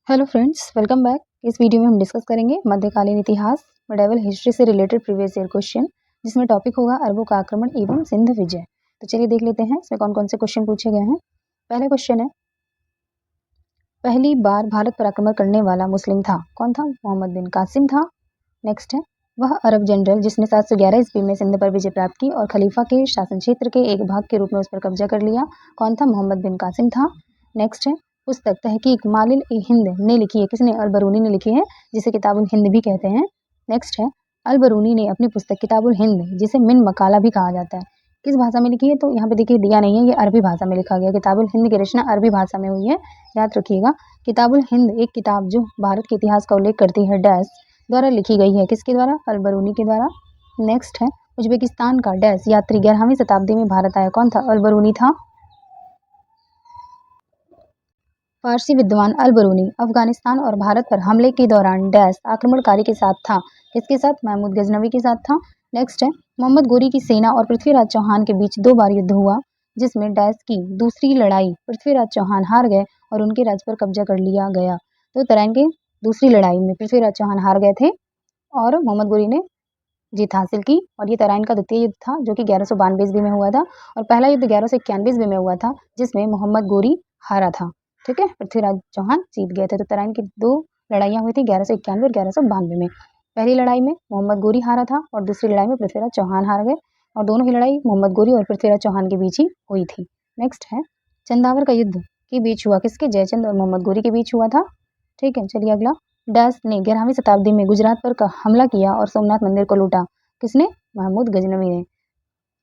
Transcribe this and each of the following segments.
Hello friends, welcome back. इस video में हम डिस्कस करेंगे मध्यकालीन इतिहास मेडिवल हिस्ट्री से रिलेटेड प्रीवियस ईयर क्वेश्चन, जिसमें टॉपिक होगा अरबों का आक्रमण एवं सिंध विजय। तो चलिए देख लेते हैं इसमें कौन कौन से क्वेश्चन पूछे गए हैं। पहला क्वेश्चन है, पहली बार भारत पर आक्रमण करने वाला मुस्लिम था, कौन था? मोहम्मद बिन कासिम था। नेक्स्ट है, वह अरब जनरल जिसने 711 ईस्वी में सिंध पर विजय प्राप्त की और खलीफा के शासन क्षेत्र के एक भाग के रूप में उस पर कब्जा कर लिया, कौन था? मोहम्मद बिन कासिम था। नेक्स्ट है, पुस्तक तहकीक मालिल ए हिंद ने लिखी है, किसने? अल बरूनी ने लिखी है, जिसे किताबुल हिंद भी कहते हैं। नेक्स्ट है, अल बरूनी ने अपनी पुस्तक किताबुल हिंद, जिसे मिन मकाला भी कहा जाता है, किस भाषा में लिखी है? तो यहाँ पे देखिए दिया नहीं है, ये अरबी भाषा में लिखा गया। किताबुल हिंद की रचना अरबी भाषा में हुई है, याद रखिएगा। किताबुल हिंद एक किताब जो भारत के इतिहास का उल्लेख करती है डैश द्वारा लिखी गई है, किसके द्वारा? अल बरूनी के द्वारा। नेक्स्ट है, उज्बेकिस्तान का डैश यात्री 11वीं शताब्दी में भारत आया, कौन था? अल बरूनी था। फारसी विद्वान अल बरूनी अफगानिस्तान और भारत पर हमले के दौरान डैश आक्रमणकारी के साथ था, किसके साथ? महमूद गजनवी के साथ था। नेक्स्ट है, मोहम्मद गोरी की सेना और पृथ्वीराज चौहान के बीच 2 बार युद्ध हुआ, जिसमें डैश की दूसरी लड़ाई पृथ्वीराज चौहान हार गए और उनके राज्य पर कब्जा कर लिया गया। तो तराइन की दूसरी लड़ाई में पृथ्वीराज चौहान हार गए थे और मोहम्मद गोरी ने जीत हासिल की, और ये तराइन का द्वितीय युद्ध था जो कि 1192 ईस्वी में हुआ था, और पहला युद्ध 1191 ईस्वी में हुआ था, जिसमें मोहम्मद गोरी हारा था। ठीक है, पृथ्वीराज चौहान जीत गए थे। तो तराइन की 2 लड़ाइयाँ हुई थी, 1191 और 1192 में। पहली लड़ाई में मोहम्मद गोरी हारा था और दूसरी लड़ाई में पृथ्वीराज चौहान हार गए, और दोनों ही लड़ाई मोहम्मद गोरी और पृथ्वीराज चौहान के बीच ही हुई थी। नेक्स्ट है, चंदावर का युद्ध के बीच हुआ, किसके? जयचंद और मोहम्मद गोरी के बीच हुआ था। ठीक है, चलिए अगला, डैश ने 11वीं शताब्दी में गुजरात पर हमला किया और सोमनाथ मंदिर को लूटा, किसने? महमूद गजनवी ने।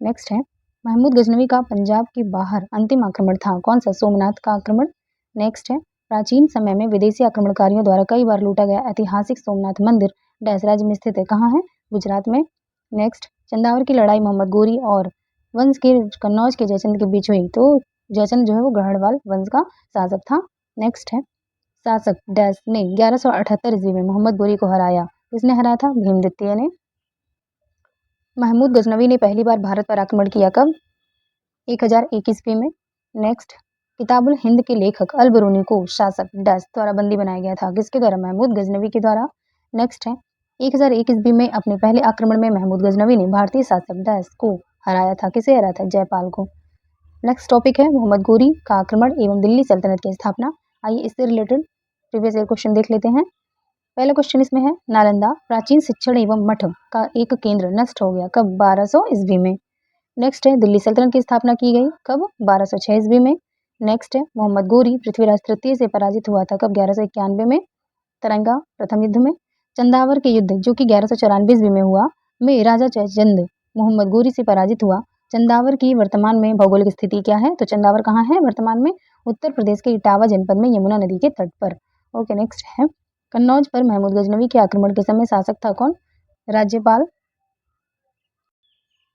नेक्स्ट है, महमूद गजनवी का पंजाब के बाहर अंतिम आक्रमण था, कौन सा? सोमनाथ का आक्रमण। नेक्स्ट है, प्राचीन समय में विदेशी आक्रमणकारियों द्वारा कई बार लूटा गया ऐतिहासिक सोमनाथ मंदिर डैश राज्य में स्थित है, कहाँ है? गुजरात में। नेक्स्ट, चंदावर की लड़ाई मोहम्मद गोरी और वंश के कन्नौज के जयचंद के बीच हुई, तो जयचंद जो है वो गढ़वाल वंश का शासक था। नेक्स्ट है, शासक डैश ने 1178 ईस्वी में मोहम्मद गोरी को हराया, किसने हराया था? भीम द्वितीय ने। महमूद गजनवी ने पहली बार भारत पर आक्रमण किया, कब? 1001 ईस्वी में। नेक्स्ट, किताबुल हिंद के लेखक अल बरूनी को शासक डैश द्वारा बंदी बनाया गया था, किसके द्वारा? महमूद गजनवी के द्वारा। नेक्स्ट है, 1001 ईस्वी में अपने पहले आक्रमण में महमूद गजनवी ने भारतीय शासक डैश को हराया था, किसे हराया था? जयपाल को। नेक्स्ट टॉपिक है मोहम्मद गोरी का आक्रमण एवं दिल्ली सल्तनत की स्थापना। आइए इससे रिलेटेड प्रीवियस ईयर क्वेश्चन देख लेते हैं। पहला क्वेश्चन इसमें है, नालंदा प्राचीन शिक्षण एवं मठ का एक केंद्र नष्ट हो गया, कब? 1200 ईस्वी में। नेक्स्ट है, दिल्ली सल्तनत की स्थापना की गई, कब? 1206 ईस्वी में। नेक्स्ट है, मोहम्मद गोरी पृथ्वीराज तृतीय से पराजित हुआ था, कब? 1191 में, तरंगा प्रथम युद्ध में। चंदावर के युद्ध जो कि 1194 ईस्वी में हुआ, में राजा जयचंद मोहम्मद गोरी से पराजित हुआ। चंदावर की वर्तमान में भौगोलिक स्थिति क्या है? तो चंदावर कहाँ है वर्तमान में? उत्तर प्रदेश के इटावा जनपद में यमुना नदी के तट पर। ओके, नेक्स्ट है, कन्नौज पर महमूद गजनवी के आक्रमण के समय शासक था कौन? राज्यपाल।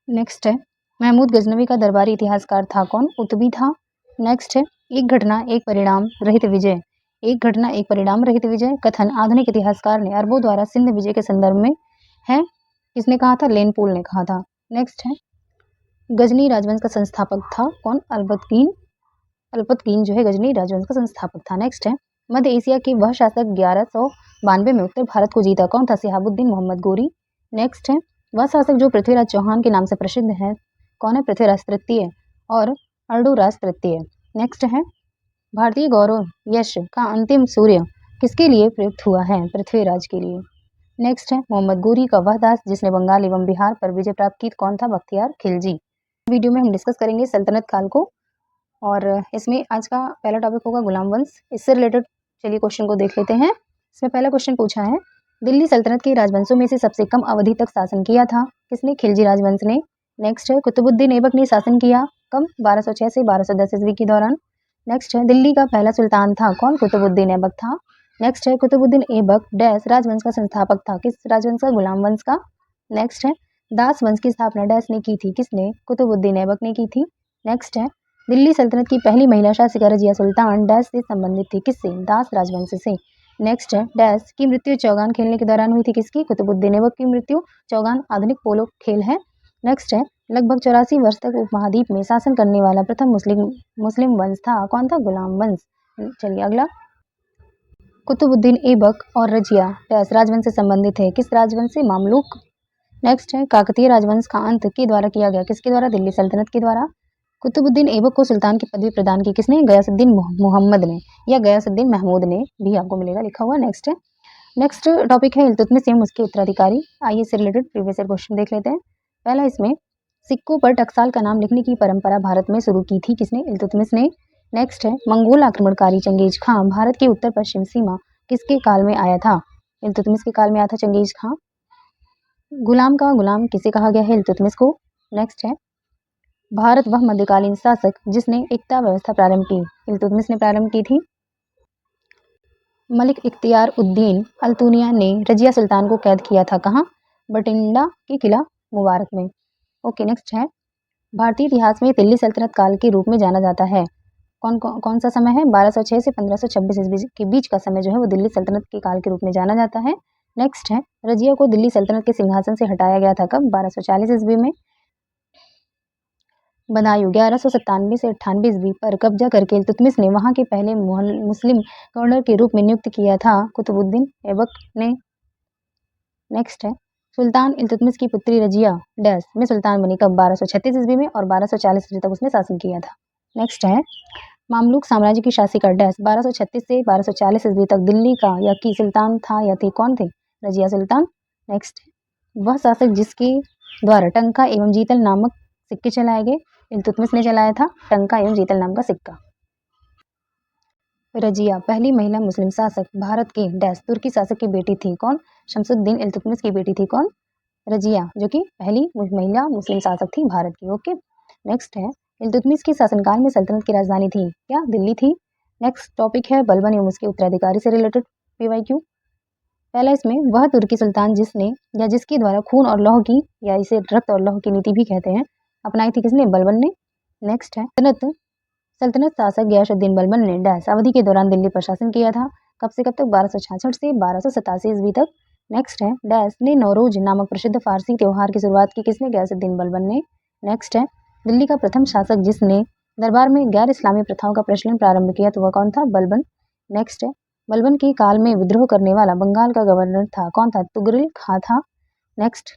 नेक्स्ट है, महमूद गजनवी का दरबारी इतिहासकार था कौन? उतबी था। नेक्स्ट है, एक घटना एक परिणाम रहित विजय, एक घटना एक परिणाम रहित विजय कथन आधुनिक इतिहासकार ने अरबों द्वारा सिंध विजय के संदर्भ में है, किसने कहा था? लेनपोल ने कहा था। नेक्स्ट है, गजनी राजवंश का संस्थापक था कौन? अल्बतकीन। अल्बतकीन जो है गजनी राजवंश का संस्थापक था। नेक्स्ट है, मध्य एशिया के वह शासक 1192 में उत्तर भारत को जीता, कौन था? सिहाबुद्दीन मोहम्मद गोरी। नेक्स्ट है, वह शासक जो पृथ्वीराज चौहान के नाम से प्रसिद्ध है, कौन है? पृथ्वीराज तृतीय और अर्डोराज तृतीय। नेक्स्ट है, भारतीय गौरव यश का अंतिम सूर्य किसके लिए प्रयुक्त हुआ है? पृथ्वीराज के लिए। नेक्स्ट है, मोहम्मद गोरी का वह दास जिसने बंगाल एवं बिहार पर विजय प्राप्त की, कौन था? बख्तियार खिलजी। वीडियो में हम डिस्कस करेंगे सल्तनत काल को, और इसमें आज का पहला टॉपिक होगा गुलाम वंश। इससे रिलेटेड चलिए क्वेश्चन को देख लेते हैं। इसमें पहला क्वेश्चन पूछा है, दिल्ली सल्तनत के राजवंशों में से सबसे कम अवधि तक शासन किया था, किसने? खिलजी राजवंश ने। नेक्स्ट है, कुतुबुद्दीन ऐबक ने शासन किया, कब? 1206 से 1210 ईस्वी के दौरान। नेक्स्ट है, दिल्ली का पहला सुल्तान था कौन? कुतुबुद्दीन ऐबक था। नेक्स्ट है, कुतुबुद्दीन ऐबक डैश राजवंश का संस्थापक था, किस राजवंश का? गुलाम वंश का। नेक्स्ट है, दास वंश की स्थापना डैश ने की थी, किसने? कुतुबुद्दीन ऐबक ने की थी। नेक्स्ट है, दिल्ली सल्तनत की पहली महिला शासिका रजिया सुल्तान डैश से संबंधित थी, किससे? दास राजवंश से। नेक्स्ट है, डैश की मृत्यु चौगान खेलने के दौरान हुई थी, किसकी? कुतुबुद्दीन ऐबक की मृत्यु। चौगान आधुनिक पोलो खेल है। नेक्स्ट है, लगभग 84 वर्ष तक उपमहाद्वीप में शासन करने वाला प्रथम मुस्लिम वंश था, कौन था? गुलाम वंश। चलिए अगला, कुतुबुद्दीन ऐबक और रजिया डैश राजवंश से संबंधित है, किस राजवंश से? मामलुक। नेक्स्ट है काकतीय राजवंश का अंत के द्वारा किया गया, किसके द्वारा? दिल्ली सल्तनत के द्वारा। कुतुबुद्दीन ऐबक को सुल्तान की पदवी प्रदान की, किसने? गयासुद्दीन मोहम्मद ने या गयासुद्दीन महमूद ने भी आपको मिलेगा लिखा हुआ। नेक्स्ट है, नेक्स्ट टॉपिक है इल्तुतमिश एवं उसके उत्तराधिकारी। आइए इससे रिलेटेड प्रीवियस ईयर क्वेश्चन देख लेते हैं। पहला इसमें सिक्कों पर टकसाल का नाम लिखने की परंपरा भारत में शुरू की थी, किसने? इल्तुतमिश ने। नेक्स्ट है मंगोल आक्रमणकारी चंगेज खां भारत की उत्तर पश्चिम सीमा किसके काल में आया था? इल्तुतमिश के काल में आया था चंगेज खां। गुलाम का गुलाम किसे कहा गया है? इल्तुतमिश को। नेक्स्ट है भारत वह मध्यकालीन शासक जिसने एकता व्यवस्था प्रारंभ की, इल्तुतमिश ने प्रारंभ की थी। मलिक इख्तियार उद्दीन अल्तुनिया ने रजिया सुल्तान को कैद किया था, कहाँ? बटिंडा के किला मुबारक में। ओके, नेक्स्ट है भारतीय इतिहास में दिल्ली सल्तनत काल के रूप में जाना जाता है, कौन सा समय है? 1206 से 1526 ईस्वी के बीच का समय जो है वो दिल्ली सल्तनत के काल के रूप में जाना जाता है। नेक्स्ट है रजिया को दिल्ली सल्तनत के सिंहासन से हटाया गया था, कब? 1240 ईस्वी में। बदायूं 1197 से 98 ईस्वी पर कब्जा करके इल्तुतमिश ने वहां के पहले मुस्लिम गवर्नर के रूप में नियुक्त किया था कुतुबुद्दीन ऐबक ने। नेक्स्ट है सुल्तान इल्तुतमिश की पुत्री रजिया डैश में सुल्तान बनी, कब? 1236 ईस्वी में और 1240 ईस्वी तक उसने शासन किया था। नेक्स्ट है मामलुक साम्राज्य की शासिका डैश 1236 से 1240 ईस्वी तक दिल्ली का या की सुल्तान था या थी, कौन थे? रजिया सुल्तान। नेक्स्ट वह शासक जिसके द्वारा टंका एवं जीतल नामक सिक्के चलाए गए, इल्तुतमिश ने चलाया था टंका एवं जीतल नाम का सिक्का। रजिया पहली महिला मुस्लिम शासक भारत के डैश तुर्की शासक की बेटी थी, कौन? शमसुद्दीन इल्तुतमिश की बेटी थी, कौन? रजिया, जो कि पहली महिला मुस्लिम शासक थी भारत की। ओके, नेक्स्ट है इल्तुतमिश के शासनकाल में सल्तनत की राजधानी थी क्या? दिल्ली थी। नेक्स्ट टॉपिक है बलबन एवं उसके उत्तराधिकारी से रिलेटेड PYQ। पहला इसमें वह तुर्की सुल्तान जिसने या जिसके द्वारा खून और लौह की या इसे रक्त और लौह की नीति भी कहते हैं अपनाई थी, किसने? बलबन ने। नेक्स्ट है सल्तनत शासक गयासुद्दीन बलबन ने डैश अवधि के दौरान दिल्ली पर शासन किया था, कब से कब तक? 1266 से 1287 ईस्वी तक। नेक्स्ट है डैश ने नौरोज नामक प्रसिद्ध फारसी त्योहार की शुरुआत की, किसने? गयासुद्दीन बलबन ने। नेक्स्ट है दिल्ली का प्रथम शासक जिसने दरबार में गैर इस्लामी प्रथाओं का प्रचलन प्रारंभ किया, तो वह कौन था? बलबन। नेक्स्ट है बलबन के काल में विद्रोह करने वाला बंगाल का गवर्नर था, कौन था? तुगरिल खां था। नेक्स्ट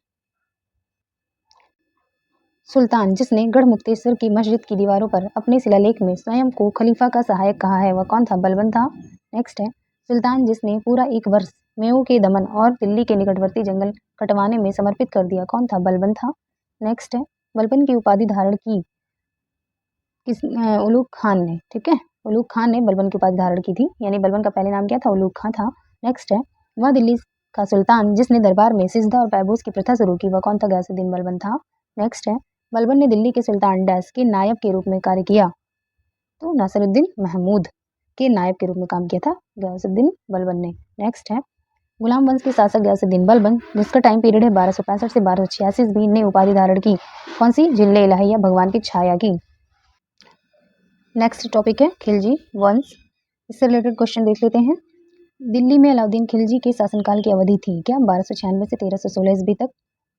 सुल्तान जिसने गढ़मुक्तेश्वर की मस्जिद की दीवारों पर अपने शिलालेख में स्वयं को खलीफा का सहायक कहा है, वह कौन था? बलबन था। नेक्स्ट है सुल्तान जिसने पूरा एक वर्ष मेऊ के दमन और दिल्ली के निकटवर्ती जंगल कटवाने में समर्पित कर दिया, कौन था? बलबन था। नेक्स्ट है बलबन की उपाधि धारण की उलूग खान ने, ठीक है, उलूग खान ने बलबन की उपाधि धारण की थी, यानी बलबन का पहले नाम क्या था? उलूग खां था। नेक्स्ट है वह दिल्ली का सुल्तान जिसने दरबार में सिजदा और पैबूस की प्रथा शुरू की, वह कौन था? गयासुद्दीन बलबन था। नेक्स्ट है बलबन ने दिल्ली के सुल्तान डैश के नायब के रूप में कार्य किया, तो नासिरुद्दीन महमूद के नायब के रूप में काम किया था गयासुद्दीन बलबन ने। नेक्स्ट है गुलाम वंश के शासक गयासुद्दीन बलबन जिसका टाइम पीरियड है 1265 से 1286 ईस्वी ने उपाधि धारण की, कौन सी? जिले इलाहिया भगवान की छाया की। नेक्स्ट टॉपिक है खिलजी वंश, इससे रिलेटेड क्वेश्चन देख लेते हैं। दिल्ली में अलाउद्दीन खिलजी के शासनकाल की अवधि थी क्या? 1296 से 1316 ईस्वी तक।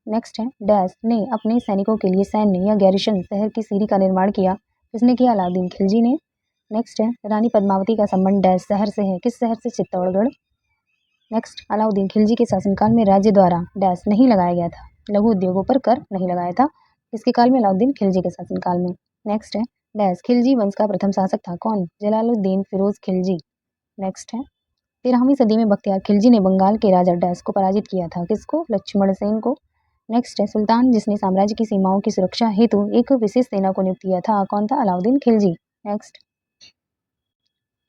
नेक्स्ट है डैश ने अपने सैनिकों के लिए सैन्य या गैरिशन शहर की सीढ़ी का निर्माण किया, किसने किया? अलाउद्दीन खिलजी ने। नेक्स्ट है रानी पद्मावती का संबंध डैश शहर से है, किस शहर से? चित्तौड़गढ़। नेक्स्ट अलाउद्दीन खिलजी के शासनकाल में राज्य द्वारा डैश नहीं लगाया गया था, लघु उद्योगों पर कर नहीं लगाया था, इसके काल में? अलाउद्दीन खिलजी के शासनकाल में। नेक्स्ट है डैश खिलजी वंश का प्रथम शासक था, कौन? जलालुद्दीन फिरोज खिलजी। नेक्स्ट है 13वीं सदी में बख्तियार खिलजी ने बंगाल के राजा डैश को पराजित किया था, किसको? लक्ष्मण सेन को। नेक्स्ट है सुल्तान जिसने साम्राज्य की सीमाओं की सुरक्षा हेतु एक विशेष सेना को नियुक्त किया था, कौन था? अलाउद्दीन खिलजी। नेक्स्ट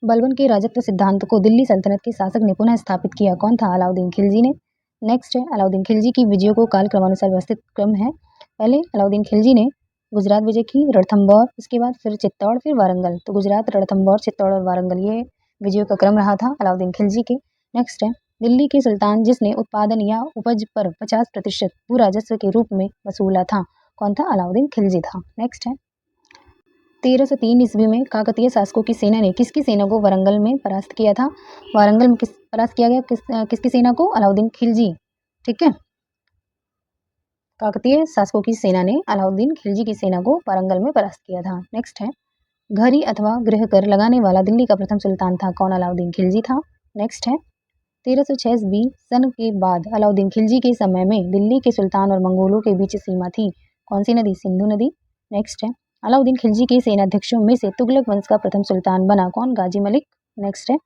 बलबन के राजत्व सिद्धांत को दिल्ली सल्तनत के शासक ने पुनः स्थापित किया, कौन था? अलाउद्दीन खिलजी ने। नेक्स्ट है अलाउद्दीन खिलजी की विजयों को काल क्रमानुसार व्यवस्थित क्रम है। पहले अलाउद्दीन खिलजी ने गुजरात विजय की, रणथंभौर, उसके बाद फिर चित्तौड़, फिर वारंगल, तो गुजरात, रणथंभौर, चित्तौड़ और वारंगल ये विजयों का क्रम रहा था अलाउद्दीन खिलजी के। नेक्स्ट है दिल्ली के सुल्तान जिसने उत्पादन या उपज पर 50% भू राजस्व के रूप में वसूला था, कौन था? अलाउद्दीन खिलजी था। नेक्स्ट है 1303 ईस्वी में काकतीय शासकों की सेना ने किसकी सेना को वारंगल में परास्त किया था? वारंगल में परास्त किया गया किसकी सेना को? अलाउद्दीन खिलजी, ठीक है। काकतीय शासकों की सेना ने अलाउद्दीन खिलजी की सेना को वारंगल में परास्त किया था। नेक्स्ट है घरी अथवा गृह कर लगाने वाला दिल्ली का प्रथम सुल्तान था, कौन? अलाउद्दीन खिलजी था। नेक्स्ट है 1306 ईस्वी सन के बाद अलाउद्दीन खिलजी के समय में दिल्ली के सुल्तान और मंगोलों के बीच सीमा थी। कौन सी नदी? सिंधु नदी। नेक्स्ट है अलाउद्दीन खिलजी के सेनाध्यक्षों में से तुगलक वंश का प्रथम सुल्तान बना कौन? गाजी मलिक। नेक्स्ट है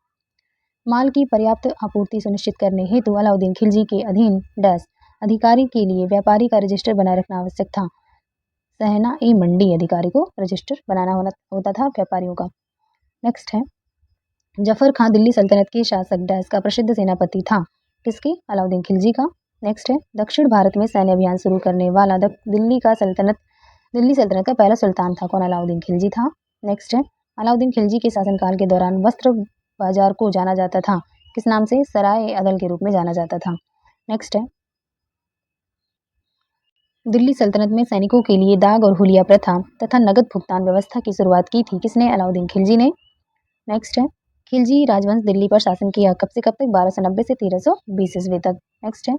माल की पर्याप्त आपूर्ति सुनिश्चित करने हेतु अलाउद्दीन खिलजी के अधीन डैश अधिकारी के लिए व्यापारी का रजिस्टर बनाए रखना आवश्यक था। सहना ए मंडी अधिकारी को रजिस्टर बनाना होता था व्यापारियों का। नेक्स्ट है जफर खां दिल्ली सल्तनत के शासक डैश का प्रसिद्ध सेनापति था। किसके? अलाउद्दीन खिलजी का। नेक्स्ट है दक्षिण भारत में सैन्य अभियान शुरू करने वाला दिल्ली सल्तनत का पहला सुल्तान था कौन? अलाउद्दीन खिलजी था। नेक्स्ट है अलाउद्दीन खिलजी के शासनकाल के दौरान वस्त्र बाजार को जाना जाता था किस नाम से? सराय अदल के रूप में जाना जाता था। नेक्स्ट है दिल्ली सल्तनत में सैनिकों के लिए दाग और हुलिया प्रथा तथा नगद भुगतान व्यवस्था की शुरुआत की थी किसने? अलाउद्दीन खिलजी ने। नेक्स्ट है खिलजी राजवंश दिल्ली पर शासन किया कब से कब तक? 1290 से 1320 ईस्वी तक। नेक्स्ट है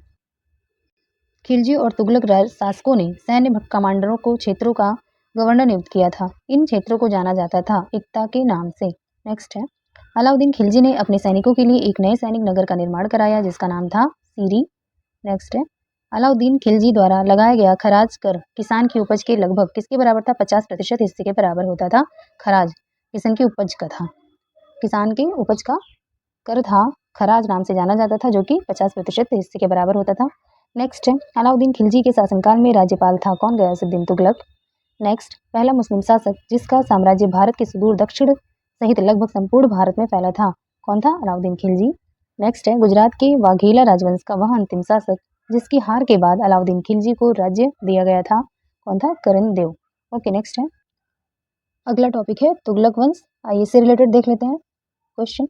खिलजी और तुगलक शासकों ने सैन्य कमांडरों को क्षेत्रों का गवर्नर नियुक्त किया था। इन क्षेत्रों को जाना जाता था इक्ता के नाम से। नेक्स्ट है अलाउद्दीन खिलजी ने अपने सैनिकों के लिए एक नए सैनिक नगर का निर्माण कराया जिसका नाम था सीरी। नेक्स्ट है अलाउद्दीन खिलजी द्वारा लगाया गया खराज कर किसान की उपज के लगभग किसके बराबर था? 50% हिस्से के बराबर होता था। खराज किसान की उपज का था, किसान के उपज का कर था, खराज नाम से जाना जाता था जो कि 50% हिस्से के बराबर होता था। नेक्स्ट है अलाउद्दीन खिलजी के शासनकाल में राज्यपाल था कौन? गयासुद्दीन तुगलक। नेक्स्ट पहला मुस्लिम शासक जिसका साम्राज्य भारत के सुदूर दक्षिण सहित लगभग संपूर्ण भारत में फैला था कौन था? अलाउद्दीन खिलजी। नेक्स्ट है गुजरात के वाघेला राजवंश का वह अंतिम शासक जिसकी हार के बाद अलाउद्दीन खिलजी को राज्य दिया गया था कौन था? करण देव। ओके नेक्स्ट है अगला टॉपिक है तुगलक वंश। आइए इससे रिलेटेड देख लेते हैं क्वेश्चन।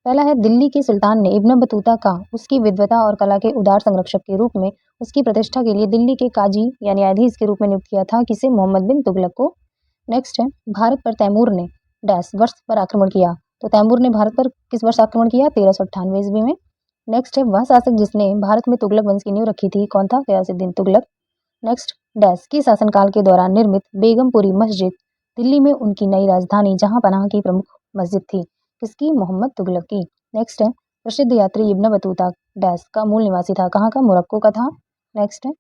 पहला है दिल्ली के सुल्तान ने इब्न बतूता का उसकी विद्वता और कला के उदार संरक्षक के रूप में उसकी प्रतिष्ठा के लिए दिल्ली के काजी या न्यायाधीश के रूप में नियुक्त किया था किसे? मोहम्मद बिन तुगलक को। नेक्स्ट है भारत पर तैमूर ने डैश वर्ष पर आक्रमण किया तो तैमूर ने भारत पर किस वर्ष आक्रमण किया? 1398 ईस्वी में। नेक्स्ट है वह शासक जिसने भारत में तुगलक वंश की नींव रखी थी कौन था? गयासुद्दीन तुगलक। नेक्स्ट डैश के शासनकाल के दौरान निर्मित बेगमपुरी मस्जिद दिल्ली में उनकी नई राजधानी जहांपनाह की प्रमुख मस्जिद थी किसकी? मोहम्मद तुगलक की। नेक्स्ट है प्रसिद्ध यात्री इब्न बतूता डैश का मूल निवासी था कहाँ का? मोरक्को का था। नेक्स्ट है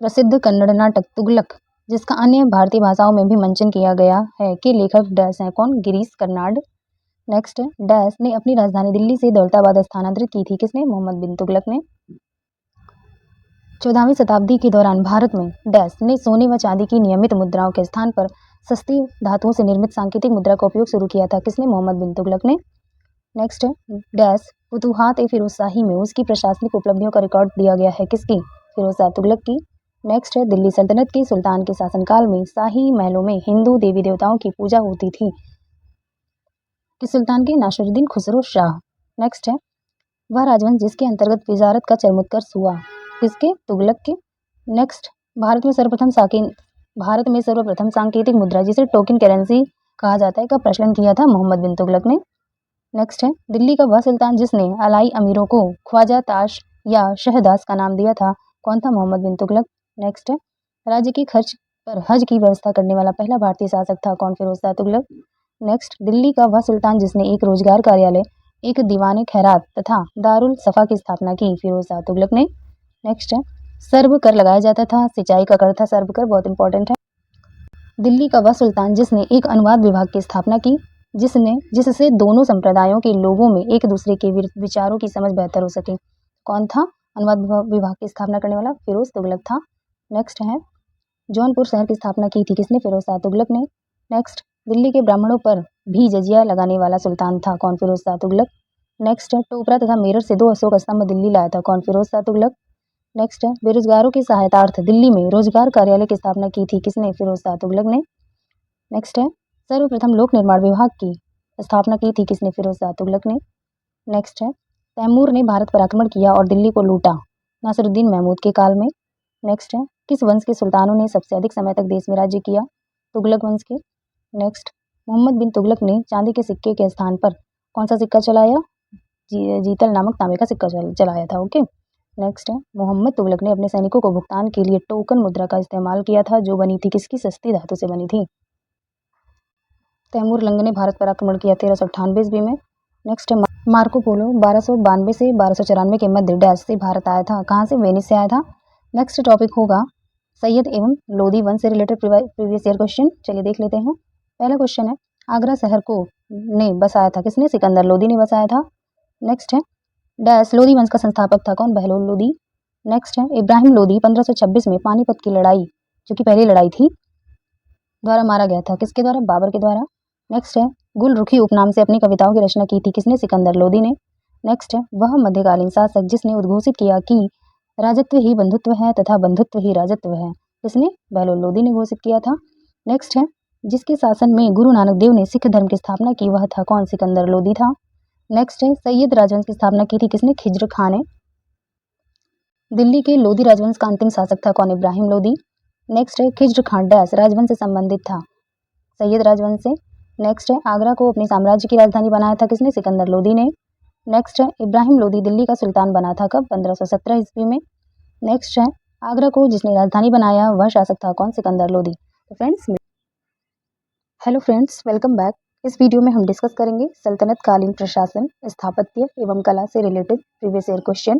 प्रसिद्ध कन्नड़ नाटक तुगलक जिसका अन्य भारतीय भाषाओं में भी मंचन किया गया है के लेखक डैश हैं कौन? गिरीश कर्नाड। नेक्स्ट है डैश ने अपनी राजधानी दिल्ली से दौलताबाद स्थानांतरित की थी किसने? मोहम्मद बिन तुगलक ने। 14वीं शताब्दी के दौरान भारत में डैश ने सोने व चांदी की नियमित मुद्राओं के स्थान पर सस्ती धातुओं से निर्मित सांकेतिक मुद्रा का उपयोग शुरू किया था किसने? मोहम्मद बिन तुगलक ने। नेक्स्ट है डैश फुतूहात ए फिरोजशाही में उसकी प्रशासनिक उपलब्धियों का रिकॉर्ड दिया गया है किसकी? फिरोजशाह तुगलक की। नेक्स्ट है दिल्ली सल्तनत के सुल्तान के शासनकाल में शाही महलों में हिंदू देवी देवताओं की पूजा होती थी किस सुल्तान के? नासिरुद्दीन खुसरो शाह। नेक्स्ट है वह राजवंश जिसके अंतर्गत वजारत का चरमोत्कर्ष हुआ किसके? तुगलक के। नेक्स्ट भारत में सर्वप्रथम सांकेतिक मुद्रा जिसे टोकन करेंसी कहा जाता है का प्रचलन किया था मोहम्मद बिन तुगलक ने। नेक्स्ट है दिल्ली का वह सुल्तान जिसने अलाई अमीरों को ख्वाजा ताश या शहदास का नाम दिया था कौन था? मोहम्मद बिन तुगलक। नेक्स्ट है राज्य के खर्च पर हज की व्यवस्था करने वाला पहला भारतीय शासक था कौन? फिरोजशाह तुगलक। नेक्स्ट दिल्ली का वह सुल्तान जिसने एक रोजगार कार्यालय, एक दीवान खैरात तथा दारुल सफा की स्थापना की? फिरोजशाह तुगलक ने। नेक्स्ट है सर्व कर लगाया जाता था, सिंचाई का कर था सर्व कर, बहुत इंपॉर्टेंट है। दिल्ली का वह सुल्तान जिसने एक अनुवाद विभाग की स्थापना की जिससे दोनों संप्रदायों के लोगों में एक दूसरे के विचारों की समझ बेहतर हो सके कौन था? अनुवाद विभाग की स्थापना करने वाला फिरोज तुगलक था। नेक्स्ट है जौनपुर शहर की स्थापना की थी किसने? फिरोजशाह तुगलक ने। नेक्स्ट दिल्ली के ब्राह्मणों पर भी जजिया लगाने वाला सुल्तान था कौन? फिरोजशाह तुगलक। नेक्स्ट है टोपरा तथा मेरठ से 2 अशोक स्तंभ दिल्ली लाया था कौन? फिरोजशाह तुगलक। नेक्स्ट है बेरोजगारों की सहायतार्थ दिल्ली में रोजगार कार्यालय की स्थापना की थी किसने? फिरोजशाह तुगलक ने। नेक्स्ट है सर्वप्रथम लोक निर्माण विभाग की स्थापना की थी किसने? फिरोजशाह तुगलक ने। नेक्स्ट है तैमूर ने भारत पर आक्रमण किया और दिल्ली को लूटा नासिरुद्दीन महमूद के काल में। नेक्स्ट है किस वंश के सुल्तानों ने सबसे अधिक समय तक देश में राज्य किया? तुगलक वंश के। नेक्स्ट मोहम्मद बिन तुगलक ने चांदी के सिक्के के स्थान पर कौन सा सिक्का चलाया? जीतल नामक तांबे का सिक्का चलाया था। ओके नेक्स्ट है मोहम्मद तुगलक ने अपने सैनिकों को भुगतान के लिए टोकन मुद्रा का इस्तेमाल किया था जो बनी थी किसकी? सस्ती धातु से बनी थी। तैमूर लंग ने भारत पर आक्रमण किया 1398 ईस्वी में। नेक्स्ट है मार्को पोलो 1292 से 1294 के मध्य डैश से भारत आया था। कहाँ से? वेनिस से आया था। नेक्स्ट टॉपिक होगा सैयद एवं लोदी वंश से रिलेटेड प्रीवियस ईयर क्वेश्चन। चलिए देख लेते हैं। पहला क्वेश्चन है आगरा शहर को ने बसाया था किसने? सिकंदर लोदी ने बसाया था। नेक्स्ट है डैश लोदी वंश का संस्थापक था कौन? बहलोल लोदी। नेक्स्ट है इब्राहिम लोदी 1526 में पानीपत की लड़ाई जो कि पहली लड़ाई थी द्वारा मारा गया था। किसके द्वारा? बाबर के द्वारा। नेक्स्ट है गुलरुखी उपनाम से अपनी कविताओं की रचना की थी किसने? सिकंदर लोदी ने। नेक्स्ट है वह मध्यकालीन शासक जिसने उद्घोषित किया कि राजत्व ही बंधुत्व है तथा बंधुत्व ही राजत्व है किसने? बहलोल लोदी ने घोषित किया था। नेक्स्ट है जिसके शासन में गुरु नानक देव ने सिख धर्म की स्थापना की वह था कौन? सिकंदर लोदी था। नेक्स्ट है सैयद राजवंश की स्थापना की थी किसने? खिज्र खां ने। दिल्ली के लोदी राजवंश का अंतिम शासक था कौन? इब्राहिम लोदी। नेक्स्ट है खिज्र खां डैश राजवंश से संबंधित था? सैयद राजवंश से। नेक्स्ट है आगरा को अपने साम्राज्य की राजधानी बनाया था किसने? सिकंदर लोदी ने। नेक्स्ट है इब्राहिम लोदी दिल्ली का सुल्तान बना था कब? 1517 ईस्वी में। नेक्स्ट है आगरा को जिसने राजधानी बनाया वह शासक था कौन? सिकंदर लोदी। तो friends, hello friends, welcome back. इस वीडियो में हम डिस्कस करेंगे सल्तनत कालीन प्रशासन, स्थापत्य एवं कला से रिलेटेड प्रीवियस ईयर क्वेश्चन।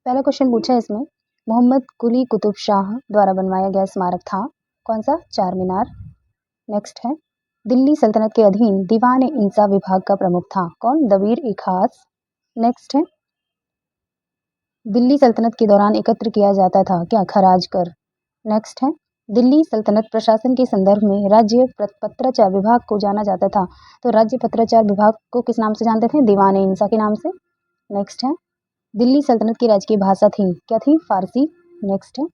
पहला क्वेश्चन पूछा है इसमें मोहम्मद कुली कुतुब शाह द्वारा बनवाया गया स्मारक था कौन सा? चार मीनार। नेक्स्ट है दिल्ली सल्तनत के अधीन दीवान ए इंसा विभाग का प्रमुख था कौन? दबीर ए खास। नेक्स्ट है दिल्ली सल्तनत के दौरान एकत्र किया जाता था क्या? खराज कर। नेक्स्ट है दिल्ली सल्तनत प्रशासन के संदर्भ में राज्य पत्राचार विभाग को जाना जाता था तो राज्य पत्राचार विभाग को किस नाम से जानते थे? दीवान ए इंसा के नाम से। नेक्स्ट है दिल्ली सल्तनत की राजकीय भाषा थी क्या थी? फारसी। नेक्स्ट है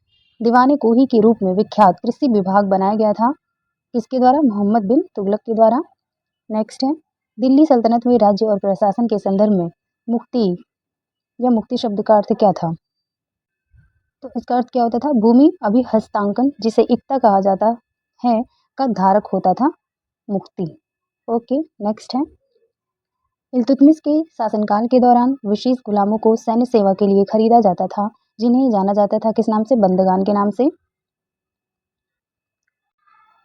दीवान कोही के रूप में विख्यात कृषि विभाग बनाया गया था किसके द्वारा? मोहम्मद बिन तुगलक के द्वारा। नेक्स्ट है दिल्ली सल्तनत में राज्य और प्रशासन के संदर्भ में मुक्ति या मुक्ति शब्द का अर्थ क्या था? तो इसका अर्थ क्या होता था? भूमि अभिहस्तांकन जिसे इक्ता कहा जाता है का धारक होता था मुक्ति। ओके, नेक्स्ट है इल्तुतमिश के शासनकाल के दौरान विशेष गुलामों को सैन्य सेवा के लिए खरीदा जाता था जिन्हें जाना जाता था किस नाम से? बंदगान के नाम से।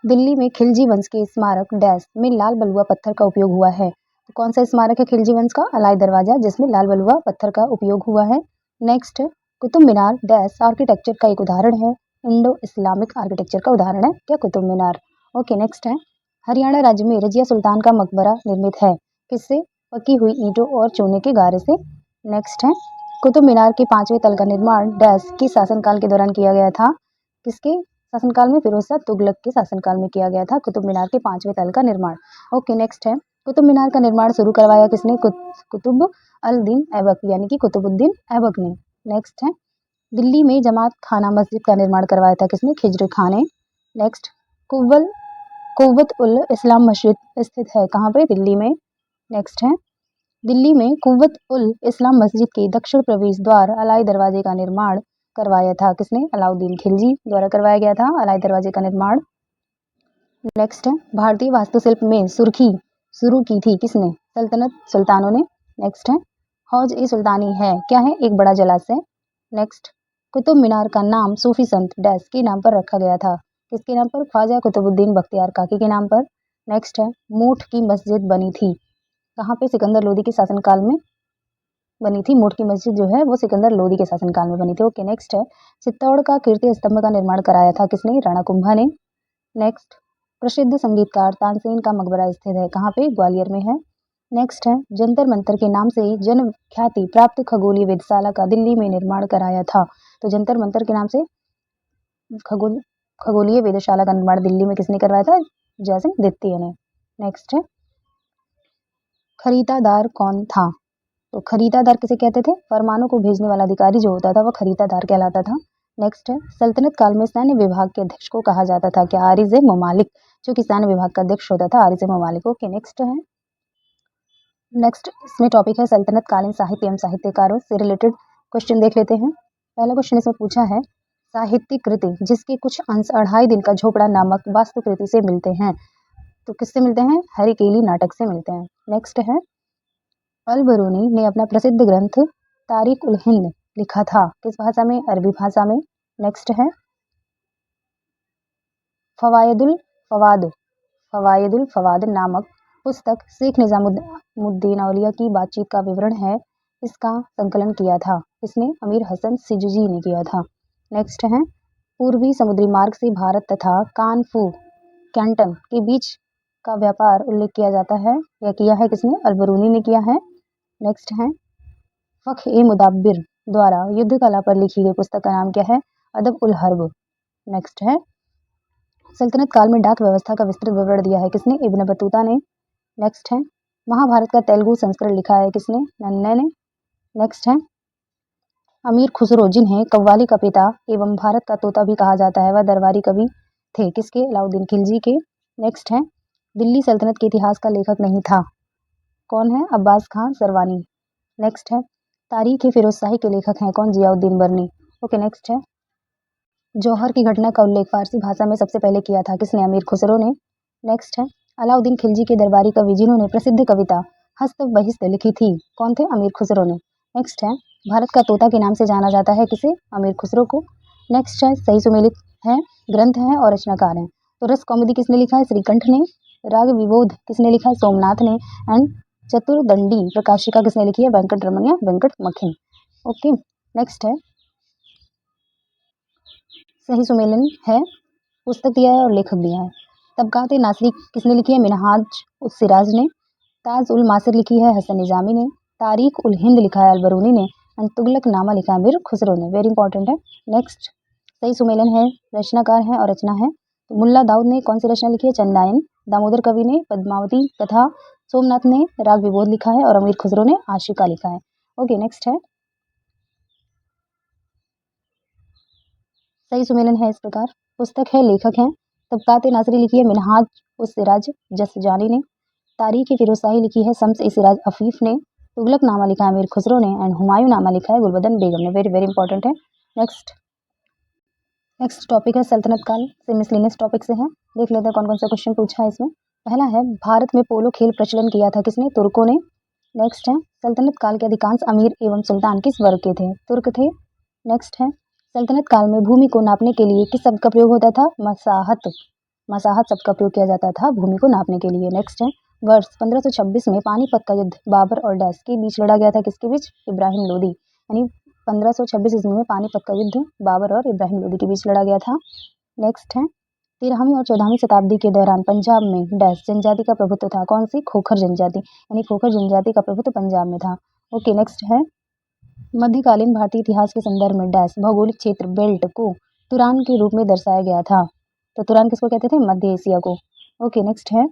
दिल्ली में खिलजी वंश के स्मारक डैश में लाल बलुआ पत्थर का उपयोग हुआ है तो कौन सा स्मारक है खिलजी वंश का? अलाई दरवाजा जिसमें लाल बलुआ पत्थर का उपयोग हुआ है। Next Qutub Minar dash architecture का एक उदाहरण है इंडो इस्लामिक आर्किटेक्चर का उदाहरण है क्या? कुतुब मीनार। ओके, नेक्स्ट है हरियाणा राज्य में रजिया सुल्तान का मकबरा निर्मित है किससे? पकी हुई ईंटों और चूने के गारे से। नेक्स्ट है कुतुब मीनार के 5वें तल का निर्माण डैश के शासनकाल के दौरान किया गया था किसके शासनकाल में? फिरोज शाह तुगलक के शासनकाल में किया गया था कुतुब मीनार के 5वें तल का निर्माण। ओके, नेक्स्ट है कुतुब मीनार का निर्माण शुरू करवाया किसने? कुतुब अल दीन ऐबक यानी कि कुतुबुद्दीन ऐबक ने। नेक्स्ट है दिल्ली में जमात खाना मस्जिद का निर्माण करवाया था किसने? खिज्र खां ने। नेक्स्ट कुव्वत उल इस्लाम मस्जिद स्थित है कहाँ पे? दिल्ली में। नेक्स्ट है दिल्ली में कुव्वत उल इस्लाम मस्जिद के दक्षिण प्रवेश द्वार अलाई दरवाजे का निर्माण करवाया था किसने? अलाउद्दीन खिलजी द्वारा करवाया गया था अलाई दरवाजे का निर्माण। नेक्स्ट है भारतीय वास्तुशिल्प में सुर्खी शुरू की थी किसने? सल्तनत सुल्तानों ने। नेक्स्ट है हौज ए सुल्तानी है क्या है? एक बड़ा जलाशय। नेक्स्ट कुतुब मीनार का नाम सूफी संत डैश के नाम पर रखा गया था किसके नाम पर? ख्वाजा कुतुबुद्दीन बख्तियार काकी के नाम पर। नेक्स्ट है मूठ की मस्जिद बनी थी कहाँ पे? सिकंदर लोदी के शासनकाल में बनी थी। मूठ की मस्जिद जो है वो सिकंदर लोदी के शासनकाल में बनी थी। ओके, नेक्स्ट है चित्तौड़ का कीर्ति स्तंभ का निर्माण कराया था किसने? राणा कुंभा ने। नेक्स्ट प्रसिद्ध संगीतकार तानसेन का मकबरा स्थित है कहाँ पे? ग्वालियर में है। नेक्स्ट है जंतर मंतर के नाम से जन ख्याति प्राप्त खगोलीय वेधशाला का दिल्ली में निर्माण कराया था तो जंतर मंतर के नाम से खगोलीय वेधशाला का निर्माण दिल्ली में किसने करवाया था? जयसिंह द्वितीय ने। नेक्स्ट है खरीदादार कौन था? तो खरीदादार किसे कहते थे? फरमानों को भेजने वाला अधिकारी जो होता था वह खरीदादार कहलाता था। नेक्स्ट है सल्तनत काल में सैन्य विभाग के अध्यक्ष को कहा जाता था क्या? आरिज ममालिक जो कि सैन्य विभाग का अध्यक्ष होता था आरिज ममालिक। ओके, नेक्स्ट है नेक्स्ट इसमें टॉपिक है सल्तनत कालीन साहित्य एवं साहित्यकारों से रिलेटेड क्वेश्चन देख लेते हैं। पहला क्वेश्चन इसमें पूछा है साहित्यिक कृति जिसके कुछ अंश 2.5 दिन का झोपड़ा नामक वास्तुकृति से मिलते हैं तो किससे मिलते हैं? हरिकेली नाटक से मिलते हैं। नेक्स्ट है अल बरूनी ने अपना प्रसिद्ध ग्रंथ तारीख उल हिंद लिखा था किस भाषा में? अरबी भाषा में। नेक्स्ट है फवायदुल फवाद नामक पुस्तक शेख निजामुद्दीन औलिया की बातचीत का विवरण है, इसका संकलन किया था इसने अमीर हसन सिजजी ने किया था। नेक्स्ट है पूर्वी समुद्री मार्ग से भारत तथा कानफू कैंटन के बीच का व्यापार उल्लेख किया जाता है, यह किया है किसने? अल-बरूनी ने किया है। नेक्स्ट है फख ए मुदाब्बिर द्वारा युद्ध कला पर लिखी गई पुस्तक का नाम क्या है? अदब उल हर्ब। नेक्स्ट है सल्तनत काल में डाक व्यवस्था का विस्तृत विवरण दिया है किसने? इब्न बतूता ने। नेक्स्ट है महाभारत का तेलुगु संस्करण लिखा है किसने? नन्ने ने। नेक्स्ट है अमीर खुसरो जिन्हें कव्वाली का पिता एवं भारत का तोता भी कहा जाता है, वह दरबारी कवि थे किसके? अलाउद्दीन खिलजी के। नेक्स्ट है दिल्ली सल्तनत के इतिहास का लेखक नहीं था, कौन है? अब्बास खान सरवानी। नेक्स्ट है तारीख ए फिरोजशाही के लेखक हैं कौन? जियाउद्दीन बर्नी। ओके नेक्स्ट है जौहर की घटना का उल्लेख फारसी भाषा में सबसे पहले किया था किसने? अमीर खुसरो ने। नेक्स्ट है अलाउद्दीन खिलजी के दरबारी कवि जिन्होंने प्रसिद्ध कविता हस्त बहिस्त लिखी थी, कौन थे? अमीर खुसरो ने। नेक्स्ट है भारत का तोता के नाम से जाना जाता है किसे? अमीर खुसरो को। नेक्स्ट है सही सुमेलित है, ग्रंथ है और रचनाकार हैं, तो रस कौमुदी किसने लिखा है? श्रीकंठ ने। राग विबोध किसने लिखा है? सोमनाथ ने। एंड चतुर्दंडी प्रकाशिका किसने लिखी है? वेंकट रमन वेंकट मखिन। ओके नेक्स्ट है सही सुमेलन है, पुस्तक दिया है और लेखक दिया है। तबकात नासरी किसने लिखी है? मिनहाज उस सिराज ने। ताज उल मासिर लिखी है हसन निजामी ने। तारीख उल हिंद लिखा है अल-बरूनी ने। एंड तुगलक नामा लिखा है अमीर खुसरो ने। वेरी इंपॉर्टेंट है। नेक्स्ट सही सुमेलन है, रचनाकार है और रचना है, तो मुल्ला दाऊद ने कौन सी रचना लिखी है? चंदायन। दामोदर कवि ने पद्मावती तथा सोमनाथ ने राग विबोध लिखा है और अमीर खुसरो ने आशिका लिखा है। ओके नेक्स्ट है सही सुमेलन है इस प्रकार, पुस्तक है, लेखक हैं, तबकात नासरी लिखी है मिनहाज उस सिराज जसजानी ने। तारीख फिरोजशाही लिखी है शम्स ए सिराज अफीफ ने। तुगलक नामा लिखा है अमीर खुसरो ने। एंड हुमायूं नामा लिखा है गुलबदन बेगम ने। वेरी वेरी इंपॉर्टेंट है। नेक्स्ट टॉपिक है सल्तनत काल से मिसलिनियस टॉपिक से है, देख लेते हैं कौन कौन सा क्वेश्चन पूछा है इसमें। पहला है भारत में पोलो खेल प्रचलन किया था किसने? तुर्कों ने। नेक्स्ट है सल्तनत काल के अधिकांश अमीर एवं सुल्तान किस वर्ग के थे? तुर्क थे। नेक्स्ट है सल्तनत काल में भूमि को नापने के लिए किस शब्द का प्रयोग होता था? मसाहत। मसाहत शब्द का प्रयोग किया जाता था भूमि को नापने के लिए। नेक्स्ट है वर्ष 1526 में पानीपत का युद्ध बाबर और डैश के बीच लड़ा गया था किसके बीच? इब्राहिम लोदी। यानी 1526 ईस्वी में पानीपत का युद्ध बाबर और इब्राहिम लोदी के बीच लड़ा गया था। नेक्स्ट है 13वीं और 14वीं शताब्दी के दौरान पंजाब में डैश जनजाति का प्रभुत्व था, कौन सी? खोखर जनजाति। यानी खोखर जनजाति का प्रभुत्व पंजाब में था। ओके नेक्स्ट है मध्यकालीन भारतीय इतिहास के संदर्भ में डैश भौगोलिक क्षेत्र बेल्ट को तुरान के रूप में दर्शाया गया था, तो तुरान किसको कहते थे? मध्य एशिया को। ओके नेक्स्ट है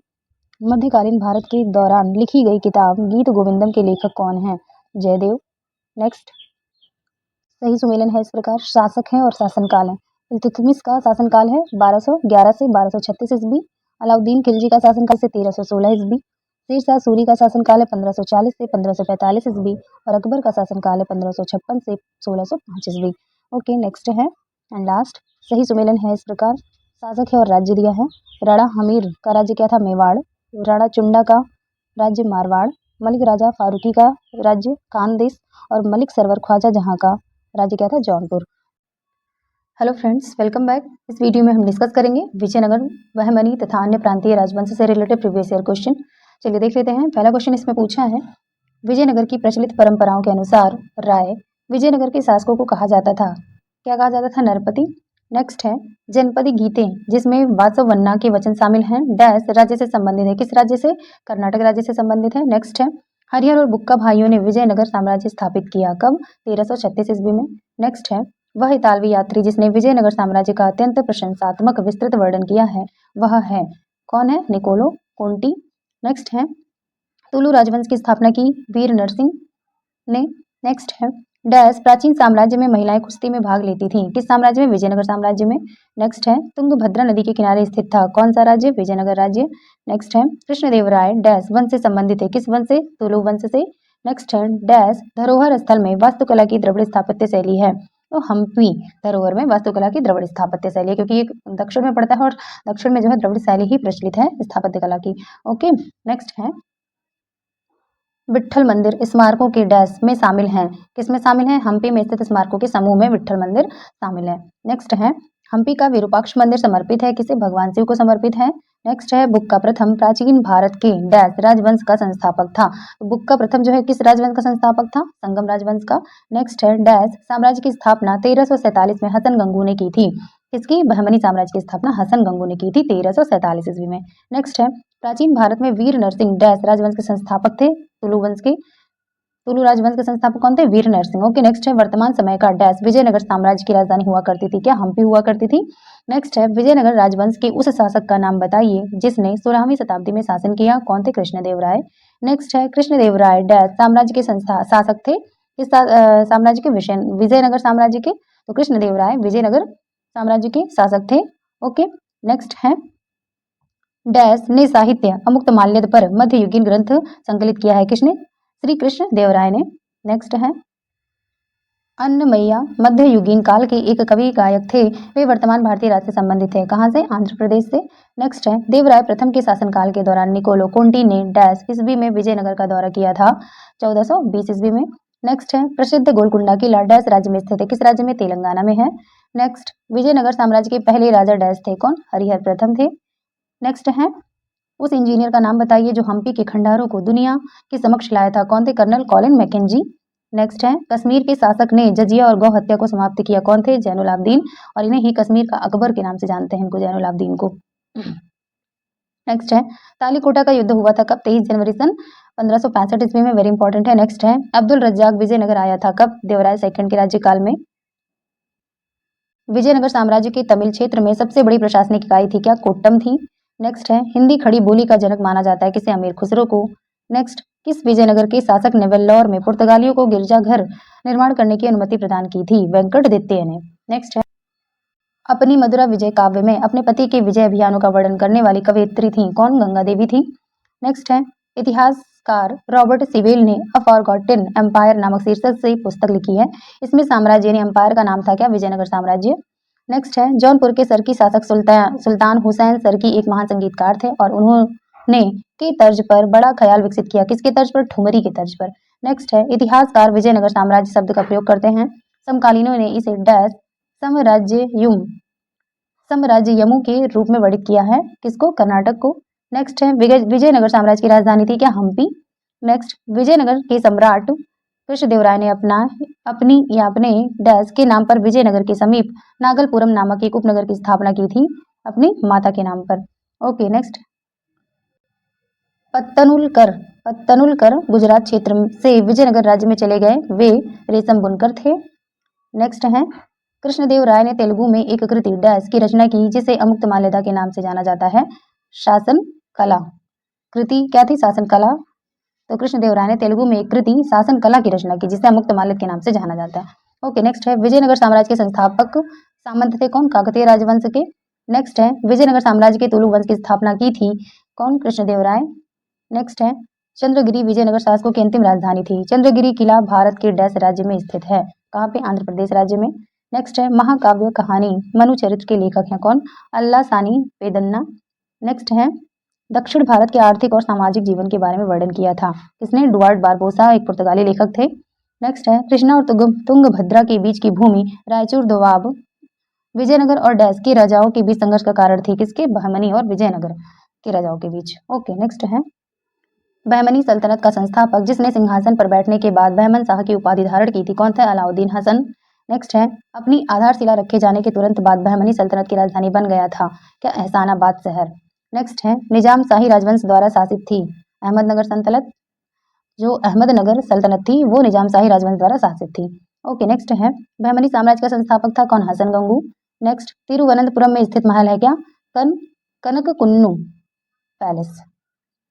मध्यकालीन भारत के दौरान लिखी गई किताब गीत गोविंदम के लेखक कौन है? जयदेव। नेक्स्ट सही सुमेलन है इस प्रकार, शासक है और शासनकाल है। इल्तुतमिश का शासनकाल है 1211 से 1236 ईस्वी। अलाउद्दीन खिलजी का शासनकाल से 1316 ईस्वी। शेरशाह सूरी का शासनकाल है 1540 से 1545 ईस्वी। और अकबर का शासनकाल है 1556 से 1605 ईस्वी। ओके नेक्स्ट है एंड लास्ट सही सुमेलन है इस प्रकार, शासक है और राज्य दिया है। राणा हमीर का राज्य क्या था? मेवाड़। राणा चुंडा का राज्य मारवाड़। मलिक राजा फारूकी का राज्य खानदेश। और मलिक सरवर ख्वाजा जहां का राज्य क्या था? Jaunpur. Hello friends, welcome back. इस वीडियो में हम डिस्कस करेंगे विजयनगर, बहमनी तथा अन्य प्रांतीय राजवंश से रिलेटेड प्रीवियस ईयर क्वेश्चन। चलिए देख लेते हैं। पहला क्वेश्चन इसमें पूछा है विजयनगर की प्रचलित परंपराओं के अनुसार राय विजयनगर के शासकों को कहा जाता था, क्या कहा जाता था? नरपति। नेक्स्ट है जनपदी गीतें जिसमें वासवन्ना के वचन शामिल हैं डैश राज्य से संबंधित है, किस राज्य से? कर्नाटक राज्य से संबंधित है। नेक्स्ट है हरिहर और बुक्का भाइयों ने विजयनगर साम्राज्य स्थापित किया, कब? 1336 ईस्वी में। नेक्स्ट है वह इतालवी यात्री जिसने विजयनगर साम्राज्य का अत्यंत प्रशंसात्मक विस्तृत वर्णन किया है, वह है कौन है? Niccolo Conti. नेक्स्ट है तुलु राजवंश की स्थापना की वीर नरसिंह ने। नेक्स्ट है डैश प्राचीन साम्राज्य में महिलाएं कुश्ती में भाग लेती थीं, किस साम्राज्य में? विजयनगर साम्राज्य में। नेक्स्ट है तुंगभद्रा नदी के किनारे स्थित था, कौन सा राज्य? विजयनगर राज्य। नेक्स्ट है कृष्णदेवराय डैश वंश से संबंधित है, किस वंश से? तुलु वंश से। नेक्स्ट है डैश धरोहर स्थल में वास्तुकला की द्रविड़ स्थापत्य शैली है, तो हम्पी धरोहर में वास्तुकला की द्रविड़ स्थापत्य शैली है, क्योंकि ये दक्षिण में पड़ता है और दक्षिण में जो है द्रविड़ शैली ही प्रचलित है स्थापत्य कला की। ओके नेक्स्ट है विट्ठल मंदिर स्मारकों के डैश में शामिल हैं, किसमें शामिल है? हम्पी में स्थित स्मारकों के समूह में विट्ठल मंदिर शामिल है। नेक्स्ट है हम्पी का विरूपाक्ष मंदिर समर्पित है किसे? भगवान शिव को समर्पित है। नेक्स्ट है बुक का प्रथम प्राचीन भारत के डैश राजवंश का संस्थापक था। बुक का प्रथम जो है किस राजवंश का संस्थापक था? संगम राजवंश का। नेक्स्ट है डैश साम्राज्य की स्थापना 1347 में हसन गंगू ने की थी। किसकी? बहमनी साम्राज्य की स्थापना हसन गंगू ने की थी 1347 ईस्वी में। नेक्स्ट है प्राचीन भारत में वीर नरसिंह डैश राजवंश के संस्थापक थे। तुलु वंश के। तुलु राजवंश के संस्थापक कौन थे? वीर नरसिंह। ओके नेक्स्ट है वर्तमान समय का डैश विजयनगर साम्राज्य की राजधानी हुआ करती थी। क्या? हम्पी हुआ करती थी। नेक्स्ट है विजयनगर राजवंश के उस शासक का नाम बताइए जिसने 16वीं शताब्दी में शासन किया। कौन थे? कृष्णदेव राय। नेक्स्ट है कृष्णदेव राय डैश साम्राज्य के शासक थे। इस साम्राज्य के विजयनगर साम्राज्य के। तो कृष्णदेव राय विजयनगर साम्राज्य के शासक थे। ओके नेक्स्ट है डैश ने साहित्य अमुक्त माल्यद पर मध्ययुगीन ग्रंथ संकलित किया है। किसने? श्री कृष्ण देव राय ने। नेक्स्ट है अन्नमैया मध्ययुगीन काल के एक कवि गायक थे। वे वर्तमान भारतीय राज्य से संबंधित थे। कहाँ से? आंध्र प्रदेश से। नेक्स्ट है देवराय प्रथम के शासनकाल के दौरान निकोलो कोंटी ने डैश ईस्वी में विजयनगर का दौरा किया था। 1420 ईस्वी में। नेक्स्ट है प्रसिद्ध गोलकुंडा किला डैश राज्य में स्थित है। किस राज्य में? तेलंगाना में है। नेक्स्ट विजयनगर साम्राज्य के पहले राजा डैश थे। कौन? हरिहर प्रथम थे। नेक्स्ट है उस इंजीनियर का नाम बताइए जो हम्पी के खंडारों को दुनिया के समक्ष लाया था। कौन थे? Colonel Colin McKenzie. नेक्स्ट है कश्मीर के शासक ने जजिया और गौ हत्या को समाप्त किया। कौन थे? जैनुलाब्दीन। और इन्हें ही कश्मीर का अकबर के नाम से जानते हैं, इनको जैनुलाब्दीन को। नेक्स्ट है तालीकोटा का युद्ध हुआ था कब? 23 जनवरी सन 1565 ईस्वी में। वेरी इंपॉर्टेंट है। नेक्स्ट है अब्दुल रज्जाक विजयनगर आया था कब? देवराय सेकंड के राज्यकाल में। विजयनगर साम्राज्य के तमिल क्षेत्र में सबसे बड़ी प्रशासनिक इकाई थी। क्या? कोट्टम थी। नेक्स्ट है हिंदी खड़ी बोली का जनक माना जाता है किसे? अमीर खुसरो को। नेक्स्ट किस विजयनगर के शासक ने वेल्लोर में पुर्तगालियों को गिरजाघर निर्माण करने की अनुमति प्रदान की थी? वेंकटदित्य ने। नेक्स्ट है अपनी मधुरा विजय काव्य में अपने पति के विजय अभियानों का वर्णन करने वाली कवयित्री थी। कौन? गंगा देवी थी। नेक्स्ट है इतिहासकार रॉबर्ट सिवेल ने अ फॉरगॉटन एम्पायर नामक शीर्षक से पुस्तक लिखी है। इसमें साम्राज्य यानी एम्पायर का नाम था क्या? विजयनगर साम्राज्य। नेक्स्ट है जौनपुर के सरकी शासक सुल्तान हुसैन सरकी एक महान संगीतकार थे और उन्होंने के तर्ज पर बड़ा ख्याल विकसित किया। किसके तर्ज पर? ठुमरी के तर्ज पर। नेक्स्ट है इतिहासकार विजयनगर साम्राज्य शब्द का प्रयोग करते हैं। समकालीनों ने इसे डैश साम्राज्ययमु के रूप में वर्णित किया है। किसको? कर्नाटक को। नेक्स्ट है विजयनगर साम्राज्य की राजधानी थी क्या? हम्पी। नेक्स्ट विजयनगर के सम्राट कृष्णदेवराय ने अपने डैश के नाम पर विजयनगर के समीप नागलपुरम नामक एक उपनगर की स्थापना की थी अपनी माता के नाम पर। ओके नेक्स्ट पत्तनुलकर गुजरात क्षेत्र से विजयनगर राज्य में चले गए। वे रेशम बुनकर थे। नेक्स्ट है कृष्णदेव राय ने तेलुगु में एक कृति डैश की रचना की जिसे अमुक्त माल्यदा के नाम से जाना जाता है। शासन कला। कृति क्या थी? शासन कला। तो कृष्णदेव राय ने तेलुगु में एक कृति शासन कला की रचना की जिसे अमुक्त माल्यद के नाम से जाना जाता है। ओके नेक्स्ट है विजयनगर साम्राज्य के संस्थापक सामंत थे। कौन? काकतीय राजवंश के। नेक्स्ट है विजयनगर साम्राज्य के तुलु वंश की स्थापना की थी। कौन? कृष्णदेव राय। नेक्स्ट है चंद्रगिरी विजयनगर शासकों की अंतिम राजधानी थी। चंद्रगिरी किला भारत के डैश राज्य में स्थित है। कहाँ पे? आंध्र प्रदेश राज्य में। नेक्स्ट है महाकाव्य कहानी मनु चरित्र के लेखक हैं। कौन? अल्लाह सानी पेदन्ना। नेक्स्ट है दक्षिण भारत के आर्थिक और सामाजिक जीवन के बारे में वर्णन किया था। किसने? डुआर्ट बारबोसा एक पुर्तगाली लेखक थे। नेक्स्ट है कृष्णा और तुंगभद्रा के बीच की भूमि रायचूर दोआब विजयनगर और डैश के राजाओं के बीच संघर्ष का कारण थी। किसके? बहमनी और विजयनगर के राजाओं के बीच। ओके नेक्स्ट है बहमनी सल्तनत का संस्थापक जिसने सिंहासन पर बैठने के बाद बहमन शाह की उपाधि धारण की थी। कौन था? अलाउद्दीन हसन। नेक्स्ट है अपनी आधारशिला रखे जाने के तुरंत बाद बहमनी सल्तनत की राजधानी बन गया था क्या? एहसानाबाद शहर। नेक्स्ट है निजाम शाही राजवंश द्वारा शासित थी। अहमदनगर सल्तनत जो अहमदनगर सल्तनत थी वो निजाम शाही राजवंश द्वारा शासित थी। ओके नेक्स्ट है बहमनी साम्राज्य का संस्थापक था कौन? हसन गंगू। नेक्स्ट तिरुवनंतपुरम में स्थित महल है क्या? कनककुन्नू पैलेस।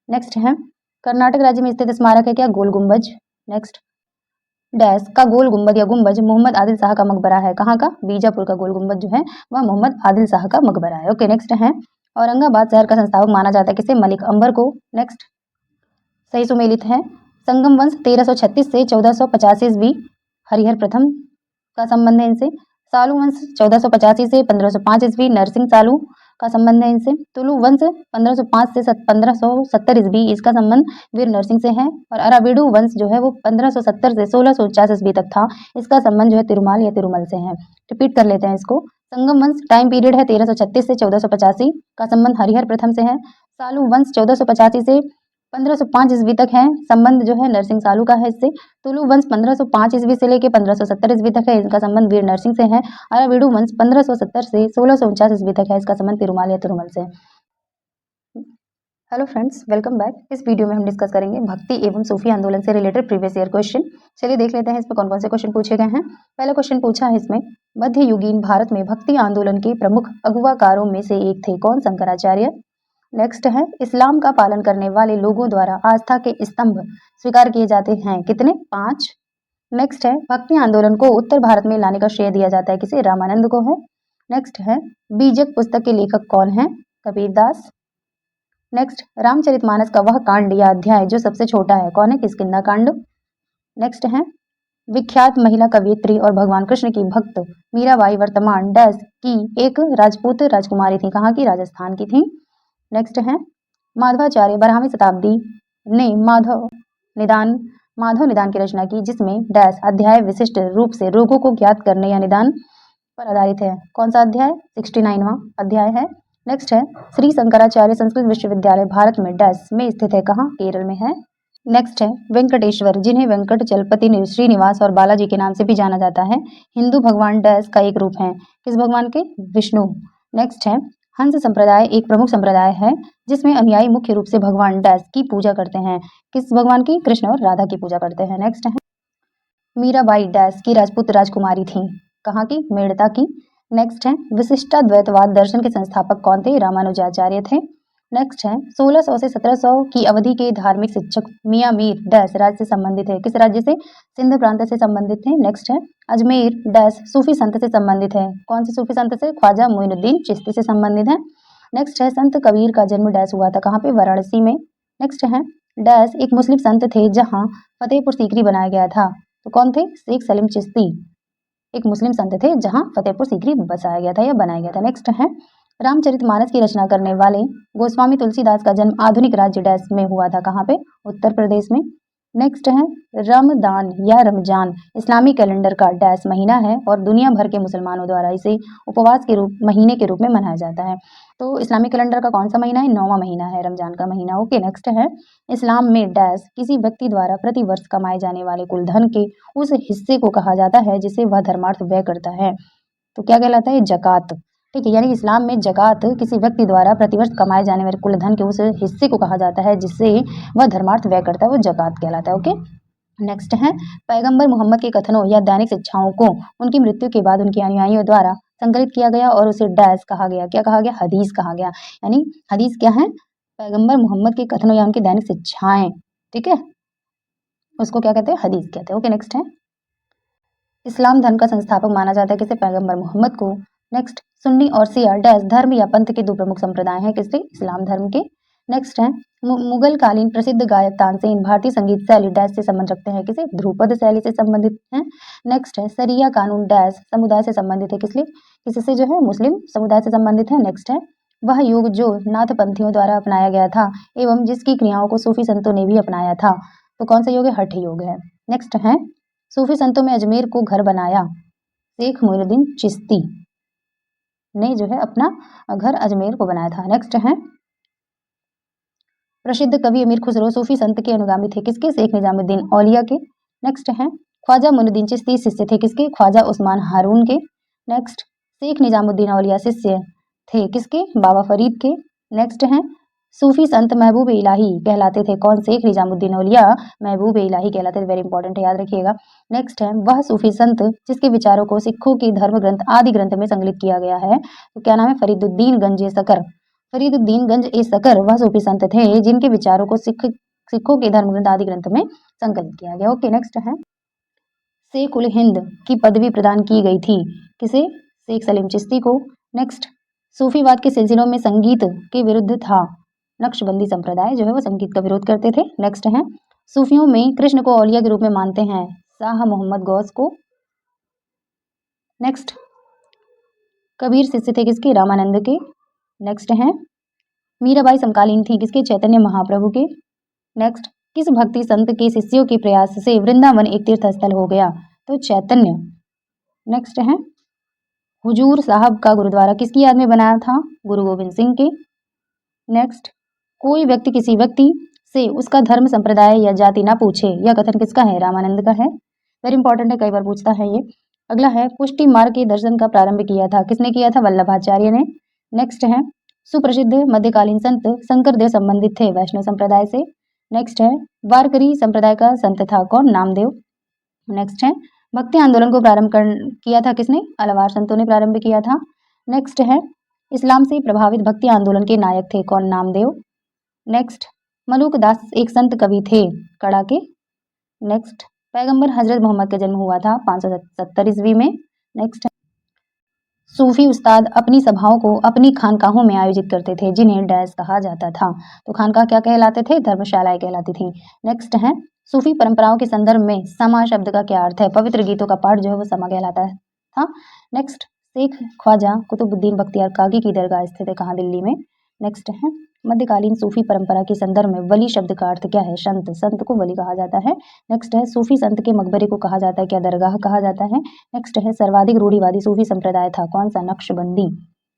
नेक्स्ट है कर्नाटक राज्य में स्थित स्मारक है क्या? गोल गुंबज। नेक्स्ट डैश का गोल गुंबद या गुंबज मोहम्मद आदिल शाह का मकबरा है। कहाँ का? बीजापुर का गोल गुंबद जो है वह मोहम्मद आदिल शाह का मकबरा है। ओके नेक्स्ट है औरंगाबाद शहर का संस्थापक माना जाता है किसे? मलिक अंबर को। नेक्स्ट सही सुमेलित है संगम वंश 1336 से 1485 ईस्वी हरिहर प्रथम का संबंध है इनसे। सालू वंश 1485 से 1505 ईस्वी नरसिंह सालू का संबंध है इनसे। तुलु वंश 1505 से 1570 ईस्वी इसका संबंध वीर नरसिंह से है। और अराविडु वंश जो है वो 1570 से 1649 ईस्वी तक था। इसका संबंध जो है तिरुमाल या तिरुमल से है। रिपीट कर लेते हैं इसको। संगम वंश टाइम पीरियड है 1336 से 1485 का संबंध हरिहर प्रथम से है। सालू वंश 1485 से 1505 ईस्वी तक है, संबंध जो है नरसिंह सालू का है इससे। तुलु वंश 1505 ईस्वी से लेकर 1570 ईस्वी तक है, इनका संबंध वीर नरसिंह से है। अराविडु वंश 1570 से 1649 ईस्वी तक है, इसका संबंध तिरुमाल या तिरुमल से है। Hello friends, welcome back. इस वीडियो में हम डिस्कस करेंगे भक्ति एवं सूफी आंदोलन से रिलेटेड प्रीवियस ईयर क्वेश्चन। चलिए देख लेते हैं इसमें कौन कौन से क्वेश्चन पूछे गए हैं। पहला क्वेश्चन पूछा है इसमें, मध्ययुगीन भारत में भक्ति आंदोलन के प्रमुख अगुवाकारों में से एक थे कौन? शंकराचार्य। नेक्स्ट है, इस्लाम का पालन करने वाले लोगों द्वारा आस्था के स्तंभ स्वीकार किए जाते हैं कितने? 5। नेक्स्ट है, भक्ति आंदोलन को उत्तर भारत में लाने का श्रेय दिया जाता है किसे? रामानंद को है। नेक्स्ट है, बीजक पुस्तक के लेखक कौन है? कबीरदास। नेक्स्ट, रामचरितमानस का वह कांड या अध्याय जो सबसे छोटा है कौन है? किष्किंधा कांड। नेक्स्ट है, विख्यात महिला कवयित्री और भगवान कृष्ण की भक्त मीराबाई वर्तमान डैश की एक राजपूत राजकुमारी थी, कहाँ की? राजस्थान की थी। नेक्स्ट है, माधवाचार्य 12वीं शताब्दी ने माधव निदान की रचना की जिसमें डैश अध्याय विशिष्ट रूप से रोगों को ज्ञात करने या निदान पर आधारित है। कौन सा अध्याय? 69वां अध्याय है। नेक्स्ट है, श्री शंकराचार्य संस्कृत विश्वविद्यालय भारत में डैश में स्थित है, कहाँ? केरल में है। नेक्स्ट है, वेंकटेश्वर जिन्हें वेंकट चलपति श्रीनिवास और बालाजी के नाम से भी जाना जाता है, हिंदू भगवान डैश का एक रूप है, किस भगवान के? विष्णु। नेक्स्ट है, हंस संप्रदाय एक प्रमुख संप्रदाय है जिसमें अनुयायी मुख्य रूप से भगवान डैश की पूजा करते हैं, किस भगवान की? कृष्ण और राधा की पूजा करते हैं। नेक्स्ट है, मीराबाई डैश की राजपूत राजकुमारी थी, कहाँ की? मेड़ता की। नेक्स्ट है, विशिष्टाद्वैतवाद दर्शन के संस्थापक कौन थे? रामानुजाचार्य थे। नेक्स्ट है, 1600 से 1700 की अवधि के धार्मिक शिक्षक मियां मीर डैश राज्य से संबंधित है, किस राज्य से? सिंध प्रांत से संबंधित थे। नेक्स्ट है, अजमेर डैश सूफी संत से संबंधित है, कौन से सूफी संत से? ख्वाजा मोइनुद्दीन चिश्ती से संबंधित है। नेक्स्ट है, संत कबीर का जन्म डैश हुआ था, कहाँ पे? वाराणसी में। नेक्स्ट है, डैश एक मुस्लिम संत थे जहाँ फतेहपुर सीकरी बनाया गया था, तो कौन थे? शेख सलीम चिश्ती एक मुस्लिम संत थे जहां फतेहपुर सीकरी बसाया गया था या बनाया गया था। नेक्स्ट है, रामचरितमानस की रचना करने वाले गोस्वामी तुलसीदास का जन्म आधुनिक राज्य डैश में हुआ था, कहाँ पे? उत्तर प्रदेश में। नेक्स्ट है, रमदान या रमजान इस्लामी कैलेंडर का डैश महीना है और दुनिया भर के मुसलमानों द्वारा इसे उपवास के महीने के रूप में मनाया जाता है, तो इस्लामी कैलेंडर का कौन सा महीना है? 9वां महीना है रमजान का महीना। ओके। नेक्स्ट है, इस्लाम में डैश किसी व्यक्ति द्वारा प्रति वर्ष कमाए जाने वाले कुल धन के उस हिस्से को कहा जाता है जिसे वह धर्मार्थ व्यय करता है, तो क्या कहलाता है? जकात। ठीक है, यानी इस्लाम में जकात किसी व्यक्ति द्वारा प्रतिवर्ष कमाए जाने वाले कुल धन के उस हिस्से को कहा जाता है जिससे वह धर्मार्थ व्यय करता है, वो जकात कहलाता है। ओके। नेक्स्ट है, पैगंबर मोहम्मद के कथनों या दैनिक शिक्षाओं को उनकी मृत्यु के बाद उनके अनुयायियों द्वारा संकलित किया गया और उसे डैश कहा गया, क्या कहा गया? हदीस कहा गया। यानी हदीस क्या है? पैगंबर मोहम्मद के कथनों या उनकी दैनिक शिक्षाएं, ठीक है, उसको क्या कहते हैं? हदीस कहते हैं। ओके। नेक्स्ट है, इस्लाम धर्म का संस्थापक माना जाता है किसे? पैगंबर मोहम्मद को। नेक्स्ट, सुन्नी और शिया डैश धर्म या पंथ के दो प्रमुख संप्रदाय हैं, किसके? इस्लाम धर्म के। नेक्स्ट है, मुगल कालीन प्रसिद्ध गायक तानसेन भारतीय संगीत शैली डैश से संबंध रखते हैं, किसे? ध्रुपद शैली से संबंधित हैं। नेक्स्ट है, शरिया कानून डैश समुदाय से संबंधित है, किससे जो है? मुस्लिम समुदाय से संबंधित है। नेक्स्ट है, वह युग जो नाथपंथियों द्वारा अपनाया गया था एवं जिसकी क्रियाओं को सूफी संतों ने भी अपनाया था, तो कौन सा योग है? हठ योग है। नेक्स्ट है, सूफी संतों में अजमेर को घर बनाया शेख मोइनुद्दीन चिश्ती ने जो है अपना घर अजमेर को बनाया था। नेक्स्ट है, प्रसिद्ध कवि अमीर खुसरो सूफी संत के अनुगामी थे, किसके? शेख निजामुद्दीन औलिया के। नेक्स्ट है, ख्वाजा मोइनुद्दीन चिश्ती शिष्य थे, किसके? ख्वाजा उस्मान हारून के। नेक्स्ट, शेख निजामुद्दीन औलिया शिष्य थे किसके? बाबा फरीद के। नेक्स्ट है, सूफी संत महबूब इलाही कहलाते थे, कौन? शेख निजामुद्दीन औलिया महबूब इलाही कहलाते थे, वेरी इंपॉर्टेंट है, याद रखिएगा। नेक्स्ट है, वह सूफी संत जिसके विचारों को सिखों के धर्म ग्रंथ आदि ग्रंथ में संकलित किया गया है, तो क्या नाम है? फरीदुद्दीन गंज सकर। फरीदुद्दीन गंज ए सकर वह सूफी संत थे जिनके विचारों को सिखों के धर्म ग्रंथ आदि ग्रंथ में संकलित किया गया। ओके। नेक्स्ट है, शेख उल हिंद की पदवी प्रदान की गई थी, किसे? शेख सलीम चिश्ती को। नेक्स्ट, सूफीवाद के सिलसिलों में संगीत के विरुद्ध था नक्शबंदी संप्रदाय, जो है वो संगीत का विरोध करते थे। नेक्स्ट है, सूफियों में कृष्ण को औलिया के रूप में मानते हैं, शाह मोहम्मद गौस को। नेक्स्ट, कबीर शिष्य थे किसके? रामानंद के। नेक्स्ट है, मीराबाई समकालीन थी किसके? चैतन्य महाप्रभु के। नेक्स्ट, किस भक्ति संत के शिष्यों के प्रयास से वृंदावन एक तीर्थ स्थल हो गया, तो चैतन्य। नेक्स्ट है, हुजूर साहब का गुरुद्वारा किसकी याद में बनाया था? गुरु गोविंद सिंह के। नेक्स्ट, कोई व्यक्ति किसी व्यक्ति से उसका धर्म, संप्रदाय या जाति ना पूछे, यह कथन किसका है? रामानंद का है। वेरी इंपॉर्टेंट है, कई बार पूछता है ये। अगला है, पुष्टि मार्ग के दर्शन का प्रारंभ किया था, किसने किया था? वल्लभाचार्य ने। नेक्स्ट है, सुप्रसिद्ध मध्यकालीन संत शंकरदेव संबंधित थे वैष्णव संप्रदाय से। नेक्स्ट है, वारकरी संप्रदाय का संत था कौन? नामदेव। नेक्स्ट है, भक्ति आंदोलन को प्रारंभ किया था किसने? अलवार संतों ने प्रारंभ किया था। नेक्स्ट है, इस्लाम से प्रभावित भक्ति आंदोलन के नायक थे कौन? नामदेव। नेक्स्ट, मलूक दास एक संत कवि थे कड़ा के। नेक्स्ट, पैगंबर हजरत मोहम्मद का जन्म हुआ था 570 ईस्वी में। नेक्स्ट, सूफी उस्ताद अपनी सभाओं को अपनी खानकाहों में आयोजित करते थे जिन्हें डैश कहा जाता था। तो खानकाह क्या कहलाते थे? धर्मशालाएं कहलाती थी। नेक्स्ट है, सूफी परंपराओं के संदर्भ में समा शब्द का क्या अर्थ है? पवित्र गीतों का पाठ जो है वो समा कहलाता था। नेक्स्ट, शेख ख्वाजा कुतुबुद्दीन बख्तियार काकी की दरगाह स्थित है कहाँ? दिल्ली में। नेक्स्ट है, मध्यकालीन सूफी परंपरा के संदर्भ में वली शब्द का अर्थ क्या है? संत। संत को वली कहा जाता है। नेक्स्ट है, सूफी संत के मकबरे को कहा जाता है क्या? दरगाह कहा जाता है। नेक्स्ट है, सर्वाधिक रूढ़िवादी सूफी संप्रदाय था कौन सा? नक्शबंदी।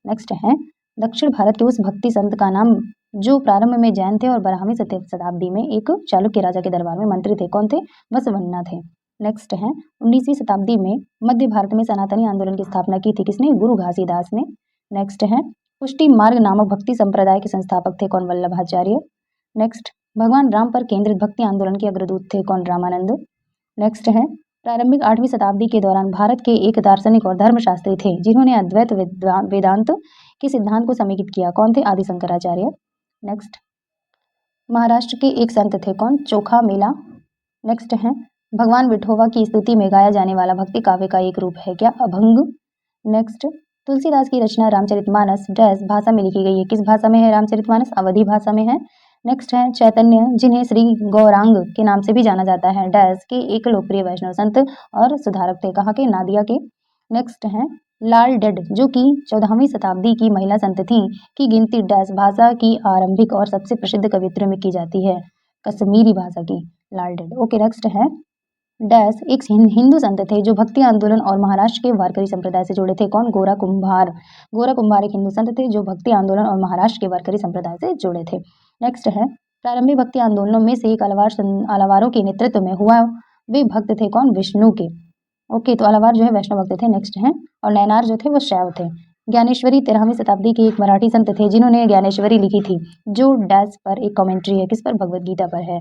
नेक्स्ट है, दक्षिण भारत के उस भक्ति संत का नाम जो प्रारंभ में जैन थे और 12वीं शताब्दी में एक चालुक्य राजा के दरबार में मंत्री थे, कौन थे? बसवन्ना थे। नेक्स्ट है, 19वीं शताब्दी में मध्य भारत में सनातनी आंदोलन की स्थापना की थी किसने? गुरु घासीदास ने। नेक्स्ट है, पुष्टि मार्ग नामक भक्ति संप्रदाय के संस्थापक थे कौन? वल्लभाचार्य। नेक्स्ट, भगवान राम पर केंद्रित भक्ति आंदोलन के अग्रदूत थे कौन? रामानंद। नेक्स्ट है, प्रारंभिक 8वीं शताब्दी के दौरान भारत के एक दार्शनिक और धर्मशास्त्री थे जिन्होंने अद्वैत वेदांत के सिद्धांत को समेकित किया, कौन थे? आदि शंकराचार्य। नेक्स्ट, महाराष्ट्र के एक संत थे कौन? चोखा मेला। नेक्स्ट है, भगवान विठोबा की स्तुति में गाया जाने वाला भक्ति काव्य का एक रूप है क्या? अभंग। नेक्स्ट, तुलसीदास की रचना रामचरितमानस डैश भाषा में लिखी गई है, किस भाषा में है रामचरितमानस? अवधी भाषा में है। नेक्स्ट है, चैतन्य जिन्हें श्री गौरांग के नाम से भी जाना जाता है डैश के एक लोकप्रिय वैष्णव संत और सुधारक थे, कहाँ के? नादिया के। नेक्स्ट है, लाल डेड जो कि 14वीं शताब्दी की महिला संत थी की गिनती डैश भाषा की आरंभिक और सबसे प्रसिद्ध कवियत्रियों में की जाती है? कश्मीरी भाषा की, लाल डेड। ओके, नेक्स्ट है, डैश एक हिंदू संत थे जो भक्ति आंदोलन और महाराष्ट्र के वारकरी संप्रदाय से जुड़े थे, कौन? गोरा कुंभार। गोरा कुंभार एक हिंदू संत थे जो भक्ति आंदोलन और महाराष्ट्र के वारकरी संप्रदाय से जुड़े थे। नेक्स्ट है, प्रारंभिक भक्ति आंदोलनों में से एक अलवारों के नेतृत्व में हुआ, वे भक्त थे कौन? विष्णु के। ओके, तो अलवार जो है वैष्णव भक्त थे। नेक्स्ट है, और नैनार जो थे वो शैव थे। ज्ञानेश्वरी 13वीं शताब्दी के एक मराठी संत थे जिन्होंने ज्ञानेश्वरी लिखी थी जो डैश पर एक कमेंट्री है, किस पर? भगवद गीता पर है।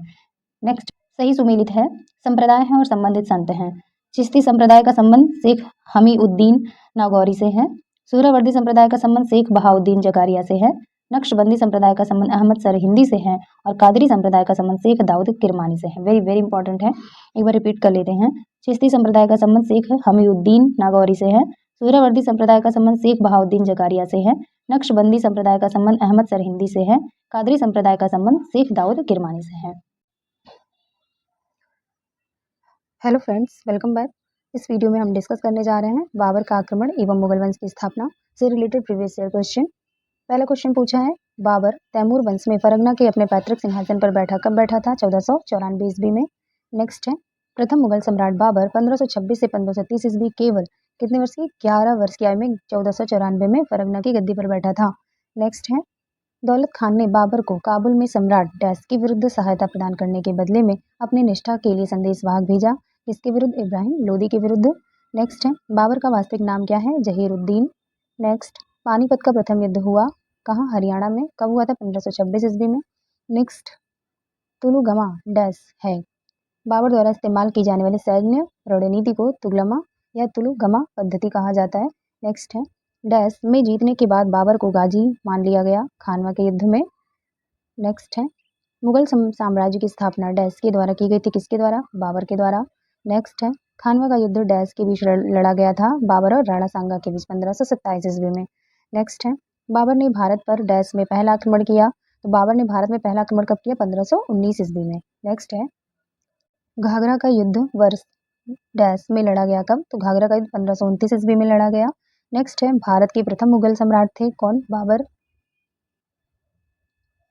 नेक्स्ट, सही सुमेलित है, संप्रदाय हैं और संबंधित संत हैं। चिश्ती संप्रदाय का संबंध शेख हमीउद्दीन नागौरी से है। सुहरावर्दी संप्रदाय का संबंध शेख बहाउद्दीन जकारिया से है। नक्शबंदी संप्रदाय का संबंध अहमद सरहिंदी से है और कादरी संप्रदाय का संबंध शेख दाऊद किरमानी से है। वेरी वेरी इंपॉर्टेंट है, एक बार रिपीट कर लेते हैं। चिश्ती संप्रदाय का संबंध शेख हमीउद्दीन नागौरी से है। सुहरावर्दी संप्रदाय का संबंध शेख बहाउद्दीन जकारिया से है। नक्शबंदी संप्रदाय का संबंध अहमद सरहिंदी से है। कादरी संप्रदाय का संबंध शेख दाऊद किरमानी से है। Hello friends, welcome back. इस वीडियो में हम डिस्कस करने जा रहे हैं बाबर का आक्रमण एवं मुगल वंश की स्थापना से रिलेटेड प्रीवियस ईयर क्वेश्चन। पहला क्वेश्चन पूछा है, बाबर तैमूर वंश में फरगना के अपने पैतृक सिंहासन पर बैठा कब बैठा था? 1494 ईस्वी में। नेक्स्ट है, प्रथम मुगल सम्राट बाबर 1526 से 1530 ईस्वी केवल कितने वर्ष की? 11 वर्ष की आयु में 1494 में फरगना की गद्दी पर बैठा था। नेक्स्ट है, दौलत खान ने बाबर को काबुल में सम्राट डैश के विरुद्ध सहायता प्रदान करने के बदले में अपनी निष्ठा के लिए संदेशवाहक भेजा, किसके विरुद्ध? इब्राहिम लोदी के विरुद्ध। नेक्स्ट है, बाबर का वास्तविक नाम क्या है? जहीरुद्दीन। नेक्स्ट, पानीपत का प्रथम युद्ध हुआ कहाँ? हरियाणा में। कब हुआ था? 1526 ईस्वी में। नेक्स्ट, तुलुगमा डैश है बाबर द्वारा इस्तेमाल की जाने वाली सैन्य रणनीति को तुगलमा या तुलुगमा पद्धति कहा जाता है। नेक्स्ट है, डैश में जीतने के बाद बाबर को गाजी मान लिया गया खानवा के युद्ध में। नेक्स्ट है, मुगल साम्राज्य की स्थापना डैश के द्वारा की गई थी, किसके द्वारा? बाबर के द्वारा। नेक्स्ट है, खानवा का युद्ध डैश के बीच लड़ा गया था, बाबर और राणा सांगा के बीच 1527 ईस्वी में। नेक्स्ट है, बाबर ने भारत पर डैश में पहला आक्रमण किया, तो बाबर ने भारत में पहला आक्रमण कब किया? 1519 ईस्वी में। नेक्स्ट है, घाघरा का युद्ध वर्ष डैश में लड़ा गया कब? तो घाघरा का युद्ध 1529 ईस्वी में लड़ा गया। नेक्स्ट है, भारत के प्रथम मुगल सम्राट थे कौन? बाबर।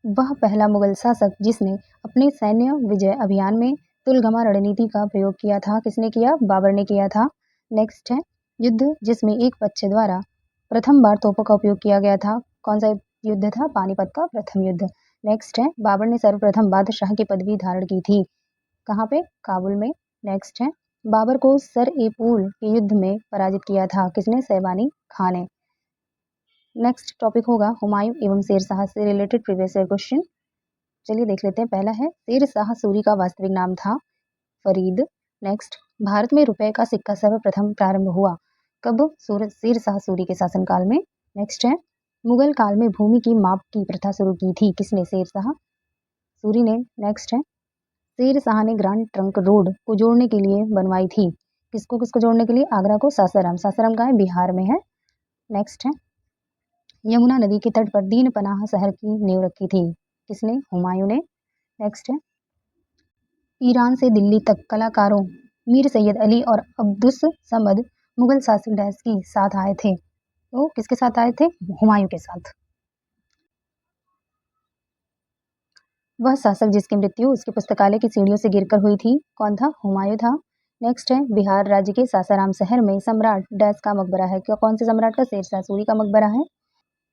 वह पहला मुगल शासक जिसने अपने सैन्य विजय अभियान में तुलगमा रणनीति का प्रयोग किया था, किसने किया? बाबर ने किया था। नेक्स्ट है, युद्ध जिसमें एक पक्ष द्वारा प्रथम बार तोपों का उपयोग किया गया था, कौन सा युद्ध था? पानीपत का प्रथम युद्ध। नेक्स्ट है, बाबर ने सर्वप्रथम बादशाह की पदवी धारण की थी, कहाँ पे? काबुल में। नेक्स्ट है, बाबर को सर-ए-पूल के युद्ध में पराजित किया था, किसने? सैबानी खां ने। नेक्स्ट टॉपिक होगा हुमायूं एवं शेरशाह से रिलेटेड प्रीवियस ईयर क्वेश्चन। चलिए देख लेते हैं। पहला है, शेरशाह सूरी का वास्तविक नाम था फरीद। नेक्स्ट, भारत में रुपए का सिक्का सर्वप्रथम प्रारंभ हुआ कब? शेरशाह सूरी के शासनकाल में। नेक्स्ट है, मुगल काल में भूमि की माप की प्रथा शुरू की थी, किसने? शेरशाह सूरी ने। नेक्स्ट है, शेरशाह ने ग्रांड ट्रंक रोड को जोड़ने के लिए बनवाई थी, किसको किसको जोड़ने के लिए? आगरा को सासाराम। सासाराम कहाँ है? बिहार में है। नेक्स्ट है, यमुना नदी के तट पर दीन पनाह शहर की नींव रखी थी, किसने? हुमायूं ने। नेक्स्ट है, ईरान से दिल्ली तक कलाकारों मीर सैयद अली और अब्दुस समद मुगल शासक डैश के साथ आए थे, तो किसके साथ आए थे? हुमायूं के साथ। वह शासक जिसकी मृत्यु उसके पुस्तकालय की सीढ़ियों से गिरकर हुई थी, कौन था? हुमायूं था। नेक्स्ट है, बिहार राज्य के सासाराम शहर में सम्राट डैश का मकबरा है, क्या? कौन से सम्राट का? शेरशाह सूरी का मकबरा है।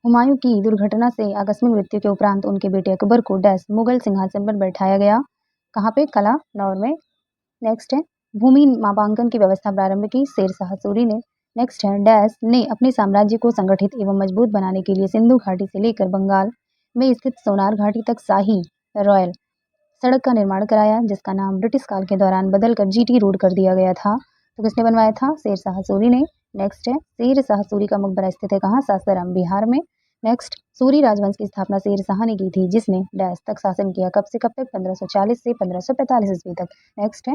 हुमायूं की दुर्घटना से आकस्मिक मृत्यु के उपरांत उनके बेटे अकबर को डैश मुगल सिंहासन पर बैठाया गया, कहाँ पे? कलानौर में। नेक्स्ट है, भूमि मापांकन की व्यवस्था प्रारंभ की शेरशाह सूरी ने। नेक्स्ट है, डैश ने अपने साम्राज्य को संगठित एवं मजबूत बनाने के लिए सिंधु घाटी से लेकर बंगाल में स्थित सोनार घाटी तक शाही रॉयल सड़क का निर्माण कराया, जिसका नाम ब्रिटिश काल के दौरान बदलकर जीटी रोड कर दिया गया था, तो किसने बनवाया था? शेरशाह सूरी ने। नेक्स्ट है, शेरशाह सूरी का मकबरा स्थित है कहाँ? सासाराम, बिहार में। नेक्स्ट, सूरी राजवंश की स्थापना शेरशाह ने की थी, जिसने डैश तक शासन किया, कब से कब तक? 1540 से 1545 ईस्वी तक। नेक्स्ट है,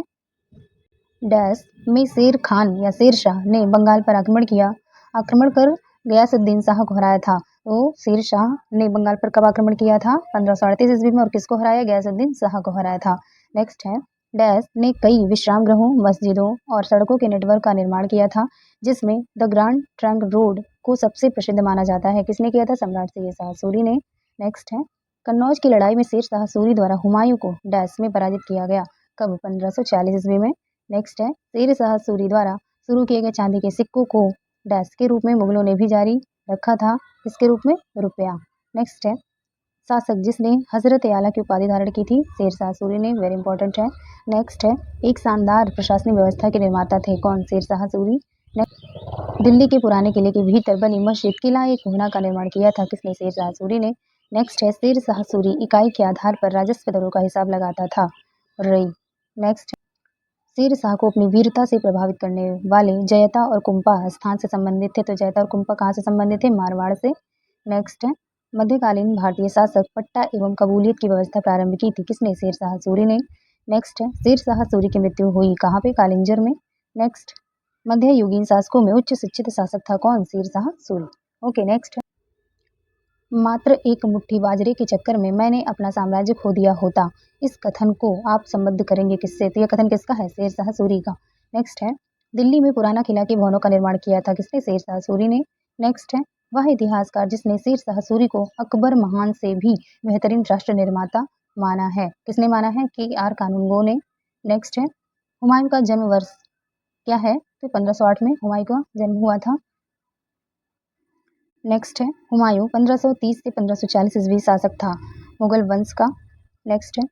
डैश में शेर खान या शेरशाह ने बंगाल पर आक्रमण कर गयासुद्दीन शाह को हराया था, तो शेरशाह ने बंगाल पर कब आक्रमण किया था? 1538 ईस्वी में, और किसको हराया? गयासुद्दीन शाह को हराया था। नेक्स्ट है, डैश ने कई विश्राम गृहों, मस्जिदों और सड़कों के नेटवर्क का निर्माण किया था, जिसमें द ग्रांड ट्रंक रोड को सबसे प्रसिद्ध माना जाता है, किसने किया था? सम्राट शेरशाह सूरी ने। नेक्स्ट है, कन्नौज की लड़ाई में शेरशाह सूरी द्वारा हुमायूं को डैश में पराजित किया गया, कब? 1540 ईस्वी में। नेक्स्ट है, शेरशाह सूरी द्वारा शुरू किए गए चांदी के सिक्कों को डैश के रूप में मुगलों ने भी जारी रखा था, इसके रूप में? रुपया। नेक्स्ट है, शासक जिसने हजरत आला की उपाधि धारण की थी, शेरशाह सूरी ने, वेरी इंपॉर्टेंट है। नेक्स्ट है, एक शानदार प्रशासनिक व्यवस्था के निर्माता थे, कौन? शेरशाह सूरी। दिल्ली के पुराने किले के भीतर बनी मस्जिद किला एक होना का निर्माण किया था, किसने? शेरशाह सूरी ने। नेक्स्ट है, शेरशाह सूरी इकाई के आधार पर राजस्व दरों का हिसाब लगाता था, रई। नेक्स्ट, शेरशाह को अपनी वीरता से प्रभावित करने वाले जयता और कुंपा स्थान से संबंधित थे, तो जयता और कुंपा कहाँ से संबंधित थे? मारवाड़ से। नेक्स्ट है, मध्यकालीन भारतीय शासक पट्टा एवं कबूलियत की व्यवस्था प्रारंभ की थी, किसने? शेरशाह सूरी ने। नेक्स्ट है, शेरशाह सूरी की मृत्यु हुई कहाँ पे? कालिंजर में। नेक्स्ट, मध्ययुगीन शासकों में उच्च शिक्षित शासक था, कौन? शेरशाह सूरी। ओके, नेक्स्ट है, मात्र एक मुट्ठी बाजरे के चक्कर में मैंने अपना साम्राज्य खो दिया होता, इस कथन को आप संबद्ध करेंगे किससे? तो यह कथन किसका है? शेरशाह सूरी का। नेक्स्ट है, दिल्ली में पुराना किला के भवनों का निर्माण किया था, किसने? शेरशाह सूरी ने। नेक्स्ट है, वह इतिहासकार जिसने शेरशाह सूरी को अकबर महान से भी बेहतरीन राष्ट्र निर्माता माना है, किसने माना है? KR कानूनगो ने। नेक्स्ट है, हुमायूं का जन्म वर्ष क्या है? तो 1508 में हुमायूं का जन्म हुआ था। नेक्स्ट है, हुमायूं 1530 से 1540 ईस्वी शासक था, मुगल वंश का। नेक्स्ट है,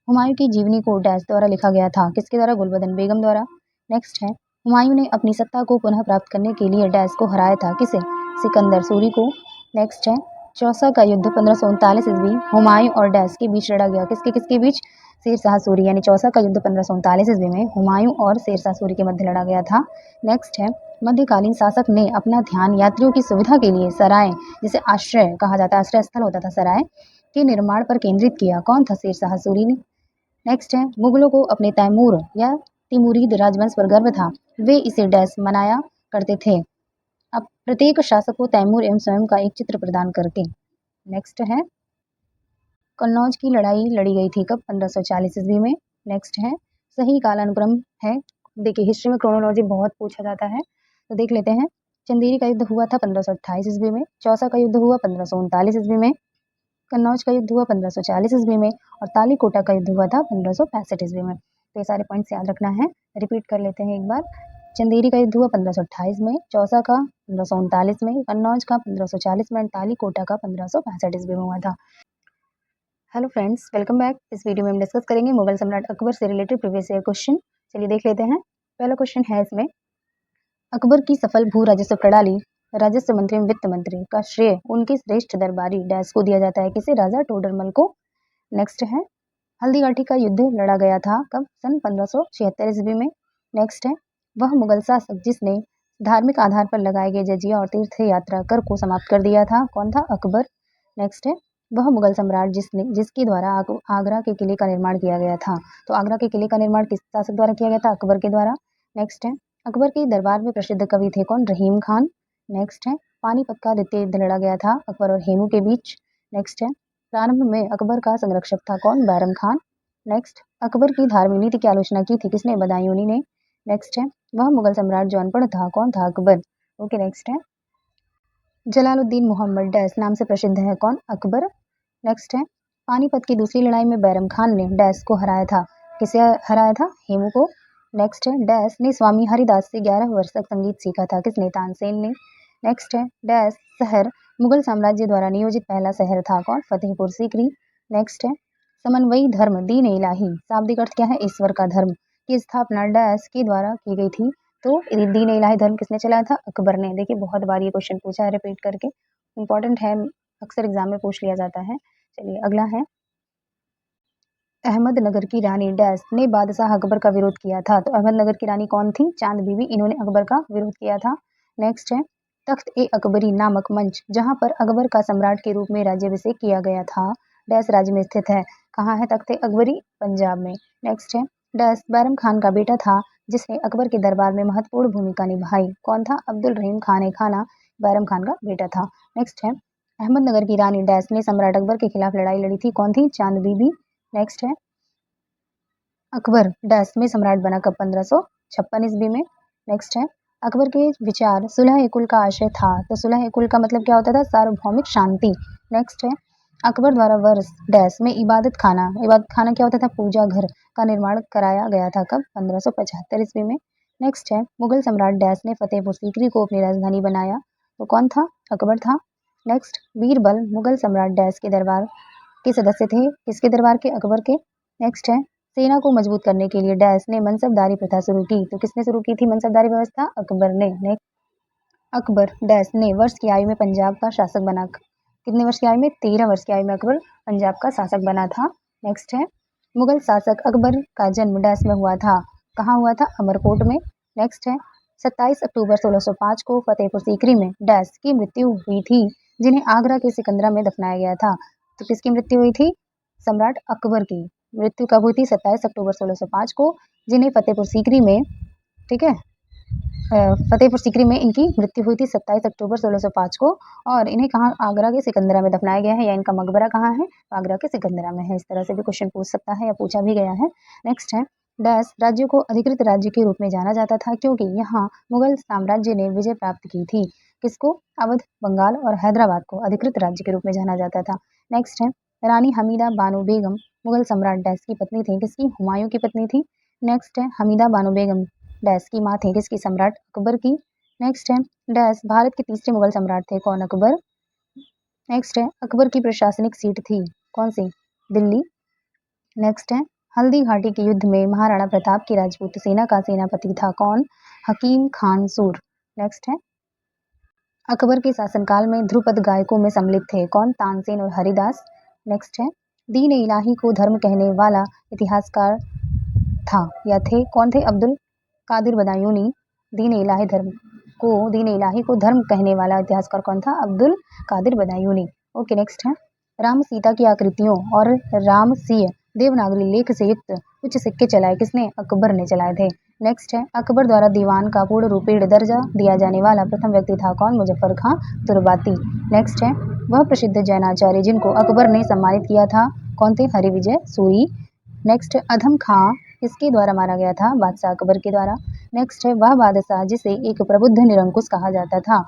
हुमायूं की जीवनी को डैश द्वारा लिखा गया था, किसके द्वारा? गुलबदन बेगम द्वारा। नेक्स्ट है, हुमायूं ने अपनी सत्ता को पुनः प्राप्त करने के लिए डैश को हराया था, किसे? सिकंदर सूरी को। नेक्स्ट है, चौसा का युद्ध 1539 ईस्वी हुमायूं और डैश के बीच लड़ा गया, किसके किसके बीच? शेरशाह सूरी, यानी चौसा का युद्ध 1539 ईस्वी में हुमायूं और शेरशाह सूरी के मध्य लड़ा गया था। नेक्स्ट है, मध्यकालीन शासक ने अपना ध्यान यात्रियों की सुविधा के लिए सराय, जिसे आश्रय कहा जाता है, आश्रय स्थल होता था सराय, के निर्माण पर केंद्रित किया, कौन था? शेरशाह सूरी ने। नेक्स्ट है, मुगलों को अपने तैमूर या तिमुरीद राजवंश पर गर्व था, वे इसे डैश मनाया करते थे, अब प्रत्येक शासक को तैमूर एवं स्वयं का एक चित्र प्रदान करके। नेक्स्ट है, कन्नौज की लड़ाई लड़ी गई थी कब? 1540 ईस्वी में। नेक्स्ट है, सही कालानुक्रम है, देखिए हिस्ट्री में क्रोनोलॉजी बहुत पूछा जाता है, तो देख लेते हैं। चंदेरी का युद्ध हुआ था 1528 ईस्वी में, चौसा का युद्ध हुआ 1539 ईस्वी में, कन्नौज का युद्ध हुआ 1540 ईस्वी में, और तालीकोटा का युद्ध हुआ था 1565 ईस्वी में। तो ये सारे पॉइंट्स याद रखना है, रिपीट कर लेते हैं एक बार। चंदेरी का युद्ध हुआ 1528 में, चौसा का 1539 में, कन्नौज का 1540 में, तालीकोटा का 1565 ईस्वी में हुआ था। Hello friends, welcome back. इस वीडियो में हम डिस्कस करेंगे मुगल सम्राट अकबर से रिलेटेड प्रीवियस ईयर क्वेश्चन। चलिए देख लेते हैं। पहला क्वेश्चन है इसमें, अकबर की सफल भू राजस्व प्रणाली, राजस्व मंत्री एवं वित्त मंत्री का श्रेय उनके श्रेष्ठ दरबारी डैश को दिया जाता है, किसे? राजा टोडरमल को। नेक्स्ट है, हल्दीघाटी का युद्ध लड़ा गया था कब? सन 1576 ईस्वी में। नेक्स्ट है, वह मुगल शासक जिसने धार्मिक आधार पर लगाए गए जजिया और तीर्थ यात्रा कर को समाप्त कर दिया था, कौन था? अकबर। नेक्स्ट है, वह मुगल सम्राट जिसके द्वारा आगरा के किले का निर्माण किया गया था। तो आगरा के किले का निर्माण किस शासक द्वारा किया गया था? अकबर के द्वारा। नेक्स्ट है, अकबर के दरबार में प्रसिद्ध कवि थे कौन? रहीम खान। नेक्स्ट है, पानीपत का द्वितीय युद्ध लड़ा गया था अकबर और हेमू के बीच। नेक्स्ट है, प्रारंभ में अकबर का संरक्षक था कौन? बैरम खान। नेक्स्ट, अकबर की धार्मिक नीति की आलोचना की थी किसने? बदायूंनी ने। नेक्स्ट है, वह मुगल सम्राट जो अनपढ़ था कौन था? अकबर। ओके, नेक्स्ट है, जलालुद्दीन मोहम्मद डैश नाम से प्रसिद्ध है कौन? अकबर। नेक्स्ट है, पानीपत की दूसरी लड़ाई में बैरम खान ने डैश को हराया था, किसे हराया था? हेमू को। नेक्स्ट है, डैश ने स्वामी हरिदास से 11 वर्ष तक संगीत सीखा था, किसने? तानसेन ने। नेक्स्ट है, डैश शहर मुगल साम्राज्य द्वारा नियोजित पहला शहर था कौन? फतेहपुर सीकरी। नेक्स्ट है, समन्वयी धर्म दीन इलाही शाब्दिक अर्थ क्या है? ईश्वर का धर्म की स्थापना डैश के द्वारा की गई थी, तो दीन इलाही धर्म किसने चलाया था? अकबर ने। देखिए बहुत बार ये क्वेश्चन पूछा है रिपीट करके, इंपॉर्टेंट है, अक्सर एग्जाम में पूछ लिया जाता है। चलिए अगला है, अहमदनगर की रानी डैश ने बादशाह अकबर का विरोध किया था, तो अहमदनगर की रानी कौन थी? चांद बीबी। इन्होंने अकबर का विरोध किया था। नेक्स्ट है, तख्त ए अकबरी नामक मंच जहां पर अकबर का सम्राट के रूप में राज्याभिषेक किया गया था, डैश राज्य में स्थित है, कहाँ है तख्त ए अकबरी? पंजाब में। नेक्स्ट है, डैश बैरम खान का बेटा था जिसने अकबर के दरबार में महत्वपूर्ण भूमिका निभाई, कौन था? अब्दुल रहीम खान ए खाना बैरम खान का बेटा था। नेक्स्ट है, अहमदनगर की रानी डैश ने सम्राट अकबर के खिलाफ लड़ाई लड़ी थी, कौन थी? चांद बीबी। नेक्स्ट है, अकबर डैश में सम्राट बना कब? 1556 ईस्वी में। नेक्स्ट है, अकबर के विचार सुलह कुल का आशय था, तो सुलह कुल का मतलब क्या होता था? सार्वभौमिक शांति। नेक्स्ट है, अकबर द्वारा वर्ष डैश में इबादत खाना क्या होता था? पूजा घर का निर्माण कराया गया था कब? 1575 ईस्वी में। नेक्स्ट है, मुगल सम्राट डैश ने फतेहपुर सीकरी को अपनी राजधानी बनाया, तो कौन था? अकबर था। नेक्स्ट, बीरबल मुगल सम्राट डैश के दरबार के सदस्य थे, किसके दरबार के? अकबर के। नेक्स्ट है, सेना को मजबूत करने के लिए डैश ने मनसबदारी प्रथा शुरू की, तो किसने शुरू की थी मनसबदारी व्यवस्था? अकबर ने। नेक्स्ट, अकबर डैश ने वर्ष की आयु में पंजाब का शासक बना, कितने वर्ष की आयु में? 13 वर्ष की आयु में अकबर पंजाब का शासक बना था। नेक्स्ट है, मुगल शासक अकबर का जन्म डैश में हुआ था, कहाँ हुआ था? अमरकोट में। नेक्स्ट है, 27 अक्टूबर 1605 को फतेहपुर सीकरी में डैश की मृत्यु हुई थी, जिन्हें आगरा के सिकंदरा में दफनाया गया था, तो किसकी मृत्यु हुई थी? सम्राट अकबर की मृत्यु कब हुई थी? 27 अक्टूबर 1605 को, जिन्हें फतेहपुर सीकरी में, ठीक है, फतेहपुर सीकरी में इनकी मृत्यु हुई थी 27 अक्टूबर 1605 को, और इन्हें कहाँ? आगरा के सिकंदरा में दफनाया गया है, या इनका मकबरा कहाँ है? आगरा के सिकंदरा में है। इस तरह से भी क्वेश्चन पूछ सकता है या पूछा भी गया है। नेक्स्ट है, डैश राज्य को अधिकृत राज्य के रूप में जाना जाता था क्योंकि यहाँ मुगल साम्राज्य ने विजय प्राप्त की थी, किसको? अवध, बंगाल और हैदराबाद को अधिकृत राज्य के रूप में जाना जाता था। नेक्स्ट है, रानी हमीदा बानो बेगम मुगल सम्राट डैश की पत्नी थी, किसकी? हुमायूं की पत्नी थी। नेक्स्ट है, हमीदा बानो बेगम डैश की माँ थी, किसकी? सम्राट अकबर की। नेक्स्ट है, डैश भारत के तीसरे मुगल सम्राट थे, कौन? अकबर। नेक्स्ट है, अकबर की प्रशासनिक सीट थी कौन सी? दिल्ली। नेक्स्ट है, हल्दी घाटी के युद्ध में महाराणा प्रताप की राजपूत सेना का सेनापति था कौन? हकीम खान सूर। नेक्स्ट है, अकबर के शासनकाल में ध्रुपद गायकों में सम्मिलित थे कौन? तानसेन और हरिदास। नेक्स्ट है, दीन इलाही को धर्म कहने वाला इतिहासकार था या थे, कौन थे? अब्दुल कादिर बदायूनी। दीन इलाही को धर्म कहने वाला इतिहासकार कौन था? अब्दुल कादिर बदायूनी। ओके, नेक्स्ट है, राम सीता की आकृतियों और रामसीय देवनागरी लेख से युक्त कुछ सिक्के चलाए किसने? अकबर ने चलाए थे। नेक्स्ट है, अकबर द्वारा दीवान का पूर्ण रूपेण दर्जा दिया जाने वाला प्रथम व्यक्ति था कौन? मुजफ्फर खां तुर्बाती। नेक्स्ट है, वह प्रसिद्ध जैनाचार्य जिनको अकबर ने सम्मानित किया था कौन थे? हरिविजय सूरी। नेक्स्ट, अधम खां किसके द्वारा मारा गया था? बादशाह अकबर के द्वारा। नेक्स्ट है, वह बादशाह जिसे एक प्रबुद्ध निरंकुश कहा जाता था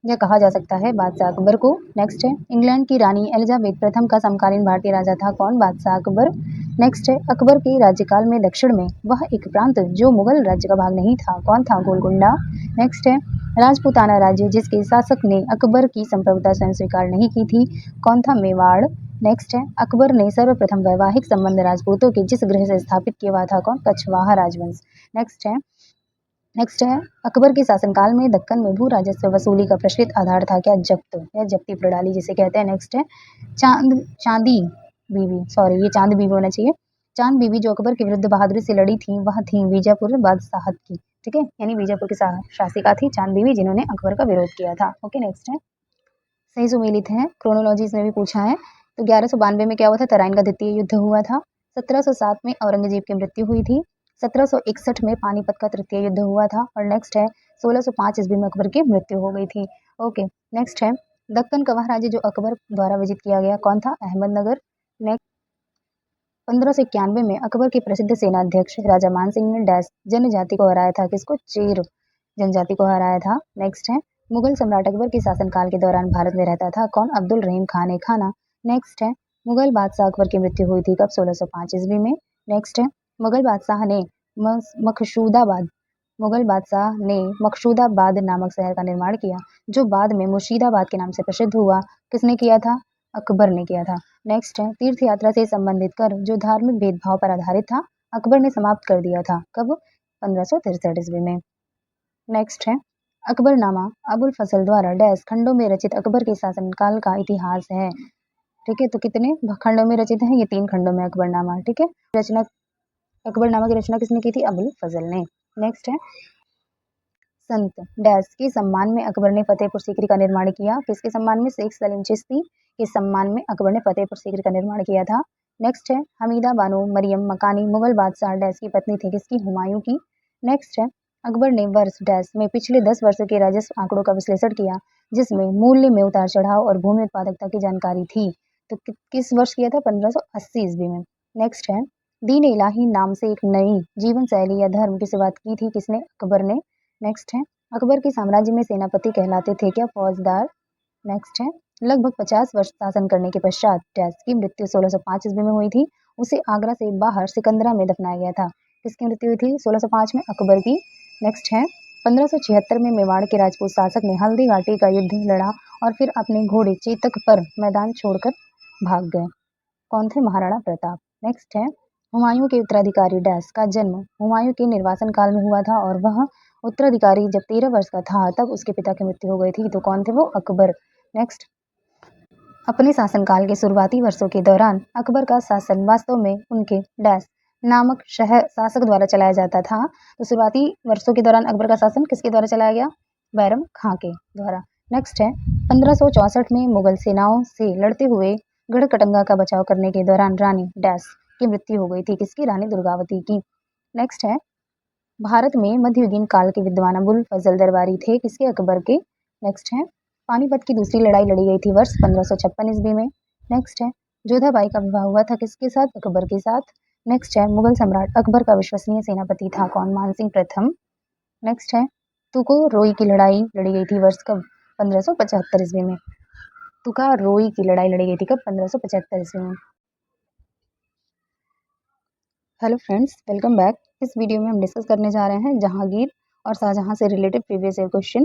या कहा जा सकता है, बादशाह अकबर को। नेक्स्ट है, इंग्लैंड की रानी एलिजाबेथ प्रथम का समकालीन भारतीय राजा था कौन? बादशाह अकबर। नेक्स्ट है अकबर के राज्यकाल में दक्षिण में वह एक प्रांत जो मुगल राज्य का भाग नहीं था, कौन था? गोलकुंडा। नेक्स्ट है राजपूताना राज्य जिसके शासक ने अकबर की संप्रभुता स्वयं स्वीकार नहीं की थी, कौन था? मेवाड़। नेक्स्ट है अकबर ने सर्वप्रथम वैवाहिक संबंध राजपूतों के जिस गृह से स्थापित किया हुआ था, कौन? कछवाहा राजवंश। नेक्स्ट है अकबर के शासनकाल में दक्कन में भू राजस्व वसूली का प्रचलित आधार था, क्या? जब्त या जब्ती प्रणाली जिसे कहते हैं। नेक्स्ट है चांदी बीवी, सॉरी ये चांद बीवी होना चाहिए। चांद बीवी जो अकबर के विरुद्ध बहादुरी से लड़ी थी वह थी बीजापुर बादशाहत की, ठीक है, यानी बीजापुर की शासिका थी चांद बीवी जिन्होंने अकबर का विरोध किया था। ओके नेक्स्ट है सही सुमेलित है, क्रोनोलॉजी इसमें भी पूछा है। तो 1192 में क्या हुआ था? तराइन का द्वितीय युद्ध हुआ था। 1707 में औरंगजेब की मृत्यु हुई थी। 1761 में पानीपत का तृतीय युद्ध हुआ था। और नेक्स्ट है 1605 ईस्वी में अकबर की मृत्यु हो गई थी। ओके नेक्स्ट है दक्कन का वह राज्य जो अकबर द्वारा विजित किया गया, कौन था? अहमदनगर। नेक्स्ट 1591 में अकबर के प्रसिद्ध सेनाध्यक्ष राजा मान सिंह ने डैश जनजाति को हराया था, किसको? चेर जनजाति को हराया था। नेक्स्ट है मुगल सम्राट अकबर के शासनकाल के दौरान भारत में रहता था, कौन? अब्दुल रहीम खान ए खाना। नेक्स्ट है मुगल बादशाह अकबर की मृत्यु हुई थी कब? 1605 ईस्वी में। नेक्स्ट है मुगल बादशाह ने मखशूदाबाद मुगल बादशाह ने मकसूदाबाद नामक शहर का निर्माण किया जो बाद में मुर्शिदाबाद के नाम से प्रसिद्ध हुआ, किसने किया था? अकबर ने किया था। नेक्स्ट है तीर्थ यात्रा से संबंधित कर जो धार्मिक भेदभाव पर आधारित था अकबर ने समाप्त कर दिया था, कब? 1563 ईस्वी में। नेक्स्ट है अकबरनामा अबुल फजल द्वारा डैश खंडों में रचित अकबर के शासनकाल का इतिहास है, ठीक है। तो कितने खंडों में रचित हैं? ये 3 खंडों में अकबरनामा, ठीक है। रचना अकबरनामा की रचना किसने की थी? अबुल फजल ने। नेक्स्ट है संत डैश के सम्मान में अकबर ने फतेहपुर सीकरी का निर्माण किया, किसके सम्मान में? शेख सलीम चिश्ती के सम्मान में अकबर ने फतेहपुर सीकरी का निर्माण किया था। नेक्स्ट है हमीदा बानो मरियम मकानी मुगल बादशाह डैश की पत्नी थी, किसकी? हुमायूं की। नेक्स्ट है अकबर ने वर्ष डैश में पिछले 10 वर्षों के राजस्व आंकड़ों का विश्लेषण किया जिसमें मूल्य में उतार चढ़ाव और भूमि उत्पादकता की जानकारी थी। तो किस वर्ष किया था? 1580 ईस्वी में। नेक्स्ट है दीन इलाही नाम से एक नई जीवन शैली या धर्म की शुरुआत की थी, किसने? अकबर ने। नेक्स्ट है अकबर के साम्राज्य में सेनापति कहलाते थे, क्या? फौजदार। नेक्स्ट है लगभग 50 वर्ष शासन करने के पश्चात डैश की मृत्यु 1605 ईस्वी में हुई थी, उसे आगरा से बाहर सिकंदरा में दफनाया गया था, किसकी मृत्यु हुई थी? 1605 में अकबर की। नेक्स्ट है 1576 में मेवाड़ के राजपूत शासक ने हल्दी घाटी का युद्ध लड़ा और फिर अपने घोड़े चेतक पर मैदान छोड़कर भाग गए, कौन थे? महाराणा प्रताप। नेक्स्ट है हुमायूं के उत्तराधिकारी डैश का जन्म हुमायूं के निर्वासन काल में हुआ था और वह उत्तराधिकारी जब 13 वर्ष का था तब उसके पिता की मृत्यु हो गई थी, तो कौन थे वो? अकबर। नेक्स्ट अपने शासनकाल के शुरुआती वर्षों के दौरान अकबर का शासन वास्तव में उनके डैश नामक शहर शासक द्वारा चलाया जाता था। तो शुरुआती वर्षों के दौरान अकबर का शासन किसके द्वारा चलाया गया? बैरम खां के द्वारा। नेक्स्ट है 1564 में मुगल सेनाओं से लड़ते हुए गढ़कटंगा का बचाव करने के दौरान रानी डैश की मृत्यु हो गई थी, किसकी? रानी दुर्गावती की। नेक्स्ट है भारत में मध्ययुगीन काल के विद्वान अबुल फजल दरबारी थे, किसके? अकबर के। नेक्स्ट है पानीपत की दूसरी लड़ाई लड़ी गई थी वर्ष 1556 ईस्वी में। नेक्स्ट है जोधाबाई का विवाह हुआ था किसके साथ? अकबर के साथ। नेक्स्ट है मुगल सम्राट अकबर का विश्वसनीय सेनापति था, कौन? मानसिंह प्रथम। नेक्स्ट है तुको रोई की लड़ाई लड़ी गई थी वर्ष कब? 1575 ईस्वी में। तुका रोई की लड़ाई लड़ी गई थी कब? 1575 ईस्वी में। Hello friends, welcome back. इस वीडियो में हम डिस्कस करने जा रहे हैं जहांगीर और शाहजहां से रिलेटेड प्रीवियस ईयर क्वेश्चन।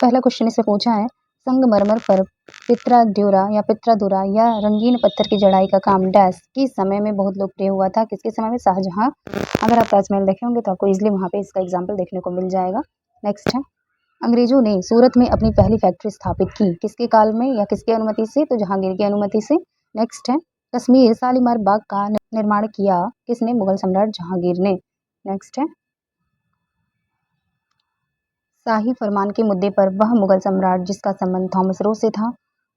पहला क्वेश्चन इससे पूछा है संगमरमर पर पित्राद्युरा या रंगीन पत्थर की जड़ाई का काम डैश किस समय में बहुत लोकप्रिय हुआ था, किसके समय में? शाहजहां। अगर आप ताजमहल देखे होंगे तो आपको इजिली वहाँ पे इसका एग्जाम्पल देखने को मिल जाएगा। नेक्स्ट है अंग्रेजों ने सूरत में अपनी पहली फैक्ट्री स्थापित की, किसके काल में या किसकी अनुमति से? तो जहांगीर की अनुमति से। नेक्स्ट है कश्मीर शालीमार बाग का निर्माण किया किसने? मुगल सम्राट जहांगीर ने। नेक्स्ट है शाही फरमान के मुद्दे पर वह मुगल सम्राट जिसका संबंध थॉमस रो से था,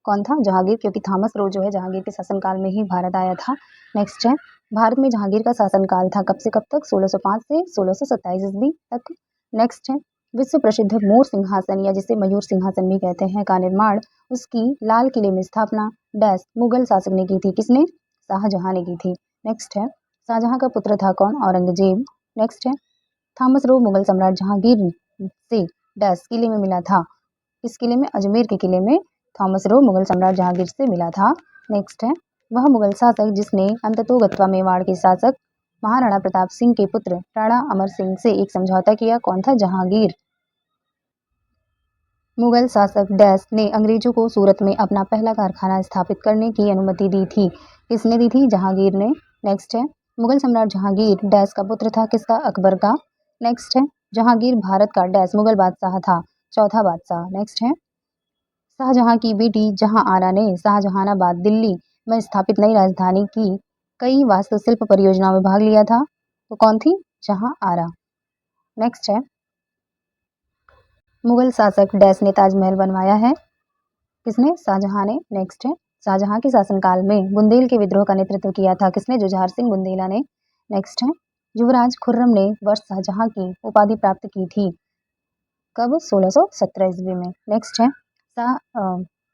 कौन था? जहांगीर, क्योंकि थॉमस रो जो है जहांगीर के शासनकाल में ही भारत आया था। नेक्स्ट है भारत में जहांगीर का शासनकाल था कब से कब तक? 1605 से 1627 ईस्वी तक। नेक्स्ट है विश्व प्रसिद्ध मोर सिंहासन या जिसे मयूर सिंहासन भी कहते हैं का निर्माण उसकी लाल किले में स्थापना डैश मुगल शासक ने की थी, किसने? शाहजहां ने की थी। नेक्स्ट है शाहजहां का पुत्र था कौन? औरंगजेब। नेक्स्ट है थॉमस रो मुगल सम्राट जहांगीर से डैश किले में मिला था, किस किले में? अजमेर के किले में थॉमस रो मुगल सम्राट जहांगीर से मिला था। नेक्स्ट है वह मुगल शासक जिसने अंततोगत्वा मेवाड़ के शासक महाराणा प्रताप सिंह के पुत्र राणा अमर सिंह से एक समझौता किया। कौन था? जहांगीर। मुगल शासक डैश ने अंग्रेजों को सूरत में अपना पहला कारखाना स्थापित करने की अनुमति दी थी। किसने दी थी? जहांगीर ने। नेक्स्ट है, मुगल सम्राट जहांगीर डैश का पुत्र था। किसका? अकबर का। नेक्स्ट है, जहांगीर भारत का डैश मुगल बादशाह था। चौथा बादशाह। नेक्स्ट है, शाहजहां की बेटी जहां आरा ने शाहजहानाबाद दिल्ली में स्थापित नई राजधानी की कई वास्तुशिल्प परियोजनाओं में भाग लिया था। तो कौन थी? जहां आरा। नेक्स्ट है, मुगल शासक डैश ने ताजमहल बनवाया है। किसने? शाहजहां ने। नेक्स्ट है, शाहजहां के शासनकाल में बुंदेल के विद्रोह का नेतृत्व किया था। किसने? जुझार सिंह बुंदेला ने। नेक्स्ट है, युवराज खुर्रम ने वर्ष शाहजहां की उपाधि प्राप्त की थी। कब? 1617 ईस्वी में। नेक्स्ट है,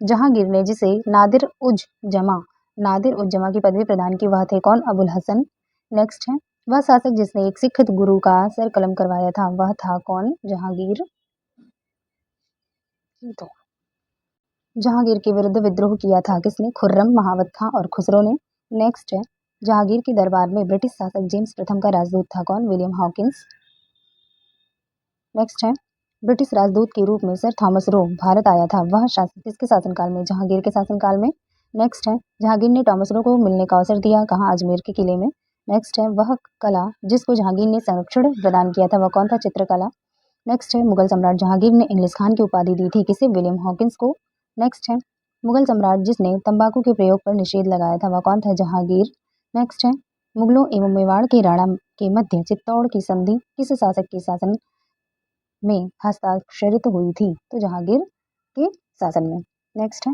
जहांगीर ने जिसे नादिर उज जमा की पदवी प्रदान की वह थे कौन? अबुल हसन। नेक्स्ट है, वह शासक जिसने एक सिख गुरु का सर कलम करवाया था वह था कौन? जहांगीर। तो जहांगीर के विरुद्ध विद्रोह किया था। किसने? खुर्रम, महावत खां और खुसरो ने। नेक्स्ट है, जहांगीर के दरबार में ब्रिटिश शासक जेम्स प्रथम का राजदूत था कौन? William Hawkins. नेक्स्ट है, ब्रिटिश राजदूत के रूप में सर थॉमस रो भारत आया था। वह शासक किसके शासनकाल में? जहांगीर के शासनकाल में। नेक्स्ट है, जहांगीर ने थॉमस रो को मिलने का अवसर दिया। कहाँ? अजमेर के किले में। नेक्स्ट है, वह कला जिसको जहांगीर ने संरक्षण प्रदान किया था वह कौन था? चित्रकला। नेक्स्ट है, मुगल सम्राट जहांगीर ने इंग्लिश खान की उपाधि दी थी। किसे? विलियम हॉकिंस को। नेक्स्ट है, मुगल सम्राट जिसने तंबाकू के प्रयोग पर निषेध लगाया था वह कौन था? जहांगीर। नेक्स्ट है, मुगलों एवं मेवाड़ के राणा के मध्य चित्तौड़ की संधि किस शासक के शासन में हस्ताक्षरित हुई थी? तो जहांगीर के शासन में। नेक्स्ट है,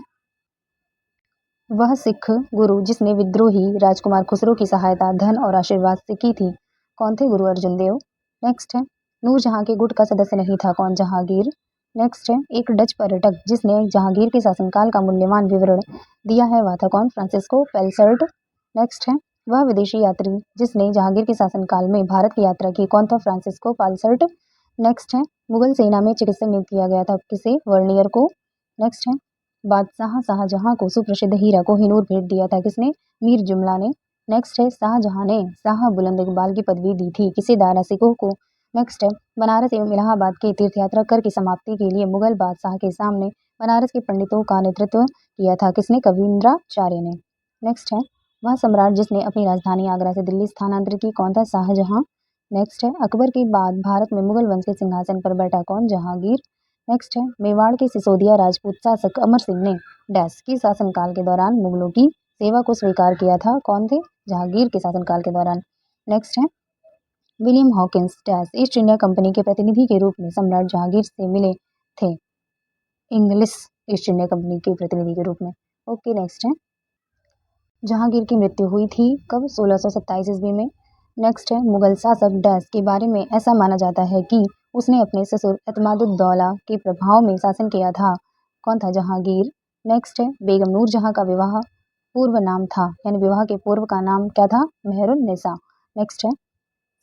वह सिख गुरु जिसने विद्रोही राजकुमार खुसरो की सहायता धन और आशीर्वाद से की थी कौन थे? गुरु अर्जुन देव। नेक्स्ट है, नूरजहां के गुट का सदस्य नहीं था कौन? जहांगीर। नेक्स्ट है, एक डच पर्यटक जिसने जहांगीर के शासनकाल का मूल्यवान विवरण दिया है वह था कौन? Francisco Pelsaert. नेक्स्ट है, वह विदेशी यात्री जिसने जहांगीर के शासनकाल में भारत की यात्रा की कौन था? फ्रांसिस्को पालसर्ट। नेक्स्ट है, मुगल सेना में चिकित्सक नियुक्त किया गया था किसे? वर्नियर को। नेक्स्ट है, बादशाह शाहजहां को सुप्रसिद्ध हीरा कोहिनूर भेंट दिया था किसने? मीर जुमला ने। नेक्स्ट है, शाहजहां ने शाह बुलंद इकबाल की पदवी दी थी किसे? दारा सिकोह को। नेक्स्ट है, बनारस एवं इलाहाबाद के तीर्थ यात्रा कर की समाप्ति के लिए मुगल बादशाह के सामने बनारस के पंडितों का नेतृत्व किया था किसने? कवींद्राचार्य ने। नेक्स्ट है, वह सम्राट जिसने अपनी राजधानी आगरा से दिल्ली स्थानांतरित की कौन था? शाहजहां। नेक्स्ट है, अकबर के बाद भारत में मुगल वंश के सिंहासन पर बैठा कौन? जहांगीर। नेक्स्ट है, मेवाड़ के सिसोदिया राजपूत शासक अमर सिंह ने डैश के शासनकाल के दौरान मुगलों की सेवा को स्वीकार किया था। कौन थे? जहांगीर के शासनकाल के दौरान। नेक्स्ट है, William Hawkins dash east India company के प्रतिनिधि के रूप में सम्राट जहांगीर से मिले थे। इंग्लिश ईस्ट इंडिया कंपनी के प्रतिनिधि के रूप में। ओके, नेक्स्ट है, जहांगीर की मृत्यु हुई थी कब? 1627 ईस्वी में। नेक्स्ट है, मुगल शासक डैश के बारे में ऐसा माना जाता है कि उसने अपने ससुर एतमादुद्दौला के प्रभाव में शासन किया था। कौन था? जहांगीर। नेक्स्ट है, बेगम नूरजहां का विवाह पूर्व नाम था यानी विवाह के पूर्व का नाम क्या था? मेहरुन्निसा। नेक्स्ट है,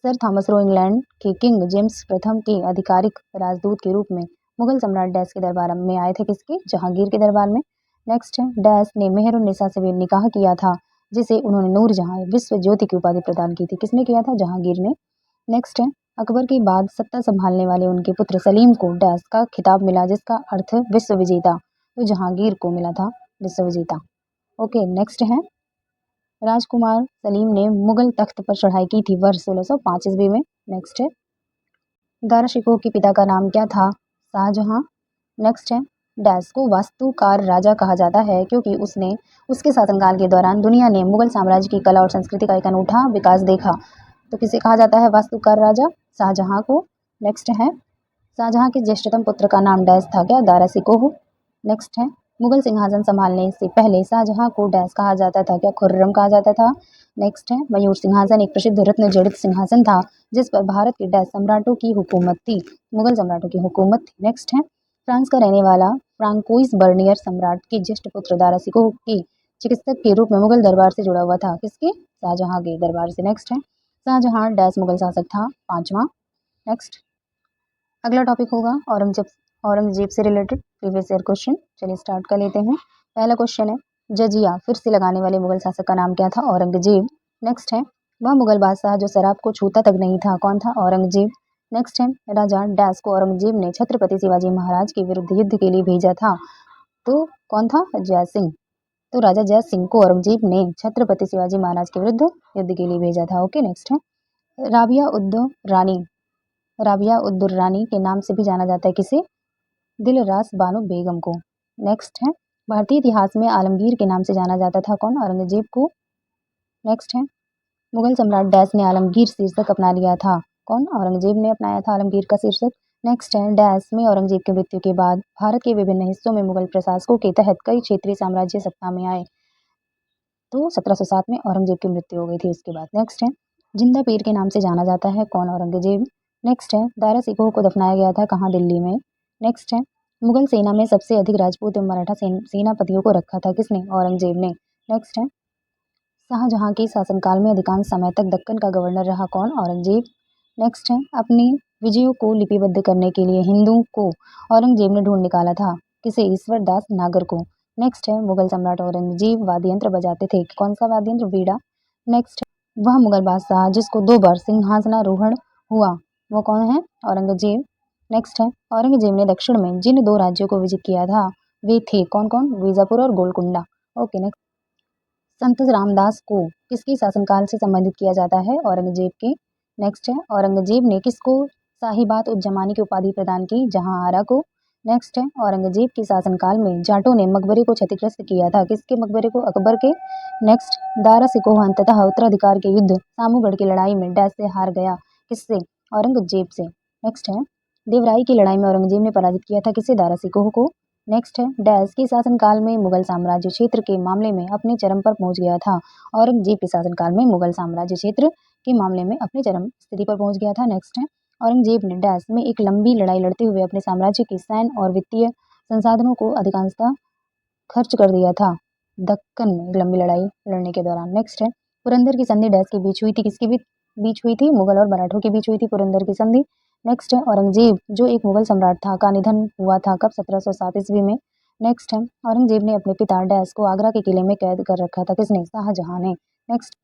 सर थॉमस रो इंग्लैंड के किंग जेम्स प्रथम के आधिकारिक राजदूत के रूप में मुगल सम्राट डैश के दरबार में आए थे किसके? जहांगीर के दरबार में। नेक्स्ट है, डैश ने मेहरुन्निसा से भी निकाह किया था जिसे उन्होंने नूरजहां विश्व ज्योति की उपाधि प्रदान की थी। किसने किया था? जहांगीर ने। नेक्स्ट है, अकबर के बाद सत्ता संभालने वाले उनके पुत्र सलीम को डैश का खिताब मिला जिसका अर्थ विश्व विजेता। तो जहांगीर को मिला था विश्व विजेता। ओके, नेक्स्ट है, राजकुमार सलीम ने मुगल तख्त पर चढ़ाई की थी वर्ष 1605 ईस्वी में। नेक्स्ट है, दारा शिकोह के पिता का नाम क्या था? शाहजहां। नेक्स्ट है, डैश को वास्तुकार राजा कहा जाता है क्योंकि उसने उसके शासनकाल के दौरान दुनिया ने मुगल साम्राज्य की कला और संस्कृति का एक अनूठा विकास देखा। तो किसे कहा जाता है वास्तुकार राजा? शाहजहां को। नेक्स्ट है, शाहजहां के ज्येष्ठतम पुत्र का नाम डैश था क्या? दारा सिकोह। नेक्स्ट है, मुगल सिंहासन संभालने से पहले शाहजहां को डैश कहा जाता था क्या? खुर्रम कहा जाता था। नेक्स्ट है, मयूर सिंहासन एक प्रसिद्ध रत्न जड़ित सिंहासन था जिस पर भारत के डैश सम्राटों की हुकूमत थी, मुगल सम्राटों की हुकूमत थी। नेक्स्ट है, फ्रांस का रहने वाला फ्रांकोइस बर्नियर सम्राट के ज्येष्ठ पुत्र दारा सिकोह के चिकित्सक के रूप में मुगल दरबार से जुड़ा हुआ था किसके? शाहजहां के दरबार से। नेक्स्ट है, शाहजहां डैश मुगल शासक था? पांचवा। नेक्स्ट अगला टॉपिक होगा औरंगजेब से रिलेटेड प्रीवियस ईयर क्वेश्चन। चलिए स्टार्ट कर लेते हैं। पहला क्वेश्चन है, जजिया फिर से लगाने वाले मुगल शासक का नाम क्या था? औरंगजेब। नेक्स्ट है वह मुगल बादशाह जो शराब को छूता तक नहीं था, कौन था? औरंगजेब। नेक्स्ट है राजा डैश को औरंगजेब ने छत्रपति शिवाजी महाराज के विरुद्ध युद्ध के लिए भेजा था, तो कौन था? जय सिंह। तो राजा जय सिंह को औरंगजेब ने छत्रपति शिवाजी महाराज के विरुद्ध युद्ध के लिए भेजा था। ओके, नेक्स्ट है राबिया उद्द रानी। राबिया उद्दुर्रानी के नाम से भी जाना जाता है किसे? दिलरास बानो बेगम को। नेक्स्ट है भारतीय इतिहास में आलमगीर के नाम से जाना जाता था, कौन? औरंगजेब को। नेक्स्ट है मुगल सम्राट डैश ने आलमगीर शीर्षक अपना लिया था, कौन? औरंगजेब ने अपनाया था आलमगीर का शीर्षक। नेक्स्ट है डैश में औरंगजेब की मृत्यु के बाद भारत के विभिन्न हिस्सों में मुगल प्रशासकों के तहत कई क्षेत्रीय साम्राज्य सत्ता में आए, तो 1707 में औरंगजेब की मृत्यु हो गई थी उसके बाद। नेक्स्ट है जिंदा पीर के नाम से जाना जाता है, कौन? औरंगजेब। नेक्स्ट है दारा सिकोह को दफनाया गया था कहाँ? दिल्ली में। नेक्स्ट है मुगल सेना में सबसे अधिक राजपूत एवं मराठा सेनापतियों को रखा था किसने? औरंगजेब ने। नेक्स्ट है शाहजहां के शासनकाल में अधिकांश समय तक दक्कन का गवर्नर रहा, कौन? औरंगजेब। नेक्स्ट है अपनी विजयों को लिपिबद्ध करने के लिए हिंदू को औरंगजेब ने ढूंढ निकाला था, किसे? ईश्वर दास नागर को। नेक्स्ट है मुगल सम्राट औरंगजेब वाद्य यंत्र बजाते थे, कौन सा वाद्य यंत्र? बीड़ा। नेक्स्ट है वह मुगल बादशाह जिसको 2 बार सिंहासनारोहण हुआ, वो कौन है? औरंगजेब। नेक्स्ट है औरंगजेब ने दक्षिण में जिन 2 राज्यों को विजित किया था वे थे कौन कौन? बीजापुर और गोलकुंडा। ओके, नेक्स्ट संत रामदास को किसके शासनकाल से संबंधित किया जाता है? औरंगजेब के। नेक्स्ट है औरंगजेब ने किसको साहिबात उज्जमानी की उपाधि प्रदान की? जहांआरा को। नेक्स्ट है औरंगजेब के शासनकाल में जाटों ने मकबरे को क्षतिग्रस्त किया था, किसके मकबरे को? अकबर के। नेक्स्ट दारा सिकोह अंततः उत्तराधिकार के युद्ध सामूगढ़ की लड़ाई में डैश से हार गया, किससे? औरंगजेब से। नेक्स्ट है देवराई की लड़ाई में औरंगजेब ने पराजित किया था, किसे? दारा सिकोह को। नेक्स्ट है डैश के शासनकाल में मुगल साम्राज्य क्षेत्र के मामले में अपने चरम पर पहुंच गया था। औरंगजेब के शासनकाल में मुगल साम्राज्य क्षेत्र के मामले में अपनी चरम स्थिति पर पहुंच गया था। नेक्स्ट है औरंगजेब ने डैश में एक लंबी लड़ाई लड़ते हुए अपने साम्राज्य के सैन्य और वित्तीय संसाधनों को अधिकांशतः खर्च कर दिया था दक्कन में एक लंबी लड़ाई लड़ने के दौरान। नेक्स्ट है पुरंदर की संधि डैश के बीच हुई थी, किसके बीच हुई थी? मुगल और मराठों के बीच हुई थी पुरंदर की संधि। नेक्स्ट है औरंगजेब जो एक मुगल सम्राट था का निधन हुआ था कब? 1707 ईस्वी में। नेक्स्ट है औरंगजेब ने अपने पिता डैश को आगरा के किले में कैद कर रखा था, किसने? शाहजहां ने। नेक्स्ट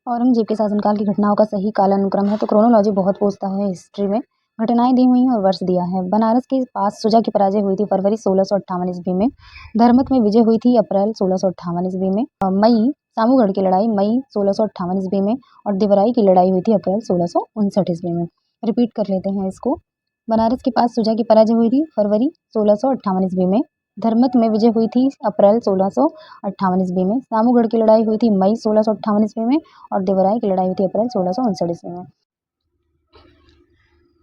औरंगजेब के शासनकाल की घटनाओं का सही कालानुक्रम है, तो क्रोनोलॉजी बहुत पूछता है हिस्ट्री में। घटनाएं दी हुई हैं और वर्ष दिया है। बनारस के पास सुजा की पराजय हुई थी फरवरी 1658 ईस्वी में। धर्मत में विजय हुई थी अप्रैल 1658 ईस्वी में। मई सामूगढ़ की लड़ाई मई 1658 ईस्वी में, और दिवराई की लड़ाई हुई थी अप्रैल 1659 ईस्वी में। रिपीट कर लेते हैं इसको। बनारस के पास सुजा की पराजय हुई थी फरवरी 1658 ईस्वी में। धर्मत में विजय हुई थी अप्रैल 1658 ईस्वी में। सामूगढ़ की लड़ाई हुई थी मई 1658 ईस्वी में, और देवराई की लड़ाई हुई थी अप्रैल 1659 ईस्वी में।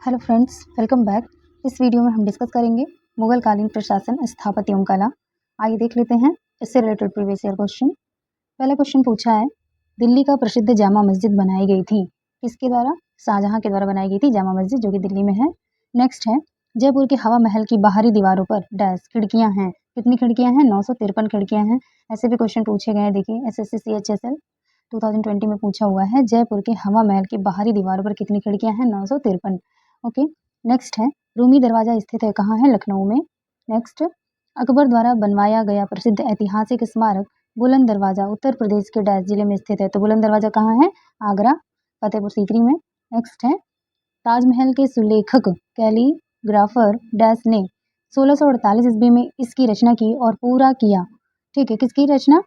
Hello friends, welcome back. इस वीडियो में हम डिस्कस करेंगे मुगल कालीन प्रशासन, स्थापत्य एवं कला। आइए देख लेते हैं इससे रिलेटेड प्रीवियस ईयर क्वेश्चन। पहला क्वेश्चन पूछा है दिल्ली का प्रसिद्ध जामा मस्जिद बनाई गई थी, किसके द्वारा? शाहजहां के द्वारा बनाई गई थी जामा मस्जिद, जो कि दिल्ली में है। नेक्स्ट है जयपुर के हवा महल की बाहरी दीवारों पर डैश खिड़कियां हैं, कितनी खिड़कियां हैं? 953 खिड़कियां हैं। ऐसे भी क्वेश्चन पूछे गए हैं, देखिए एसएससी CHSL 2020 में पूछा हुआ है जयपुर के हवा महल की बाहरी दीवारों पर कितनी खिड़कियां हैं? 953। ओके, नेक्स्ट है रूमी दरवाजा स्थित है कहाँ है? लखनऊ में। नेक्स्ट अकबर द्वारा बनवाया गया प्रसिद्ध ऐतिहासिक स्मारक बुलंद दरवाजा उत्तर प्रदेश के डैश जिले में स्थित है, तो बुलंद दरवाजा कहाँ है? आगरा, फतेहपुर सीकरी में। नेक्स्ट है ताजमहल के सुलेखक कैलीग्राफर डैश ने 1648 ईस्वी में इसकी रचना की और पूरा किया। ठीक है, किसकी रचना?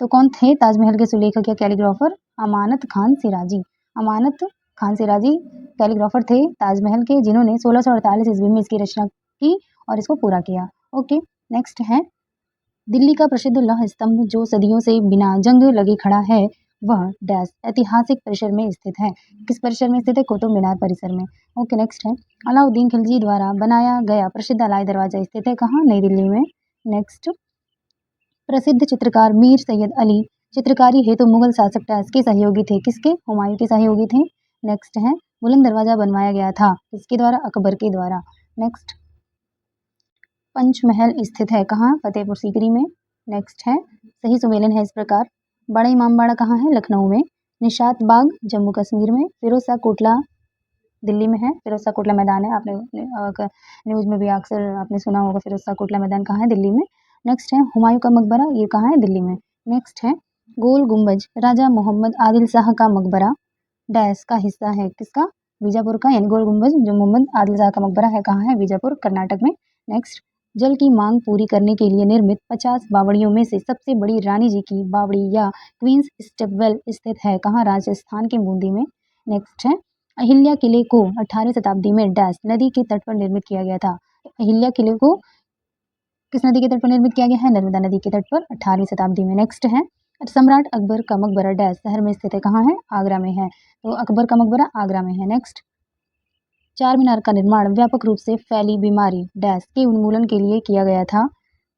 तो कौन थे ताजमहल के सुलेखक या कैलीग्राफर? अमानत खान सिराजी। अमानत खान सिराजी कैलीग्राफर थे ताजमहल के, जिन्होंने 1648 ईस्वी में इसकी रचना की और इसको पूरा किया। ओके, नेक्स्ट है दिल्ली का प्रसिद्ध लौह स्तंभ जो सदियों से बिना जंग लगे खड़ा है, वह डैश ऐतिहासिक परिसर में स्थित है। किस परिसर में स्थित है? कुतुब मीनार परिसर में। ओके, नेक्स्ट है अलाउद्दीन खिलजी द्वारा बनाया गया प्रसिद्ध अलाई दरवाजा स्थित है कहाँ? नई दिल्ली में। नेक्स्ट प्रसिद्ध चित्रकार मीर सैयद अली चित्रकारी हेतु मुगल शासक डैश के सहयोगी थे, किसके? हुमायूं के सहयोगी थे। नेक्स्ट है बुलंद दरवाजा बनवाया गया था किसके द्वारा? अकबर के द्वारा। नेक्स्ट पंचमहल स्थित है कहाँ? फतेहपुर सीकरी में। नेक्स्ट है सही सुमेलन है इस प्रकार। बड़ा इमामबाड़ा कहाँ है? लखनऊ में। निशात बाग जम्मू कश्मीर में। फिरोज शाह कोटला दिल्ली में है। फिरोज शाह कोटला मैदान है, आपने न्यूज़ में भी अक्सर आपने सुना होगा। फिरोज शाह कोटला मैदान कहाँ है? दिल्ली में। नेक्स्ट है हुमायूं का मकबरा, ये कहाँ है? दिल्ली में। नेक्स्ट है गोल गुम्बज, राजा मोहम्मद आदिल शाह का मकबरा डैश का हिस्सा है, किसका? बीजापुर का, यानी गोल गुम्बज जो मोहम्मद आदिल शाह का मकबरा है कहाँ है? बीजापुर, कर्नाटक में। नेक्स्ट, जल की मांग पूरी करने के लिए निर्मित 50 बावड़ियों में से सबसे बड़ी रानी जी की बावड़ी या क्वींस स्टेपवेल स्थित है कहाँ? राजस्थान के बूंदी में। नेक्स्ट है अहिल्या किले को 18वीं शताब्दी में डैश नदी के तट पर निर्मित किया गया था। अहिल्या किले को किस नदी के तट पर निर्मित किया गया है? नर्मदा नदी के तट पर 18वीं शताब्दी में। नेक्स्ट है सम्राट अकबर का मकबरा डैश शहर में स्थित है, कहाँ है? आगरा में है। तो अकबर का मकबरा आगरा में है। नेक्स्ट, चार मीनार का निर्माण व्यापक रूप से फैली बीमारी डैश के उन्मूलन के लिए किया गया था,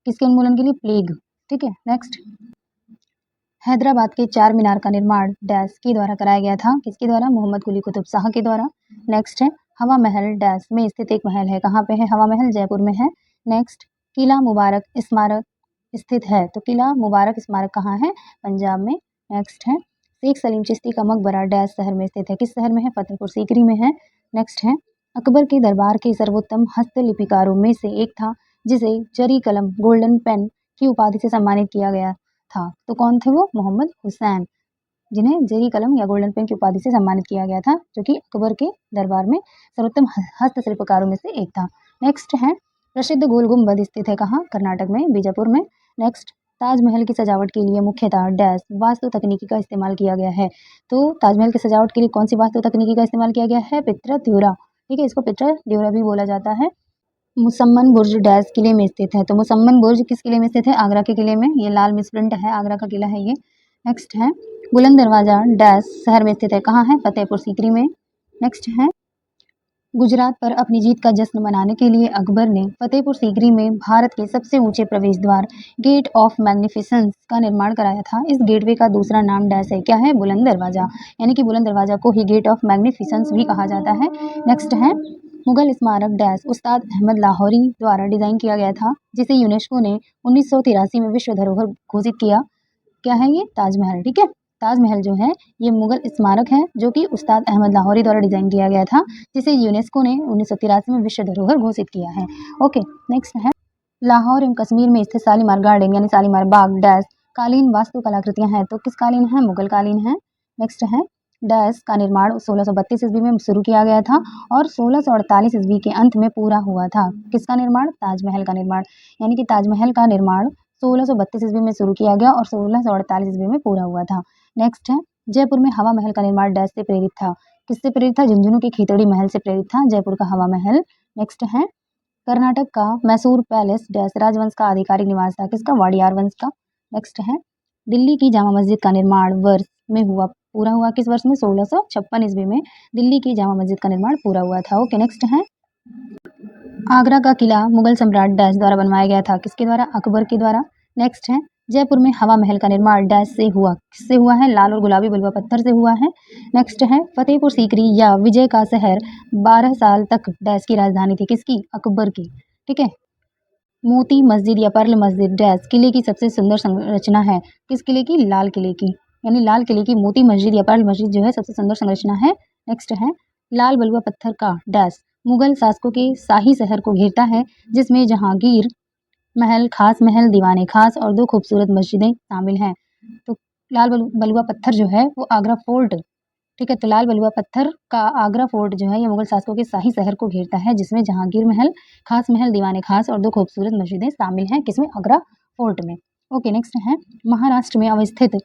किसके उन्मूलन के लिए? प्लेग। ठीक है। नेक्स्ट, हैदराबाद के चार मीनार का निर्माण डैश के द्वारा कराया गया था, किसके द्वारा? मोहम्मद कुली कुतुब शाह के द्वारा। नेक्स्ट है हवा महल डैश में स्थित एक महल है, कहाँ पे है हवा महल? जयपुर में है। नेक्स्ट, किला मुबारक स्मारक स्थित है, तो किला मुबारक स्मारक कहाँ है? पंजाब में। नेक्स्ट है शेख सलीम चिश्ती का मकबरा डैश शहर में स्थित है, किस शहर में है? फतेहपुर सीकरी में है। नेक्स्ट है अकबर के दरबार के सर्वोत्तम हस्तलिपिकारों में से एक था जिसे जरी कलम गोल्डन पेन की उपाधि से सम्मानित किया गया था, तो कौन थे वो? मोहम्मद हुसैन, जिन्हें जरी कलम या गोल्डन पेन की उपाधि से सम्मानित किया गया था, जो कि अकबर के दरबार में सर्वोत्तम हस्तशिल्पकारों में से एक था। नेक्स्ट है प्रसिद्ध गोल गुम्बद स्थित है कहाँ? कर्नाटक में, बीजापुर में। नेक्स्ट, ताजमहल की सजावट के लिए मुख्यतः डैश वास्तु तकनीकी का इस्तेमाल किया गया है, तो ताजमहल की सजावट के लिए कौन सी वास्तु तकनीकी का इस्तेमाल किया गया है? पित्रा ड्यूरा। ठीक है, इसको पित्रा ड्यूरा भी बोला जाता है। मुसम्मन बुर्ज डैश किले में स्थित है, तो मुसम्मन बुर्ज किस किले में स्थित है? आगरा के किले में। ये लाल मिसप्रिंट है, आगरा का किला है ये। नेक्स्ट है बुलंद दरवाजा डैश शहर में स्थित है, कहाँ है? फतेहपुर सीकरी में। नेक्स्ट है गुजरात पर अपनी जीत का जश्न मनाने के लिए अकबर ने फतेहपुर सीकरी में भारत के सबसे ऊंचे प्रवेश द्वार गेट ऑफ मैग्निफिसेंस का निर्माण कराया था। इस गेटवे का दूसरा नाम डैश है, क्या है? बुलंद दरवाजा, यानी कि बुलंद दरवाजा को ही गेट ऑफ मैग्निफिसेंस भी कहा जाता है। नेक्स्ट है मुगल स्मारक डैश उस्ताद अहमद लाहौरी द्वारा डिजाइन किया गया था, जिसे यूनेस्को ने 1983 में विश्व धरोहर घोषित किया। क्या है ये? ताजमहल। ठीक है, ताजमहल जो है ये मुगल स्मारक है जो कि उस्ताद अहमद लाहौरी द्वारा डिजाइन किया गया था, जिसे यूनेस्को ने 1983 में विश्व धरोहर घोषित किया है। ओके। नेक्स्ट है लाहौर एवं कश्मीर में स्थित शालीमार गार्डन यानी शालीमार बाग डैश कालीन वास्तु कलाकृतियां हैं, तो किस कालीन है? मुगल कालीन है। नेक्स्ट है डैश का निर्माण 1632 ईस्वी में शुरू किया गया था और 1648 ईस्वी के अंत में पूरा हुआ था। किसका निर्माण? ताजमहल का निर्माण, यानी कि ताजमहल का निर्माण 1632 ईस्वी में शुरू किया गया और 1648 ईस्वी में पूरा हुआ था। नेक्स्ट है जयपुर में हवा महल का निर्माण डैश से प्रेरित था, किससे प्रेरित था? झुंझुनू के खीतड़ी महल से प्रेरित था जयपुर का हवा महल। नेक्स्ट है कर्नाटक का मैसूर पैलेस डैश राजवंश का आधिकारिक निवास था, किसका? वाडियार वंश का। नेक्स्ट है दिल्ली की जामा मस्जिद का निर्माण वर्ष में हुआ, पूरा हुआ किस वर्ष में? 1656 ईस्वी में दिल्ली की जामा मस्जिद का निर्माण पूरा हुआ था। ओके। नेक्स्ट है आगरा का किला मुगल सम्राट डैश द्वारा बनवाया गया था, किसके द्वारा? अकबर के द्वारा। नेक्स्ट है जयपुर में हवा महल का निर्माण डैश से हुआ, किससे हुआ है? लाल और गुलाबी बलुआ पत्थर से हुआ है। नेक्स्ट है फतेहपुर सीकरी या विजय का शहर 12 साल तक डैश की राजधानी थी, किसकी? अकबर की। ठीक है, मोती मस्जिद या पर्ल मस्जिद डैश किले की सबसे सुंदर संरचना है, किस किले की? लाल किले की, यानी लाल किले की मोती मस्जिद या पर्ल मस्जिद जो है सबसे सुंदर संरचना है। नेक्स्ट है लाल बलुआ पत्थर का डैश मुगल शासकों के शाही शहर को घेरता है, जिसमें जहांगीर महल, खास महल, दीवाने खास और दो खूबसूरत मस्जिदें शामिल हैं। तो लाल बलुआ पत्थर जो है वो आगरा फोर्ट। ठीक है, तो लाल बलुआ पत्थर का आगरा फोर्ट जो है ये मुगल शासकों के शाही शहर को घेरता है, जिसमें जहांगीर महल, खास महल, दीवाने खास और दो खूबसूरत मस्जिदें शामिल हैं, किसमें? आगरा फोर्ट में। ओके। नेक्स्ट है महाराष्ट्र में अवस्थित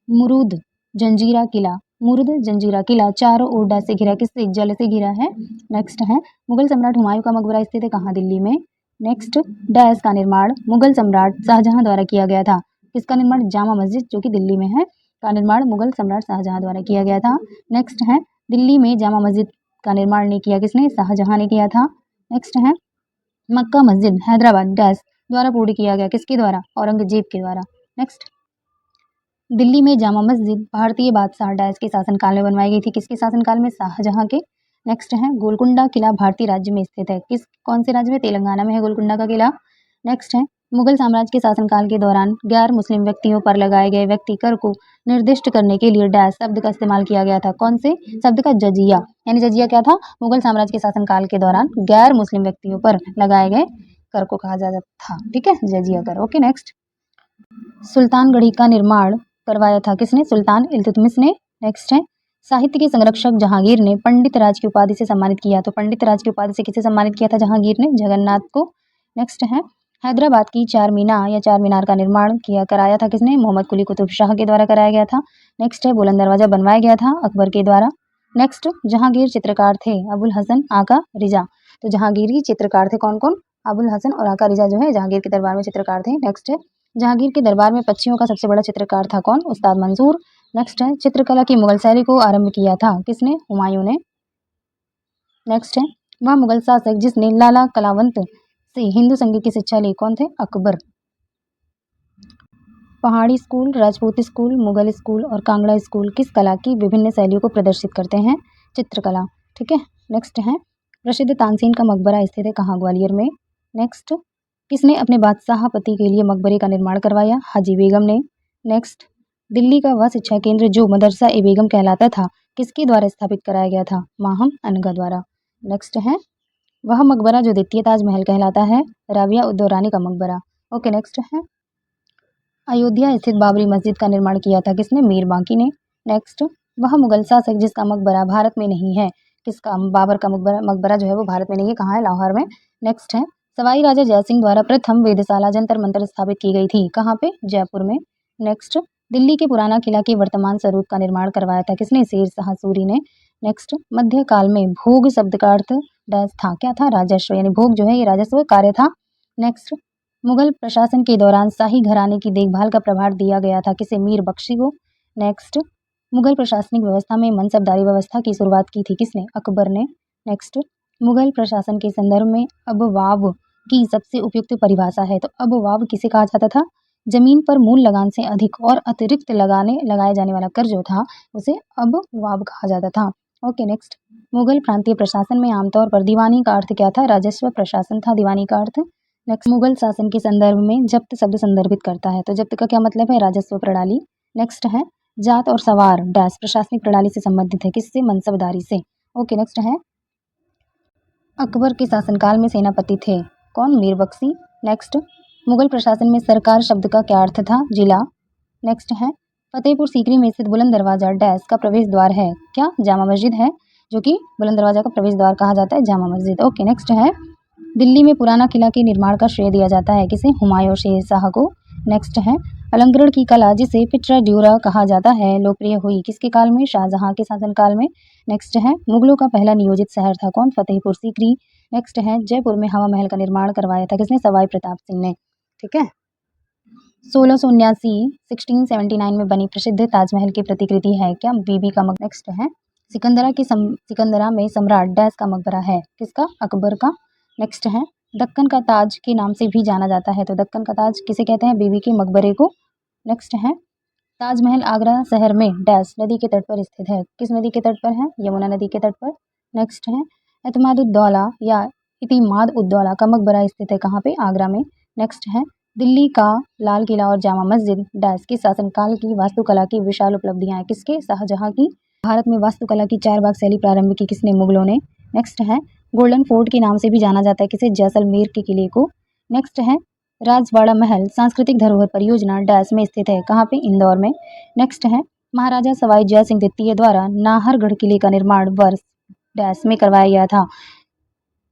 मुरुद जंजीरा किला। मुरुद जंजीरा किला चारों ओर डैश से घिरा, किससे? जल से घिरा है। नेक्स्ट है मुगल सम्राट हुमायूं का मकबरा स्थित है कहाँ? दिल्ली में। नेक्स्ट, डैश का निर्माण मुगल सम्राट शाहजहां द्वारा किया गया था, किसका निर्माण? जामा मस्जिद जो कि दिल्ली में है का निर्माण मुगल सम्राट शाहजहां द्वारा किया गया था। नेक्स्ट है दिल्ली में जामा मस्जिद का निर्माण नहीं किया, किसने? शाहजहां ने किया था। नेक्स्ट है मक्का मस्जिद हैदराबाद डैश द्वारा पूर्ण किया गया, किसके द्वारा? औरंगजेब के द्वारा। नेक्स्ट, दिल्ली में जामा मस्जिद भारतीय बादशाह डैश के शासनकाल में बनवाई गई थी, किसके शासनकाल में? शाहजहां के। नेक्स्ट है गोलकुंडा किला भारतीय राज्य में स्थित है, किस कौन से राज्य में? तेलंगाना में है गोलकुंडा का किला। नेक्स्ट है मुगल साम्राज्य के शासनकाल के दौरान गैर मुस्लिम व्यक्तियों पर लगाए गए व्यक्ति कर को निर्दिष्ट करने के लिए डैश शब्द का इस्तेमाल किया गया था, कौन से शब्द का? जजिया, यानी जजिया क्या था? मुगल साम्राज्य के शासनकाल के दौरान गैर मुस्लिम व्यक्तियों पर लगाए गए कर को कहा जाता था, ठीक है, जजिया कर। ओके नेक्स्ट, सुल्तानगढ़ी का निर्माण करवाया था किसने? सुल्तान इल्तुतमिश ने। नेक्स्ट है, साहित्य के संरक्षक जहांगीर ने पंडित राज की उपाधि से सम्मानित किया, तो पंडित राज की उपाधि से किसे सम्मानित किया था जहांगीर ने? जगन्नाथ को। नेक्स्ट है, हैदराबाद की चार मीनार या चार मीनार का निर्माण कराया था किसने? मोहम्मद कुली कुतुब शाह के द्वारा कराया गया था। नेक्स्ट है, बुलंद दरवाजा बनवाया गया था अकबर के द्वारा। नेक्स्ट, जहांगीर चित्रकार थे अबुल हसन आका रिजा, तो जहांगीरी चित्रकार थे कौन कौन? अबुल हसन और आका रिजा जो है जहांगीर के दरबार में चित्रकार थे। नेक्स्ट है, जहांगीर के दरबार में पक्षियों का सबसे बड़ा चित्रकार था कौन? उस्ताद मंसूर। नेक्स्ट है, चित्रकला की मुगल शैली को आरंभ किया था किसने? हुमायूं ने। नेक्स्ट है, वह मुगल शासक जिसने लाला कलावंत से हिंदू संगीत की शिक्षा ली, कौन थे? अकबर। पहाड़ी स्कूल, राजपूती स्कूल, मुगल स्कूल और कांगड़ा स्कूल किस कला की विभिन्न शैलियों को प्रदर्शित करते हैं? चित्रकला, ठीक है। नेक्स्ट है, प्रसिद्ध तानसेन का मकबरा स्थित है कहाँ? ग्वालियर में। नेक्स्ट, किसने अपने बादशाह पति के लिए मकबरे का निर्माण करवाया? हाजी बेगम ने। नेक्स्ट, दिल्ली का वह शिक्षा केंद्र जो मदरसा ए बेगम कहलाता था किसके द्वारा स्थापित कराया गया था? माहम अनगा द्वारा। नेक्स्ट है, वह मकबरा जो द्वितीय ताजमहल कहलाता है? राबिया उद्दौरानी का मकबरा। ओके नेक्स्ट है, अयोध्या स्थित बाबरी मस्जिद का निर्माण किया था किसने? मीर बांकी ने। नेक्स्ट, वह मुगल शासक जिसका मकबरा भारत में नहीं है, किसका? बाबर का मकबरा जो है वो भारत में नहीं है, कहाँ है? लाहौर में। नेक्स्ट है, सवाई राजा जयसिंह द्वारा प्रथम वेधशाला जंतर मंतर स्थापित की गई थी, कहाँ पे? जयपुर में। नेक्स्ट, दिल्ली के पुराना किला के वर्तमान स्वरूप का निर्माण करवाया था किसने? शेर शाह सूरी ने। नेक्स्ट, मध्यकाल में भोग शब्द का अर्थ डैश था, क्या था? राजस्व, यानी भोग जो है ये राजस्व कार्य था। नेक्स्ट, मुगल प्रशासन के दौरान शाही घराने की देखभाल का प्रभार दिया गया था किसे? मीर बख्शी को। नेक्स्ट, मुगल प्रशासनिक व्यवस्था में मनसबदारी व्यवस्था की शुरुआत की थी किसने? अकबर ने। नेक्स्ट, मुगल प्रशासन के संदर्भ में अबवाब की सबसे उपयुक्त परिभाषा है, तो अबवाब किसे कहा जाता था? जमीन पर मूल लगान से अधिक और अतिरिक्त लगाए जाने वाला कर जो था उसे अबवाब कहा जाता था। ओके नेक्स्ट, मुगल प्रांतीय प्रशासन में आमतौर पर दीवानी का अर्थ क्या था? राजस्व प्रशासन था दीवानी का अर्थ। नेक्स्ट, मुगल शासन के संदर्भ में जब्त शब्द संदर्भित करता है, तो जब्त का क्या मतलब है? राजस्व प्रणाली। नेक्स्ट है, जात और सवार डैश प्रशासनिक प्रणाली से संबंधित है, किससे? मनसबदारी से। ओके नेक्स्ट है, अकबर के शासनकाल में सेनापति थे कौन? मीर बख्शी। नेक्स्ट, मुगल प्रशासन में सरकार शब्द का क्या अर्थ था? जिला। नेक्स्ट है, फतेहपुर सीकरी में स्थित बुलंद दरवाजा डैश का प्रवेश द्वार है, क्या? जामा मस्जिद है, जो कि बुलंद दरवाजा का प्रवेश द्वार कहा जाता है जामा मस्जिद। ओके नेक्स्ट है, दिल्ली में पुराना किला के निर्माण का श्रेय दिया जाता है किसे? हुमायूं शेर शाह को। नेक्स्ट है, अलंकरण की कला जिसे पिट्रा ड्यूरा कहा जाता है लोकप्रिय हुई किसके काल में? शाहजहां के शासनकाल में। नेक्स्ट है, मुगलों का पहला नियोजित शहर था कौन? फतेहपुर सीकरी। नेक्स्ट है, जयपुर में हवा महल का निर्माण करवाया था किसने? सवाई प्रताप सिंह ने, ठीक है। 1679 1679 में बनी प्रसिद्ध ताजमहल की प्रतिकृति है क्या? बीबी का मकबरा। नेक्स्ट है, सिकंदरा में सम्राट डैश का मकबरा है, किसका? अकबर का। नेक्स्ट है, दक्कन का ताज के नाम से भी जाना जाता है, तो दक्कन का ताज किसे कहते हैं? बीबी के मकबरे को। नेक्स्ट है, ताजमहल आगरा शहर में डैश नदी के तट पर स्थित है, किस नदी के तट पर है? यमुना नदी के तट पर। नेक्स्ट है, एतमादुद्दौला या इतिमाद उद्दौला का मकबरा स्थित है कहाँ पे? आगरा में। नेक्स्ट है, दिल्ली का लाल किला और जामा मस्जिद डैश के शासनकाल की वास्तुकला की विशाल उपलब्धियां हैं, किसके? शाहजहां की। भारत में वास्तुकला की चार बाग शैली प्रारंभ की किसने? मुगलों ने। नेक्स्ट है, गोल्डन फोर्ट के नाम से भी जाना जाता है किसे? जैसलमेर के किले को। नेक्स्ट है, राजवाड़ा महल सांस्कृतिक धरोहर परियोजना डैश में स्थित है, कहाँ पे? इंदौर में। नेक्स्ट है, महाराजा सवाई जय सिंह द्वितीय द्वारा नाहरगढ़ किले का निर्माण वर्ष डैश में करवाया गया था,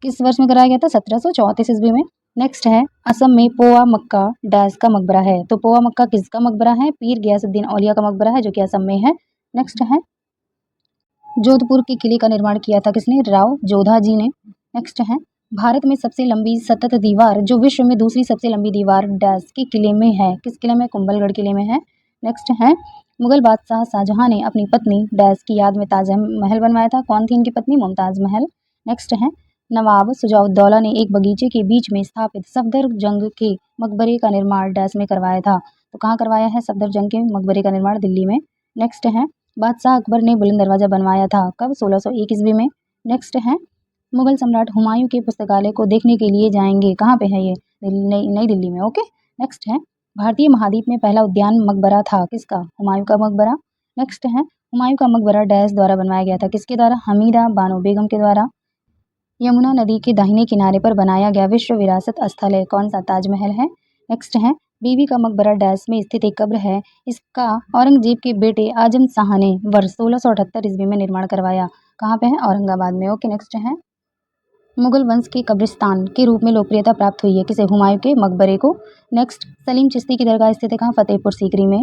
किस वर्ष में कराया गया था? 1734 ईस्वी में। नेक्स्ट है, असम में पोआ मक्का डैश का मकबरा है, तो पोआ मक्का किसका मकबरा है? पीर गयासुद्दीन औलिया का मकबरा है, जो कि असम में है। नेक्स्ट है, जोधपुर के किले का निर्माण किया था किसने? राव जोधा जी ने। नेक्स्ट है, भारत में सबसे लंबी सतत दीवार जो विश्व में दूसरी सबसे लंबी दीवार डैश के किले में है, किस किले में? कुंभलगढ़ किले में है। नेक्स्ट है, मुगल बादशाह शाहजहां ने अपनी पत्नी डैश की याद में ताजमहल बनवाया था, कौन थी इनकी पत्नी? मुमताज महल। नेक्स्ट है, नवाब सुजाउद्दौला ने एक बगीचे के बीच में स्थापित सफदरजंग के मकबरे का निर्माण डैश में करवाया था, तो कहाँ करवाया है सफदरजंग के मकबरे का निर्माण? दिल्ली में। नेक्स्ट है, बादशाह अकबर ने बुलंद दरवाजा बनवाया था कब? 1601 ईस्वी में। नेक्स्ट है, मुगल सम्राट हुमायूं के पुस्तकालय को देखने के लिए जाएंगे, कहाँ पे है ये? नई दिल्ली में। ओके नेक्स्ट है, भारतीय महाद्वीप में पहला उद्यान मकबरा था किसका? हुमायूं का मकबरा। नेक्स्ट है, हुमायूं का मकबरा डैश द्वारा बनवाया गया था, किसके द्वारा? हमीदा बानो बेगम के द्वारा। यमुना नदी के दाहिने किनारे पर बनाया गया विश्व विरासत स्थल है कौन सा? ताजमहल है। नेक्स्ट है बीबी का मकबरा डैश में स्थित एक कब्र है, इसका औरंगजेब के बेटे आजम शाह ने वर्ष 1678 ईस्वी में निर्माण करवाया। कहाँ पे है? औरंगाबाद में। ओके नेक्स्ट है मुगल वंश के कब्रिस्तान के रूप में लोकप्रियता प्राप्त हुई है किसे? हुमायूं के मकबरे को। नेक्स्ट सलीम चिश्ती की दरगाह स्थित है कहाँ? फतेहपुर सीकरी में।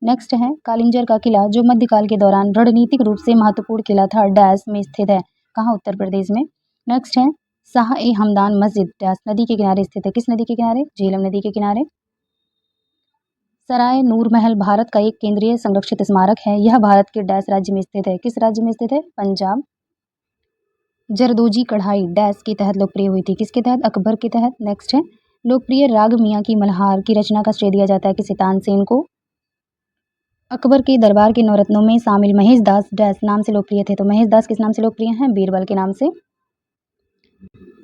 नेक्स्ट है कालिंजर का किला जो मध्यकाल के दौरान रणनीतिक रूप से महत्वपूर्ण किला था डैश में स्थित है कहाँ? उत्तर प्रदेश में। नेक्स्ट है शाह ए हमदान मस्जिद डैश नदी के किनारे स्थित है, किस नदी के किनारे? झेलम नदी के किनारे। सराय नूर महल भारत का एक केंद्रीय संरक्षित स्मारक है, यह भारत के डैश राज्य में स्थित है, किस राज्य में स्थित है? पंजाब। जरदोजी कढ़ाई डैश के तहत लोकप्रिय हुई थी, किसके तहत? अकबर के तहत। नेक्स्ट है लोकप्रिय राग मियाँ की मल्हार की रचना का श्रेय दिया जाता है किसे? तानसेन को। अकबर के दरबार के नवरत्नों में शामिल महेश दास डैश नाम से लोकप्रिय थे, तो महेश दास किस नाम से लोकप्रिय हैं? बीरबल के नाम से।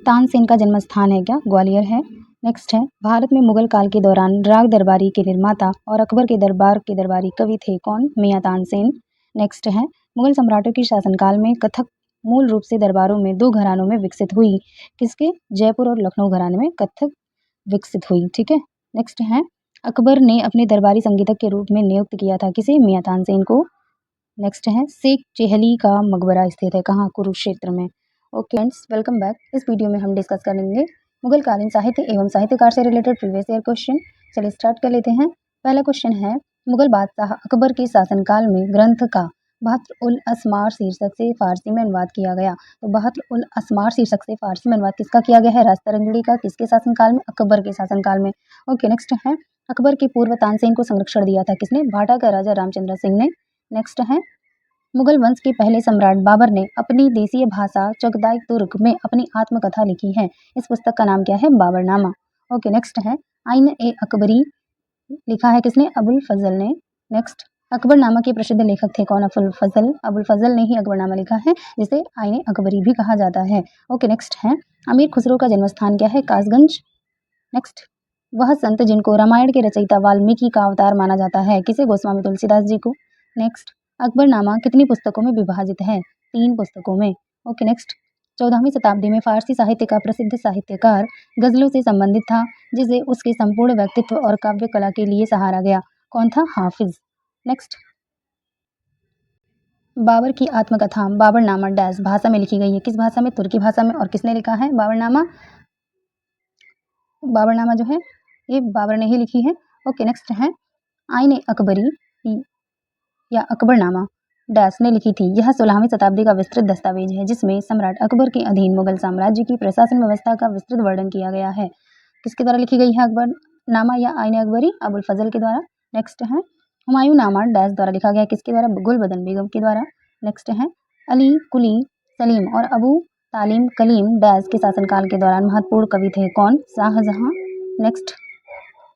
तानसेन का जन्म स्थान है क्या? ग्वालियर है। नेक्स्ट है भारत में मुगल काल के दौरान राग दरबारी के निर्माता और अकबर के दरबार के दरबारी कवि थे कौन? मियाँ तानसेन। नेक्स्ट है मुगल सम्राटों के शासनकाल में कथक मूल रूप से दरबारों में दो घरानों में विकसित हुई, किसके? जयपुर और लखनऊ घराने में कथक विकसित हुई। ठीक है। नेक्स्ट है अकबर ने अपने दरबारी संगीतक के रूप में नियुक्त किया था किसे? मियाँ तानसेन को। नेक्स्ट है शेख चेहली का मकबरा स्थित है कहाँ? कुरुक्षेत्र में। Okay friends, welcome back. इस वीडियो में हम डिस्कस करेंगे मुगल कालीन साहित्य एवं साहित्यकार से रिलेटेड प्रीवियस ईयर क्वेश्चन। चलिए स्टार्ट कर लेते हैं। पहला क्वेश्चन है मुगल बादशाह अकबर के शासनकाल में ग्रंथ का बहत्र उल अस्मार शीर्षक से फारसी में अनुवाद किया गया, तो बहत्र उल अस्मार शीर्षक से फारसी में अनुवाद किसका किया गया है? राजतरंगिणी का। किसके शासनकाल में? अकबर के शासनकाल में। ओके नेक्स्ट है अकबर के पूर्व तानसेन को संरक्षण दिया था किसने? भाटा का राजा रामचंद्र सिंह ने। नेक्स्ट है मुगल वंश के पहले सम्राट बाबर ने अपनी देशीय भाषा चगताई तुर्क में अपनी आत्मकथा लिखी है, इस पुस्तक का नाम क्या है? बाबरनामा। ओके नेक्स्ट है आइन ए अकबरी लिखा है किसने? अबुल फजल ने। नेक्स्ट अकबरनामा के प्रसिद्ध लेखक थे कौन? अबुल फजल। अबुल फजल ने ही अकबरनामा लिखा है जिसे आइन ए अकबरी भी कहा जाता है। ओके नेक्स्ट है अमीर खुसरो का जन्मस्थान क्या है? कासगंज। नेक्स्ट वह संत जिनको रामायण के रचयिता वाल्मीकि का अवतार माना जाता है किसे? गोस्वामी तुलसीदास जी को। नेक्स्ट अकबरनामा कितनी पुस्तकों में विभाजित है? 3 पुस्तकों में। ओके नेक्स्ट 14वीं शताब्दी में फारसी साहित्य का प्रसिद्ध साहित्यकार गजलों से संबंधित था जिसे उसके संपूर्ण व्यक्तित्व और काव्य कला के लिए सहारा गया, कौन था? हाफिज। नेक्स्ट बाबर की आत्मकथा बाबरनामा डैश भाषा में लिखी गई है, किस भाषा में? तुर्की भाषा में। और किसने लिखा है बाबरनामा? बाबरनामा जो है ये बाबर ने ही लिखी है। ओके नेक्स्ट है आइन अकबरी या अकबरनामा डैश ने लिखी थी, यह 16वीं शताब्दी का विस्तृत दस्तावेज है जिसमें सम्राट अकबर के अधीन मुगल साम्राज्य की प्रशासन व्यवस्था का विस्तृत वर्णन किया गया है। किसके द्वारा लिखी गई है अकबरनामा या आइन अकबरी? अबुल फजल के द्वारा। नेक्स्ट है हुमायूं नामा डैश द्वारा लिखा गया, किसके द्वारा? गुलबदन बेगम के द्वारा। नेक्स्ट है अली कुली सलीम और अबू तालिम कलीम डैश के शासनकाल के दौरान महत्वपूर्ण कवि थे, कौन? शाहजहां। नेक्स्ट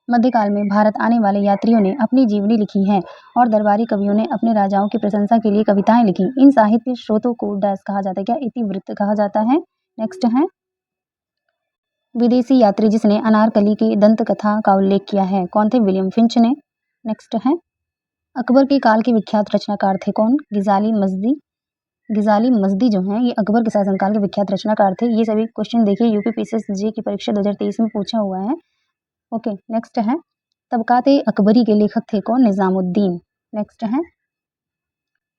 मध्यकाल में भारत आने वाले यात्रियों ने अपनी जीवनी लिखी है और दरबारी कवियों ने अपने राजाओं की प्रशंसा के लिए कविताएं लिखी, इन साहित्य स्रोतों को डैश कहा जाता है क्या? इतिवृत्त कहा जाता है। नेक्स्ट है विदेशी यात्री जिसने अनारकली की दंत कथा का उल्लेख किया है, कौन थे? विलियम फिंच ने। नेक्स्ट है अकबर के काल के विख्यात रचनाकार थे कौन? गिजाली मजदी। गिजाली मजदी जो हैं ये अकबर के शासनकाल के विख्यात रचनाकार थे। ये सभी क्वेश्चन देखिए यूपी पीसीएस की परीक्षा 2023 में पूछा हुआ है। ओके नेक्स्ट है तबकाते अकबरी के लेखक थे कौन? निजामुद्दीन। नेक्स्ट है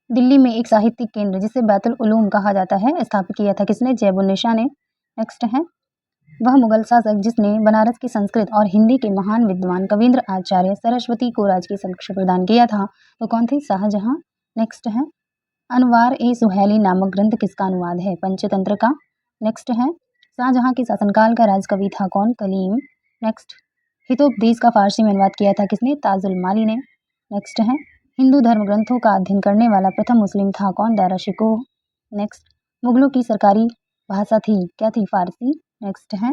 दिल्ली में एक साहित्यिक केंद्र जिसे बैतुल उलूम कहा जाता है स्थापित किया था किसने? जैबुन्निसा ने। नेक्स्ट है वह मुगल शासक जिसने बनारस की संस्कृत और हिंदी के महान विद्वान कवींद्र आचार्य सरस्वती को राजकीय संरक्षण प्रदान किया था, तो कौन थे? शाहजहां। नेक्स्ट है अनवार ए सुहैली नामक ग्रंथ किसका अनुवाद है? पंचतंत्र का। नेक्स्ट है शाहजहां के शासनकाल का राजकवि था कौन? कलीम। नेक्स्ट हितोपदेश का फारसी में अनुवाद किया था किसने? ताजुल माली ने। नेक्स्ट है हिंदू धर्म ग्रंथों का अध्ययन करने वाला प्रथम मुस्लिम था कौन? दारा शिकोह। नेक्स्ट मुगलों की सरकारी भाषा थी क्या थी? फारसी। नेक्स्ट है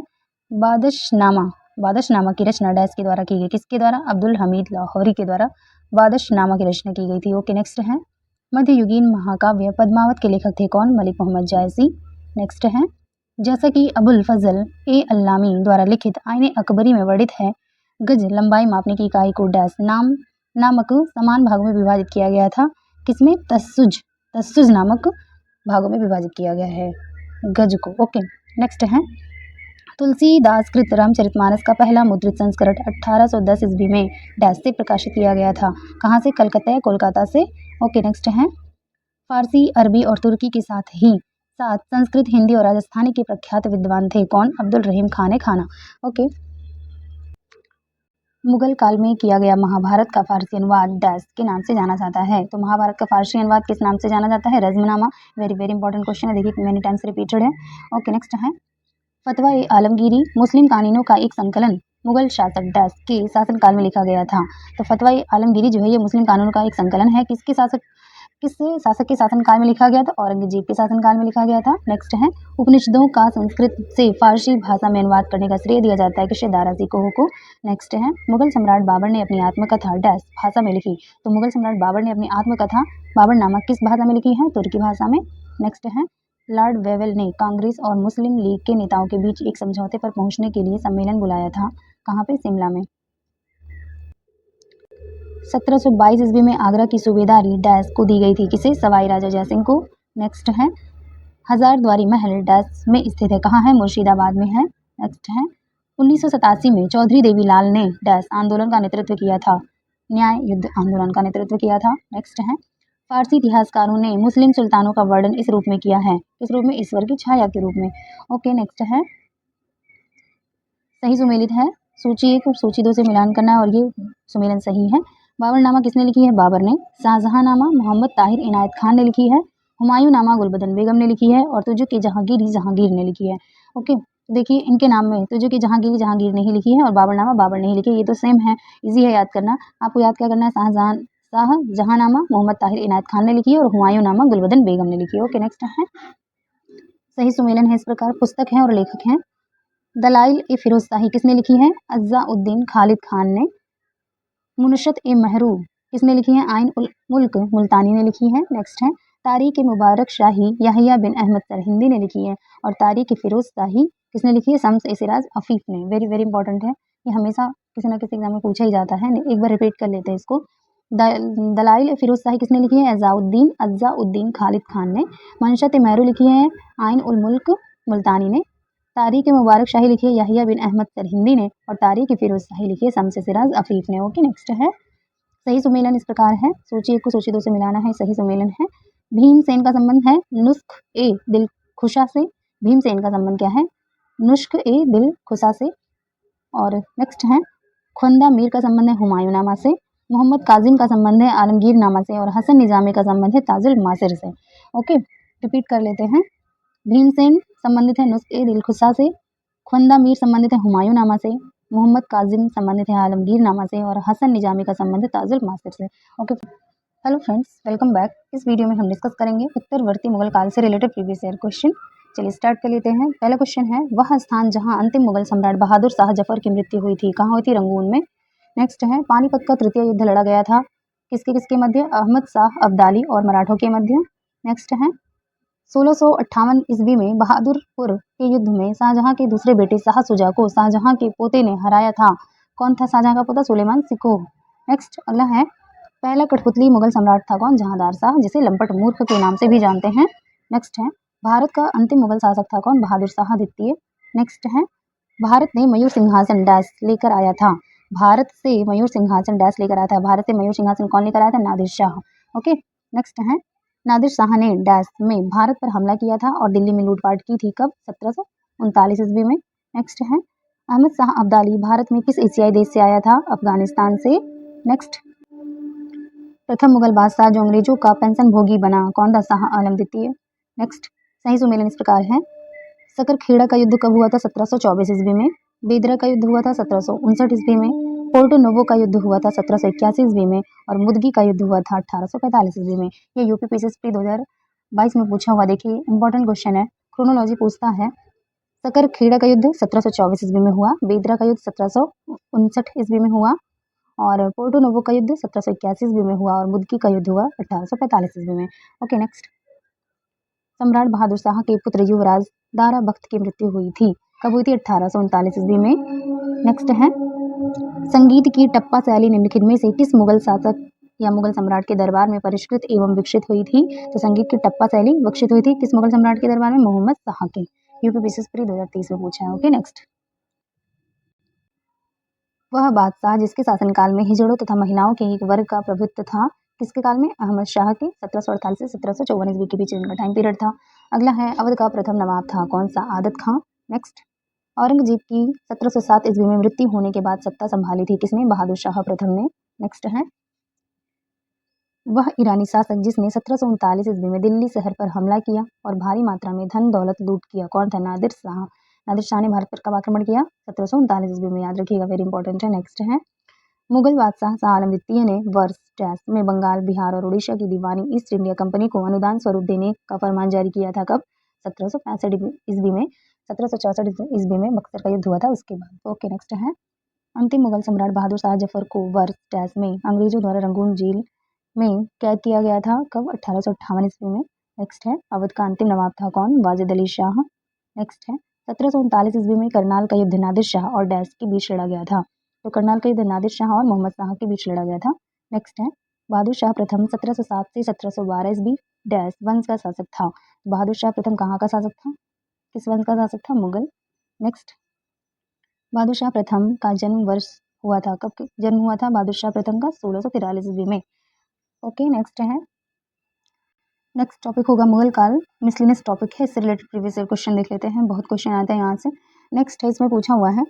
बादशनामा बादशनामा की रचना डैश के द्वारा की गई, किसके द्वारा? अब्दुल हमीद लाहौरी के द्वारा बादशनामा की रचना की गई थी। ओके नेक्स्ट है मध्ययुगीन महाकाव्य पद्मावत के लेखक थे कौन? मलिक मोहम्मद जायसी। नेक्स्ट है जैसा कि अबुल फजल ए अल्लामी द्वारा लिखित आइन अकबरी में वर्णित है, गज लंबाई मापने की इकाई को डैश नामक समान भागों में विभाजित किया गया था, किसमें? तस्सुज नामक भागों में विभाजित किया गया है। गज को। ओके, नेक्स्ट है तुलसीदास कृत रामचरितमानस का पहला मुद्रित संस्करण 1810 ईस्वी में डैश से प्रकाशित किया गया था। कहाँ से? कलकत्ता या कोलकाता से। ओके, नेक्स्ट है फारसी, अरबी और तुर्की के साथ संस्कृत, हिंदी और राजस्थानी के प्रख्यात विद्वान थे। कौन? अब्दुल रहीम खान खाना। ओके, मुगल काल में किया गया महाभारत का फारसी अनुवाद डैश के नाम से जाना जाता है। तो महाभारत का फारसी अनुवाद किस नाम से जाना जाता है? Razmnama. Very very important question है, देखिए मेनी टाइम्स रिपीटेड है। ओके, नेक्स्ट है फतवा ए आलमगीरी मुस्लिम कानूनों का एक संकलन मुगल शासक डैश के शासनकाल में लिखा गया था। तो फतवा ए आलमगीरी जो है ये मुस्लिम कानूनों का एक संकलन है। किस शासक के शासनकाल में लिखा गया था? औरंगजेब के शासनकाल में लिखा गया था। नेक्स्ट है उपनिषदों का संस्कृत से फारसी भाषा में अनुवाद करने का श्रेय दिया जाता है किसे? दारा सिकोह को। नेक्स्ट है मुगल सम्राट बाबर ने अपनी आत्मकथा डैश भाषा में लिखी। तो मुगल सम्राट बाबर ने अपनी आत्मकथा बाबरनामा किस भाषा में लिखी है? तुर्की भाषा में। नेक्स्ट है लॉर्ड वेवेल ने कांग्रेस और मुस्लिम लीग के नेताओं के बीच एक समझौते पर पहुंचने के लिए सम्मेलन बुलाया था। कहाँ पे? शिमला में। 1722 ईस्वी में आगरा की सूबेदारी डैश को दी गई थी किसे? सवाई राजा जयसिंह को। नेक्स्ट है हजारद्वारी महल डैश में स्थित है। कहाँ है? मुर्शिदाबाद में है। नेक्स्ट है 1987 में चौधरी देवीलाल ने डैश आंदोलन का नेतृत्व किया था। न्याय युद्ध आंदोलन का नेतृत्व किया था। नेक्स्ट है फारसी इतिहासकारों ने मुस्लिम सुल्तानों का वर्णन इस रूप में किया है। किस रूप में? ईश्वर की छाया के रूप में। ओके, नेक्स्ट है सही सुमेलित है। सूची 1 और सूची 2 से मिलान करना है और ये सुमेलन सही है। बाबरनामा किसने लिखी है? बाबर ने। शाहजहांनामा मोहम्मद ताहिर इनायत खान ने लिखी है। हुमायूंनामा गुलबदन बेगम ने लिखी है और तुझो की जहांगीरी जहांगीर ने लिखी है। ओके, देखिए इनके नाम में तुझो की जहांगीरी जहांगीर ने ही लिखी है और बाबरनामा बाबर ने ही लिखी है। ये तो सेम है, इजी है याद करना। आपको याद क्या करना है? शाहजहांनामा मोहम्मद ताहिर इनायत खान ने लिखी है और हुमायूंनामा गुलबदन बेगम ने लिखी है। ओके, नेक्स्ट है सही सुमेलन है इस प्रकार। पुस्तक है और लेखक हैं दलाइल ए फिरोजशाही किसने लिखी है? अज्जाउद्दीन खालिद खान ने। मुनशत ए महरू किसने लिखी है? आइन उल मुल्क मुल्तानी ने लिखी है। नेक्स्ट है तारीख मुबारक शाही याहिया बिन अहमद सरहिंदी ने लिखी है और तारीख फिरोज शाही किसने लिखी है? शम्स ए सिराज अफीफ ने। वेरी वेरी इंपॉर्टेंट है, ये हमेशा किसी ना किसी एग्जाम में पूछा ही जाता है। एक बार रिपीट कर लेते हैं इसको। दलाइल फिरोज शाही किसने लिखी है? अज्जाउद्दीन खालिद खान ने। मुनशत ए महरू लिखी है आइन उल मुल्क मुल्तानी ने। तारीख मुबारक शाही लिखी है याहिया बिन अहमद सरहिंदी ने और तारीख फिरोज शाही लिखी है शम्स सिराज अफीफ ने। ओके, नेक्स्ट है सही सुमेलन इस प्रकार है। सूची 1 को सूची 2 से मिलाना है, सही सुमेलन है। भीमसेन का संबंध है नुस्ख ए दिलखुशा से। भीमसेन का संबंध क्या है? नुस्ख ए दिलखुशा से। और नेक्स्ट है ख्वांदा मीर का संबंध है हुमायूंनामा से। मोहम्मद काजिम का संबंध है आलमगीरनामा से और हसन निजामी का संबंध है ताजुल मासिर से। ओके, रिपीट कर लेते हैं। भीमसेन संबंधित है नुस्ख ए दिलखुशा से। ख्वांदा मीर संबंधित है हुमायूंनामा से। मोहम्मद काजिम संबंधित है आलमगीरनामा से और हसन निजामी का संबंध है ताजुल मासिर से। Okay, hello friends, welcome back. इस वीडियो में हम डिस्कस करेंगे उत्तरवर्ती मुगल काल से रिलेटेड प्रीवियस ईयर क्वेश्चन। चलिए स्टार्ट कर लेते हैं। पहला क्वेश्चन है वह स्थान जहां अंतिम मुगल सम्राट बहादुर शाह जफर की मृत्यु हुई थी कहाँ हुई थी? रंगून में। नेक्स्ट है पानीपत का तृतीय युद्ध लड़ा गया था किसके मध्य? अहमद शाह अब्दाली और मराठों के मध्य। नेक्स्ट है 1658 ईस्वी में बहादुरपुर के युद्ध में शाहजहां के दूसरे बेटे शाह शुजा को शाहजहां के पोते ने हराया था। कौन था शाहजहां का पोता? सुलेमान सिकोह। नेक्स्ट अगला है पहला कठपुतली मुगल सम्राट था कौन? जहांदार शाह, जिसे लंपट मूर्ख के नाम से भी जानते हैं। नेक्स्ट है भारत का अंतिम मुगल शासक था कौन? बहादुर शाह द्वितीय। नेक्स्ट है भारत ने मयूर सिंहासन डैश लेकर आया था। भारत से मयूर सिंहासन डैश लेकर आया था। भारत से मयूर सिंहासन कौन लेकर आया था? नादिर शाह। ओके, नेक्स्ट है नादिर शाह ने डैश में भारत पर हमला किया था और दिल्ली में लूटपाट की थी कब? 1739 ईस्वी में। नेक्स्ट है अहमद शाह अब्दाली भारत में किस एशियाई देश से आया था? अफगानिस्तान से। नेक्स्ट प्रथम मुगल बादशाह जो अंग्रेजों का पेंशन भोगी बना कौन था? शाह आलम द्वितीय। नेक्स्ट सही सुमेलन इस प्रकार है। सकरखेड़ा का युद्ध कब हुआ था? 1724 ईस्वी में। बेदरा का युद्ध हुआ था 1759 ईस्वी में। पोर्टो नोवो का युद्ध हुआ था 1781 ईस्वी में और मुदगी का युद्ध हुआ था 1845 ईस्वी में। ये यूपी पीसीएसपी 2022 में पूछा हुआ, देखिए इंपॉर्टेंट क्वेश्चन है। क्रोनोलॉजी पूछता है। सकरखेड़ा का युद्ध 1724 ईस्वी में हुआ। बेदरा का युद्ध 1759 ईस्वी में हुआ और पोर्टो नोवो का युद्ध 1781 ईस्वी में हुआ और मुदगी का युद्ध हुआ 1845 ईस्वी में। ओके, नेक्स्ट सम्राट बहादुर शाह के पुत्र युवराज दारा बख्त की मृत्यु हुई थी कब हुई थी? 1839 ईस्वी में। नेक्स्ट है संगीत की टप्पा शैली निम्नलिखित में से किस मुगल शासक या मुगल सम्राट के दरबार में परिष्कृत एवं विकसित हुई थी? तो संगीत की टप्पा शैली विकसित हुई थी किस मुगल सम्राट के दरबार में? मोहम्मद शाह के। यूपीपीसीएस प्री 2023 में पूछा है। ओके नेक्स्ट, वह बादशाह जिसके शासनकाल में हिजड़ों तथा महिलाओं के एक वर्ग का प्रभुत्व था, किसके काल में? अहमद शाह के। 1748 से 1754 ईस्वी के बीच इनका टाइम पीरियड था। अगला है अवध का प्रथम नवाब था कौन सा? आदत खां। नेक्स्ट, औरंगजेब की 1707 ईस्वी में मृत्यु होने के बाद सत्ता संभाली थी किसने? बहादुर शाह प्रथम ने। नेक्स्ट है, वह ईरानी शासक जिसने 1739 ईस्वी में दिल्ली शहर पर हमला किया और भारी मात्रा में धन दौलत लूट किया, कौन था? नादिर शाह। नादिर शाह ने भारत पर कब आक्रमण किया? 1739 ईस्वी में, याद रखिएगा, वेरी इंपॉर्टेंट है। नेक्स्ट है, मुगल बादशाह शाह आलम द्वितीय ने वर्ष डैश में बंगाल, बिहार और उड़ीसा की दीवानी ईस्ट इंडिया कंपनी को अनुदान स्वरूप देने का फरमान जारी किया था कब? 1765 ईस्वी में। 1764 ईस्वी में बक्सर का युद्ध हुआ था उसके बाद। ओके नेक्स्ट है, अंतिम मुगल सम्राट बहादुर शाह जफर को वर्ष डैश में अंग्रेजों द्वारा रंगून जेल में कैद किया गया था कब? 1858 ईस्वी में। नेक्स्ट है, अवध का अंतिम नवाब था कौन? वाजिद अली शाह। नेक्स्ट है, 1739 ईस्वी में करनाल का युद्ध नादिर शाह और डैश के बीच लड़ा गया था, तो करनाल का युद्ध नादिर शाह और मोहम्मद शाह के बीच लड़ा गया था। नेक्स्ट है, बहादुर शाह प्रथम 1707 से 1712 ईस्वी डैश वंश का शासक था। बहादुर शाह प्रथम कहाँ का शासक था? किस वंश का शासक था? मुगल। नेक्स्ट, बहादुर शाह प्रथम का जन्म वर्ष हुआ था कब? जन्म हुआ था बहादुर शाह प्रथम का 1643 ईस्वी में। ओके नेक्स्ट है, नेक्स्ट टॉपिक होगा मुगल काल, मिसलिनियस टॉपिक है, इससे रिलेटेड प्रीवियस ईयर क्वेश्चन देख लेते हैं, बहुत क्वेश्चन आते हैं यहाँ से। नेक्स्ट है, इसमें पूछा हुआ है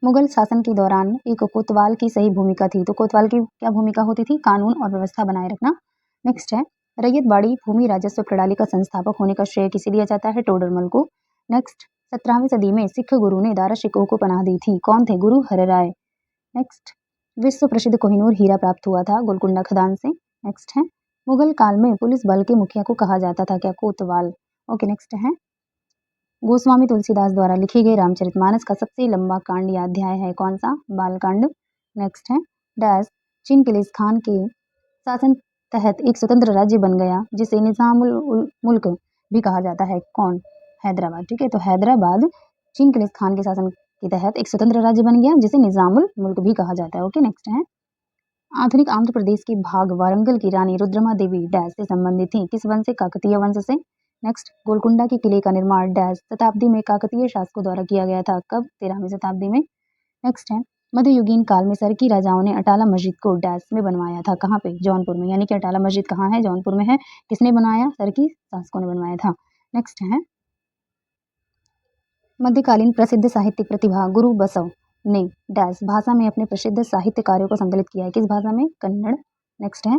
मुगल शासन के दौरान एक कोतवाल की सही भूमिका थी, तो कोतवाल की क्या भूमिका होती थी? कानून और व्यवस्था बनाए रखना। नेक्स्ट है, रैयतबाड़ी भूमि राजस्व प्रणाली का संस्थापक होने का श्रेय किसे दिया जाता है? टोडरमल को। नेक्स्ट, 17वीं सदी में सिख गुरु ने दारा शिकोह को पनाह दी थी, कौन थे? गुरु हरराय। नेक्स्ट, विश्व प्रसिद्ध कोहिनूर हीरा प्राप्त हुआ था गोलकुंडा खदान से। नेक्स्ट है, मुगल काल में पुलिस बल के मुखिया को कहा जाता था क्या? कोतवाल। ओके नेक्स्ट है, गोस्वामी तुलसीदास द्वारा लिखी गई रामचरितमानस का सबसे लंबा कांड या अध्याय है कौन सा? बालकांड। नेक्स्ट है, डैश चिनकिलिस खान के शासन तहत एक स्वतंत्र राज्य बन गया जिसे निजामुल मुल्क भी कहा जाता है, कौन? हैदराबाद। ठीक है, तो हैदराबाद चिनकिलिस खान के शासन के तहत एक स्वतंत्र राज्य बन गया जिसे निजामुल मुल्क भी कहा जाता है। ओके नेक्स्ट है, आधुनिक आंध्र प्रदेश के भाग वारंगल की रानी रुद्रमा देवी डैश से संबंधित थी, किस वंश से? काकतीय वंश से। नेक्स्ट, गोलकुंडा के किले का निर्माण डैश शताब्दी में काकतीय शासकों द्वारा किया गया था, कब? 13वीं शताब्दी में। नेक्स्ट है, मध्ययुगीन काल में सरकी राजाओं ने अटाला मस्जिद को डैश में बनवाया था, कहाँ पे? जौनपुर में, यानी कि अटाला मस्जिद कहाँ है? जौनपुर में है। किसने बनाया? सरकी शासकों ने बनवाया था। नेक्स्ट है, मध्यकालीन प्रसिद्ध साहित्यिक प्रतिभा गुरु बसव ने डैश भाषा में अपने प्रसिद्ध साहित्य कार्यों को संकलित किया है, किस भाषा में? कन्नड़। नेक्स्ट है,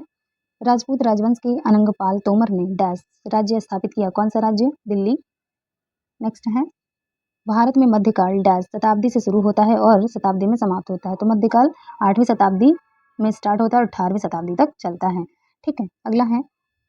राजपूत राजवंश के अनंगपाल तोमर ने डैश राज्य स्थापित किया, कौन सा राज्य? दिल्ली। नेक्स्ट है, भारत में मध्यकाल डैश शताब्दी से शुरू होता है और शताब्दी में समाप्त होता है, तो मध्यकाल 8वीं शताब्दी में स्टार्ट होता है और 18वीं शताब्दी तक चलता है। ठीक है, अगला है,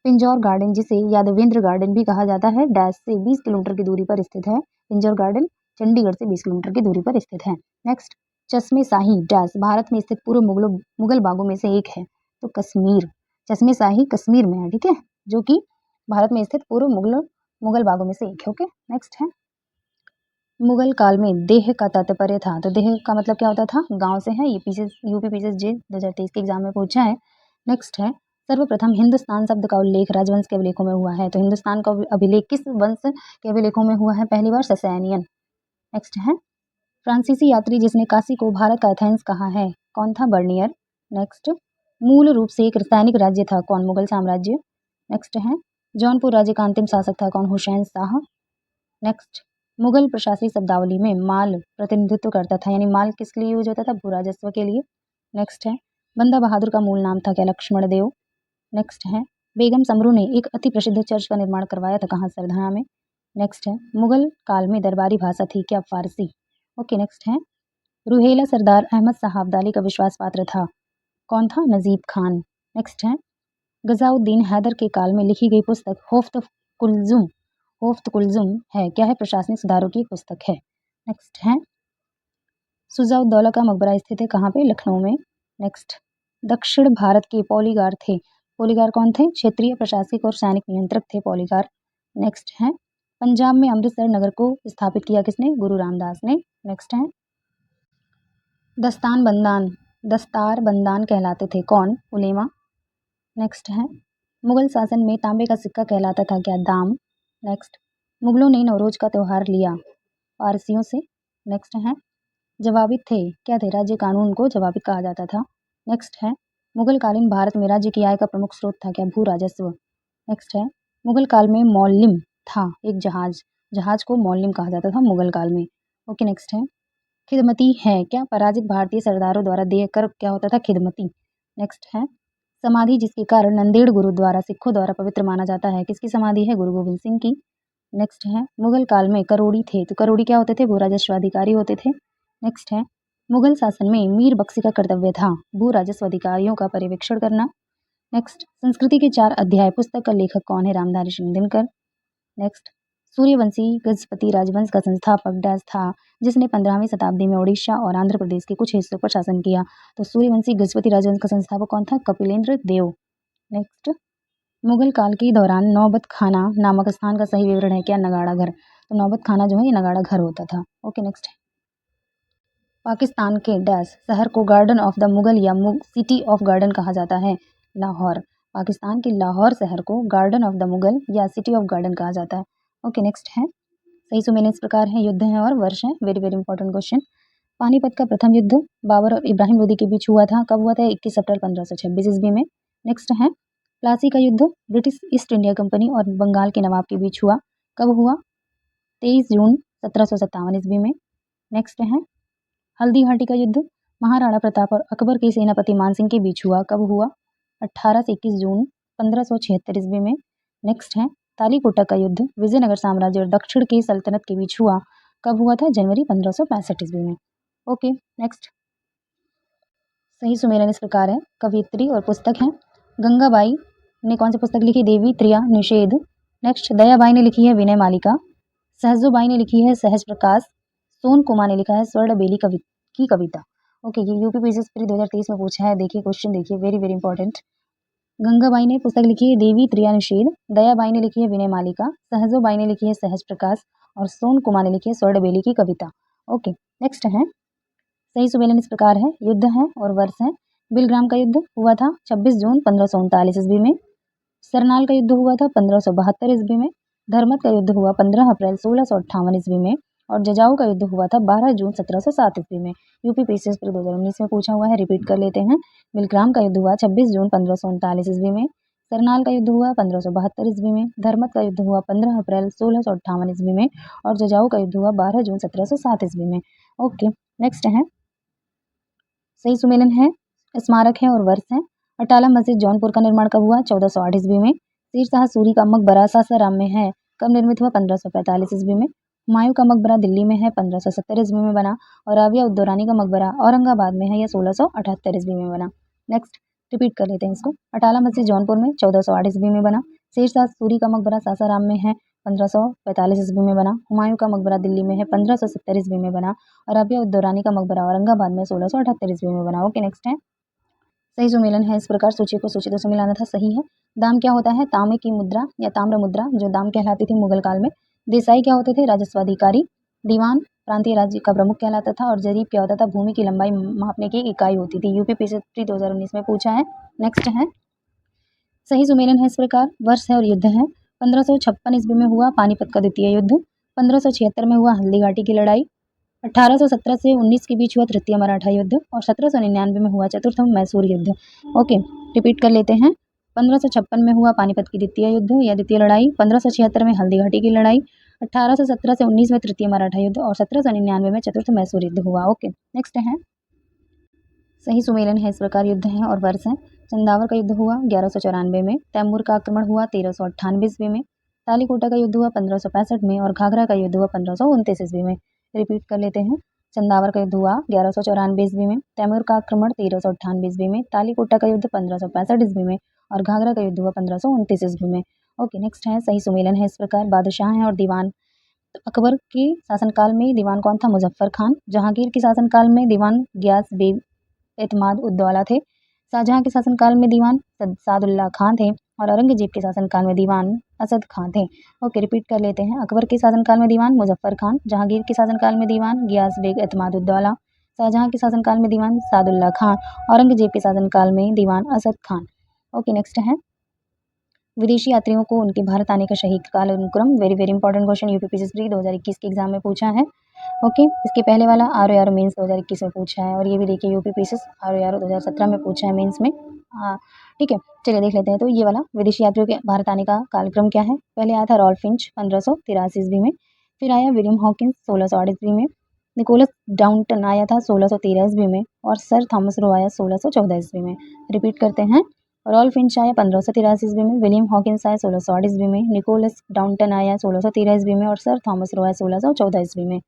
पिंजौर गार्डन जिसे यादवेंद्र गार्डन भी कहा जाता है डैश से 20 किलोमीटर की दूरी पर स्थित है। पिंजौर गार्डन चंडीगढ़ से 20 किलोमीटर की दूरी पर स्थित है। नेक्स्ट, चश्मे शाही डैश भारत में स्थित पूर्व मुगल बागों में से एक है, तो कश्मीर। चश्मे शाही कश्मीर में है, ठीक है, जो कि भारत में स्थित पूर्व मुगल बागों में से एक है। ओके नेक्स्ट है, मुगल काल में देह का तात्पर्य था, तो देह का मतलब क्या होता था? गांव से है। ये यूपीपीसीएस जे 2023 के एग्जाम में पूछा है। नेक्स्ट है, सर्वप्रथम हिंदुस्तान शब्द का उल्लेख राजवंश के अभिलेखों में हुआ है, तो हिंदुस्तान का अभिलेख किस वंश के अभिलेखों में हुआ है? पहली बार ससैनियन। नेक्स्ट है, फ्रांसीसी यात्री जिसने काशी को भारत का एथेंस कहा है, कौन था? बर्नियर। नेक्स्ट, मूल रूप से एक सैनिक राज्य था, कौन? मुगल साम्राज्य। नेक्स्ट है, जौनपुर राज्य का अंतिम शासक था कौन? हुसैन शाह। नेक्स्ट, मुगल प्रशासनिक शब्दावली में माल प्रतिनिधित्व करता था, यानी माल किसके लिए यूज होता था? भू राजस्व के लिए। नेक्स्ट है, बंदा बहादुर का मूल नाम था क्या? लक्ष्मण देव। नेक्स्ट है, बेगम समरू ने एक अति प्रसिद्ध चर्च का निर्माण करवाया था, कहाँ? सरधना में। नेक्स्ट है, मुगल काल में दरबारी भाषा थी क्या? फारसी। ओके नेक्स्ट है, रुहेला सरदार अहमद शाह अब्दाली का विश्वास पात्र था, कौन था? नजीब खान। नेक्स्ट है, गजाउद्दीन हैदर के काल में लिखी गई पुस्तक होफ्त कुलजुम है, क्या है? प्रशासनिक सुधारों की पुस्तक है। नेक्स्ट है, सुजाउद्दौला का मकबरा स्थित है कहाँ पे? लखनऊ में। नेक्स्ट, दक्षिण भारत के पॉलीगार थे, पॉलीगार कौन थे? क्षेत्रीय प्रशासक और सैनिक नियंत्रक थे पॉलीगार। नेक्स्ट है, पंजाब में अमृतसर नगर को स्थापित किया किसने? गुरु रामदास ने। नेक्स्ट है, दस्तार बंदान कहलाते थे, कौन? उलेमा। नेक्स्ट है मुगल शासन में तांबे का सिक्का कहलाता था क्या? दाम। नेक्स्ट, मुगलों ने नवरोज का त्यौहार लिया पारसियों से। नेक्स्ट है जवाबित थे क्या थे? राज्य कानून को जवाबित कहा जाता था। नेक्स्ट है मुगल कालीन भारत में राज्य की आय का प्रमुख स्रोत था क्या? भू राजस्व। नेक्स्ट है मुगल काल में मौलिम था एक जहाज, जहाज को मौलिम कहा जाता था मुगल काल में। ओके, नेक्स्ट है खिदमती है क्या? पराजित भारतीय सरदारों द्वारा देय कर क्या होता था? खिदमती। नेक्स्ट है समाधि जिसके कारण नंदेड़ गुरुद्वारा सिखों द्वारा पवित्र माना जाता है, किसकी समाधि है? गुरु गोविंद सिंह की। नेक्स्ट है मुगल काल में करोड़ी थे, तो करोड़ी क्या होते थे? भू राजस्व अधिकारी होते थे। नेक्स्ट है मुगल शासन में मीर बख्शी का कर्तव्य था भू राजस्व अधिकारियों का पर्यवेक्षण करना। नेक्स्ट, संस्कृति के 4 अध्याय पुस्तक का लेखक कौन है? रामधारी सिंह दिनकर। नेक्स्ट, सूर्यवंशी गजपति राजवंश का संस्थापक डैश था जिसने 15वीं शताब्दी में ओडिशा और आंध्र प्रदेश के कुछ हिस्सों पर शासन किया? तो सूर्यवंशी गजपति राजवंश का संस्थापक कौन था? कपिलेंद्र देव। नेक्स्ट, मुगल काल के दौरान नौबत खाना नामक स्थान का सही विवरण है क्या? नगाड़ा घर। तो नौबत खाना जो है ये नगाड़ा घर होता था। ओके, नेक्स्ट, पाकिस्तान के डैश शहर को गार्डन ऑफ द मुगल या सिटी ऑफ गार्डन कहा जाता है? लाहौर। पाकिस्तान के लाहौर शहर को गार्डन ऑफ द मुगल या सिटी ऑफ गार्डन कहा जाता है। ओके, नेक्स्ट है सही सुमेलियन इस प्रकार है युद्ध है और वर्ष है। Very very important question. Panipat का प्रथम युद्ध बाबर और इब्राहिम लोदी के बीच हुआ था, कब हुआ था? 21 अप्रैल 1526 ईस्वी में। नेक्स्ट है प्लासी का युद्ध ब्रिटिश ईस्ट इंडिया कंपनी और बंगाल के नवाब के बीच हुआ, कब हुआ? 23 जून 1757 ईस्वी में। नेक्स्ट है हल्दी घाटी का युद्ध महाराणा प्रताप और अकबर के सेनापति मानसिंह के बीच हुआ, कब हुआ? 18 से 21 जून 1576 ईस्वी में। नेक्स्ट है तालीकोटा का युद्ध विजयनगर साम्राज्य और दक्षिण की सल्तनत के बीच हुआ, कब हुआ था? जनवरी 1565 ईस्वी में। ओके, नेक्स्ट, सही सुमेलन इस प्रकार है। कवियत्री और पुस्तक है गंगाबाई ने कौन सी पुस्तक लिखी? देवी त्रिया निषेध। नेक्स्ट, दयाबाई ने लिखी है विनय मालिका। सहजोबाई ने लिखी है सहज प्रकाश। सोन कुमार ने लिखा है स्वर्ण बेली की कविता। ओके, ये यूपीपीएससी प्री 2023 में पूछा है। देखिए क्वेश्चन, देखिए वेरी वेरी इंपॉर्टेंट। गंगाबाई ने पुस्तक लिखी है देवी त्रिया निषेध, दयाबाई ने लिखी है विनय मालिका, सहजोबाई ने लिखी है सहज प्रकाश और सोन कुमार ने लिखी है स्वर्ण बेली की कविता। ओके, नेक्स्ट है सही सुमेलन इस प्रकार है। युद्ध है और वर्ष है। बिलग्राम का युद्ध हुआ था 26 जून 1539 ईस्वी में। सरनाल का युद्ध हुआ था 1572 ईस्वी में। धर्मत का युद्ध हुआ 15 अप्रैल 1658 ईस्वी में और जजाऊ का युद्ध हुआ था 12 जून 1707 ईस्वी में। यूपीपीएससी 2019 में पूछा हुआ है, रिपीट कर लेते हैं। बिलग्राम का युद्ध हुआ 26 जून 1539 ईस्वी में। सरनाल का युद्ध हुआ 1572 ईस्वी में। धर्मत का युद्ध हुआ 15 अप्रैल 1658 ईस्वी में और जजाऊ का युद्ध हुआ 12 जून 1707 ईस्वी में। ओके, नेक्स्ट है सही सुमेलन है, स्मारक है और वर्ष है। अटाला मस्जिद जौनपुर का निर्माण कब हुआ? 1408 ईस्वी में। शेरशाह सूरी का मकबरा सासाराम में है, कब निर्मित हुआ? 1545 ईस्वी में। हुमायूं का मकबरा दिल्ली में है, 1570 ईस्वी में बना और राबिया उद्दौरानी का मकबरा औरंगाबाद में है, यह 1678 ईस्वी में बना। नेक्स्ट, रिपीट कर लेते हैं इसको। अटाला मस्जिद जौनपुर में 1408 ईस्वी में बना। शेरशाह सूरी का मकबरा सासाराम में है, 1545 ईस्वी में बना। हुमायूं का मकबरा दिल्ली में है, 1570 ईस्वी में बना और राबिया उद्दौरानी का मकबरा औरंगाबाद में 1678 ईस्वी में बना। ओके, नेक्स्ट है सही सुमेलन है इस प्रकार सूची को सूची 2 से मिलाना था, सही है। दाम क्या होता है? तांबे की मुद्रा या ताम्र मुद्रा जो दाम कहलाती थी मुगल काल में। देसाई क्या होते थे? राजस्व अधिकारी। दीवान प्रांतीय राज्य का प्रमुख कहलाता था और जरीब क्या होता था? भूमि की लंबाई मापने की इकाई होती थी। यूपीपीएससी 2019 में पूछा है। नेक्स्ट है सही सुमेलन है इस प्रकार, वर्ष है और युद्ध है। 1556 ईस्वी में हुआ पानीपत का द्वितीय युद्ध। 1576 में हुआ हल्दी घाटी की लड़ाई। 1817 से 19 के बीच हुआ तृतीय मराठा युद्ध और 1799 में हुआ चतुर्थ मैसूर युद्ध। ओके, रिपीट कर लेते हैं। 1556 में हुआ पानीपत की द्वितीय युद्ध या द्वितीय लड़ाई। 1576 में हल्दी घाटी की लड़ाई। 1817 से 19 में तृतीय मराठा युद्ध और 1799 में चतुर्थ मैसूर युद्ध हुआ। ओके, नेक्स्ट है सही सुमेलन है इस प्रकार, युद्ध है और वर्ष है। चंदावर का युद्ध हुआ 1194 में। तैमूर का आक्रमण हुआ 1398 ईस्वी में। तालीकोटा का युद्ध हुआ 1565 में और घाघरा का युद्ध हुआ 1529 ईस्वी में। रिपीट कर लेते हैं। चंदावर का युद्ध हुआ 1194 ईस्वी में। तैमूर का आक्रमण 1398 ईस्वी में। तालीकोटा का युद्ध 1565 ईस्वी में और घाघरा का युद्ध हुआ 1529 ईस्वी में। ओके, नेक्स्ट है सही सुमेलन है इस प्रकार, बादशाह हैं और दीवान। अकबर के शासनकाल में दीवान कौन था? मुजफ्फर खान। जहांगीर के शासनकाल में दीवान गियास बेग एतमाद उद्दौला थे। शाहजहां के शासनकाल में दीवान सादुल्ला खान थे और औरंगजेब के शासनकाल में दीवान असद खान थे। ओके, रिपीट कर लेते हैं। अकबर के शासनकाल में दीवान मुजफ्फर खान। जहांगीर के शासनकाल में दीवान गियास बेग एतमाद उद्दौला। शाहजहां के शासनकाल में दीवान सादुल्ला खान। औरंगजेब के शासनकाल में दीवान असद खान। ओके नेक्स्ट है विदेशी यात्रियों को उनके भारत आने का सही काल अनुक्रम। Very very important question, UPPCS pre 2021 के एग्जाम में पूछा है। ओके इसके पहले वाला आर मेंस 2021 में पूछा है, और ये भी देखिए यूपीपीसीएस आर 2017 में पूछा है मेंस में। ठीक है, चलिए देख लेते हैं। तो ये वाला विदेशी यात्रियों के भारत आने का कालक्रम क्या है। पहले आया था रॉल्फ फिंच 1583 ईस्वी में, फिर आया विलियम हॉकिंस 1608 ईस्वी में, निकोलस डाउंटन आया था 1613 ईस्वी में, और सर थॉमस रो आया 1614 ईस्वी में। रिपीट करते हैं, रॉल्फ फिंच आया 1583 ईस्वी में, विलियम हॉकिंस आया 1608 ईस्वी में, निकोलस डाउंटन आया 1613 ईस्वी में, और सर थॉमस रो आया 1614 ईस्वी में।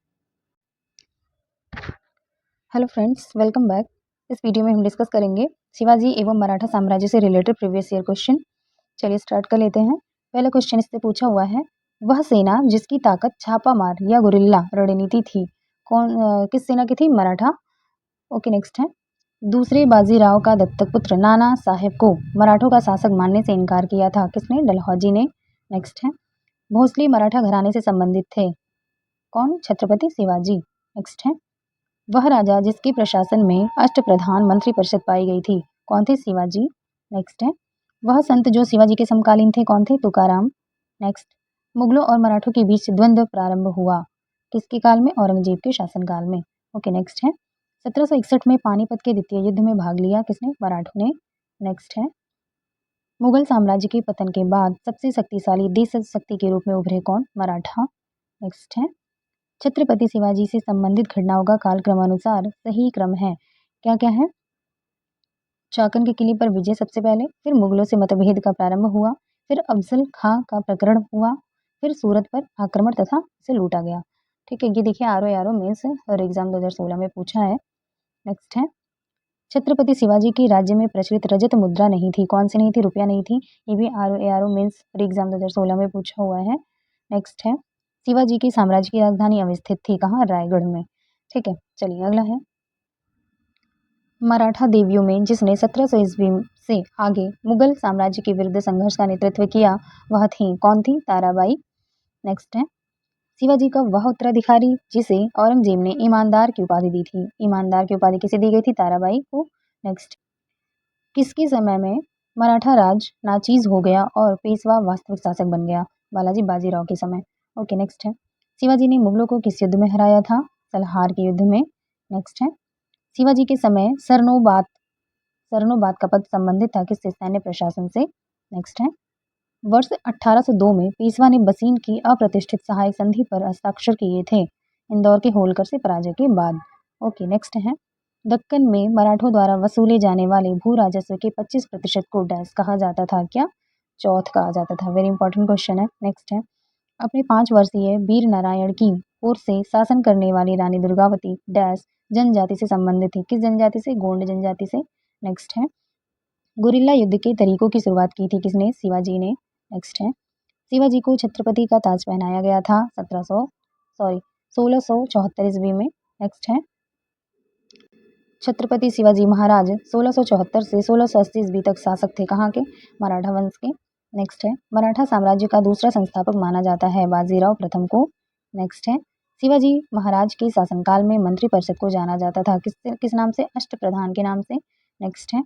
Hello friends, welcome back. इस वीडियो में हम डिस्कस करेंगे शिवाजी एवं मराठा साम्राज्य से रिलेटेड प्रीवियस ईयर क्वेश्चन। चलिए स्टार्ट कर लेते हैं। पहला क्वेश्चन इससे पूछा हुआ है, वह सेना जिसकी ताकत छापामार या गुरिल्ला रणनीति थी किस सेना की थी। मराठा। ओके नेक्स्ट है, दूसरे बाजीराव का दत्तक पुत्र नाना साहेब को मराठों का शासक मानने से इनकार किया था। किसने। डलहौजी ने। नेक्स्ट है, भोसले मराठा घराने से संबंधित थे। कौन। छत्रपति शिवाजी। नेक्स्ट है, वह राजा जिसके प्रशासन में अष्टप्रधान मंत्री परिषद पाई गई थी। कौन थे। शिवाजी। नेक्स्ट है, वह संत जो शिवाजी के समकालीन थे। कौन थे। तुकाराम। नेक्स्ट, मुगलों और मराठों के बीच द्वंद्व प्रारंभ हुआ किसके काल में। औरंगजेब के शासनकाल में। ओके नेक्स्ट है, 1761 में पानीपत के द्वितीय युद्ध में भाग लिया। किसने। मराठों ने। नेक्स्ट है, मुगल साम्राज्य के पतन के बाद सबसे शक्तिशाली देश शक्ति के रूप में उभरे। कौन। मराठा। नेक्स्ट है, छत्रपति शिवाजी से संबंधित घटनाओं का कालक्रमानुसार सही क्रम है। क्या क्या है। चाकन के किले पर विजय सबसे पहले, फिर मुगलों से मतभेद का प्रारंभ हुआ, फिर अफजल खां का प्रकरण हुआ, फिर सूरत पर आक्रमण तथा उसे लूटा गया। ठीक है, ये देखिए आर मेंस और एग्जाम 2016 में पूछा है। नेक्स्ट है, छत्रपति शिवाजी के राज्य में प्रचलित रजत मुद्रा नहीं थी। कौन सी नहीं थी। रुपया नहीं थी। ये भी आर मेंस और एग्जाम 2016 में पूछा हुआ है। नेक्स्ट है, शिवाजी की साम्राज्य की राजधानी अवस्थित थी कहाँ। रायगढ़ में। ठीक है, चलिए अगला है, मराठा देवियों में जिसने 1700 ईस्वी से आगे मुगल साम्राज्य के विरुद्ध संघर्ष का नेतृत्व किया वह थी। कौन थी। ताराबाई। नेक्स्ट है, शिवाजी का वह उत्तराधिकारी जिसे औरंगजेब ने ईमानदार की उपाधि दी थी। ईमानदार की उपाधि किसे दी गई थी। ताराबाई को। नेक्स्ट, किसके समय में मराठा राज नाचीज हो गया और पेशवा वास्तविक शासक बन गया। बालाजी बाजीराव के समय। ओके नेक्स्ट है, शिवाजी ने मुगलों को किस युद्ध में हराया था। सलहार के युद्ध में। नेक्स्ट है, शिवाजी के समय सरनोबात का पद संबंधित था किससे। सैन्य प्रशासन से। नेक्स्ट है, वर्ष 1802 में पेशवा ने बसीन की अप्रतिष्ठित सहायक संधि पर हस्ताक्षर किए थे इंदौर के होलकर से पराजय के बाद। ओके नेक्स्ट है, दक्कन में मराठों द्वारा वसूले जाने वाले भू राजस्व के 25% को डैश कहा जाता था। क्या। चौथ कहा जाता था। वेरी इंपॉर्टेंट क्वेश्चन है। नेक्स्ट है, अपने 5 वर्षीय वीर नारायण की ओर से शासन करने वाली रानी दुर्गावती डैश जनजाति से संबंधित थी। किस जनजाति से। गोंड जनजाति से। नेक्स्ट है, गुरिल्ला युद्ध के तरीकों की शुरुआत की थी किसने। शिवाजी ने। नेक्स्ट है, शिवाजी को छत्रपति का ताज पहनाया गया था 1674 ईस्वी में। नेक्स्ट है, छत्रपति शिवाजी महाराज 1674 से 1680 ईस्वी तक शासक थे कहाँ के। मराठा वंश के। नेक्स्ट है, मराठा साम्राज्य का दूसरा संस्थापक माना जाता है बाजीराव प्रथम को। नेक्स्ट है, शिवाजी महाराज के शासनकाल में मंत्री परिषद को जाना जाता था किस नाम से। अष्टप्रधान के नाम से। नेक्स्ट है,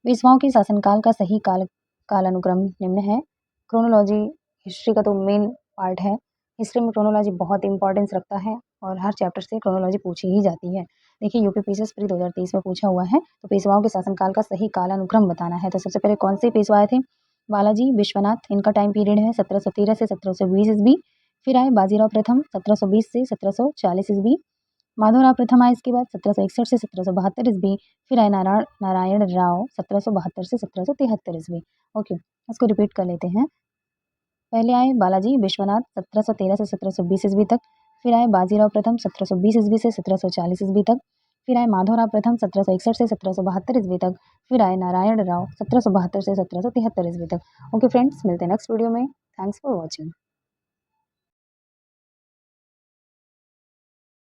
पेशवाओं के शासनकाल का सही कालानुक्रम निम्न है। क्रोनोलॉजी हिस्ट्री का तो मेन पार्ट है। हिस्ट्री में क्रोनोलॉजी बहुत इंपॉर्टेंस रखता है और हर चैप्टर से क्रोनोलॉजी पूछी ही जाती है। देखिए यूपीपीसीएस प्री 2023 में पूछा हुआ है, तो पेशवाओं के शासनकाल का सही कालानुक्रम बताना है। तो सबसे पहले कौन से पेशवा आए थे। बालाजी विश्वनाथ, इनका टाइम पीरियड है 1713 से 1720 ईस्वी। फिर आए बाजीराव प्रथम 1720 से 1740 ईस्वी। माधवराव प्रथम आए इसके बाद 1761 से 1772 ईस्वी। फिर आए नारायण राव 1772 से 1773 ईस्वी। ओके, इसको रिपीट कर लेते हैं। पहले आए बालाजी विश्वनाथ 1713 से 1720 ईस्वी तक। फिर आए बाजीराव प्रथम 1720 ईस्वी से 1740 ईस्वी तक। फिर आए माधवराव प्रथम 1761 से 1772 ईस्वी तक। फिर आए नारायण राव 1772 से 1773 ईस्वी तक। ओके फ्रेंड्स, मिलते हैं नेक्स्ट वीडियो में। Thanks for watching.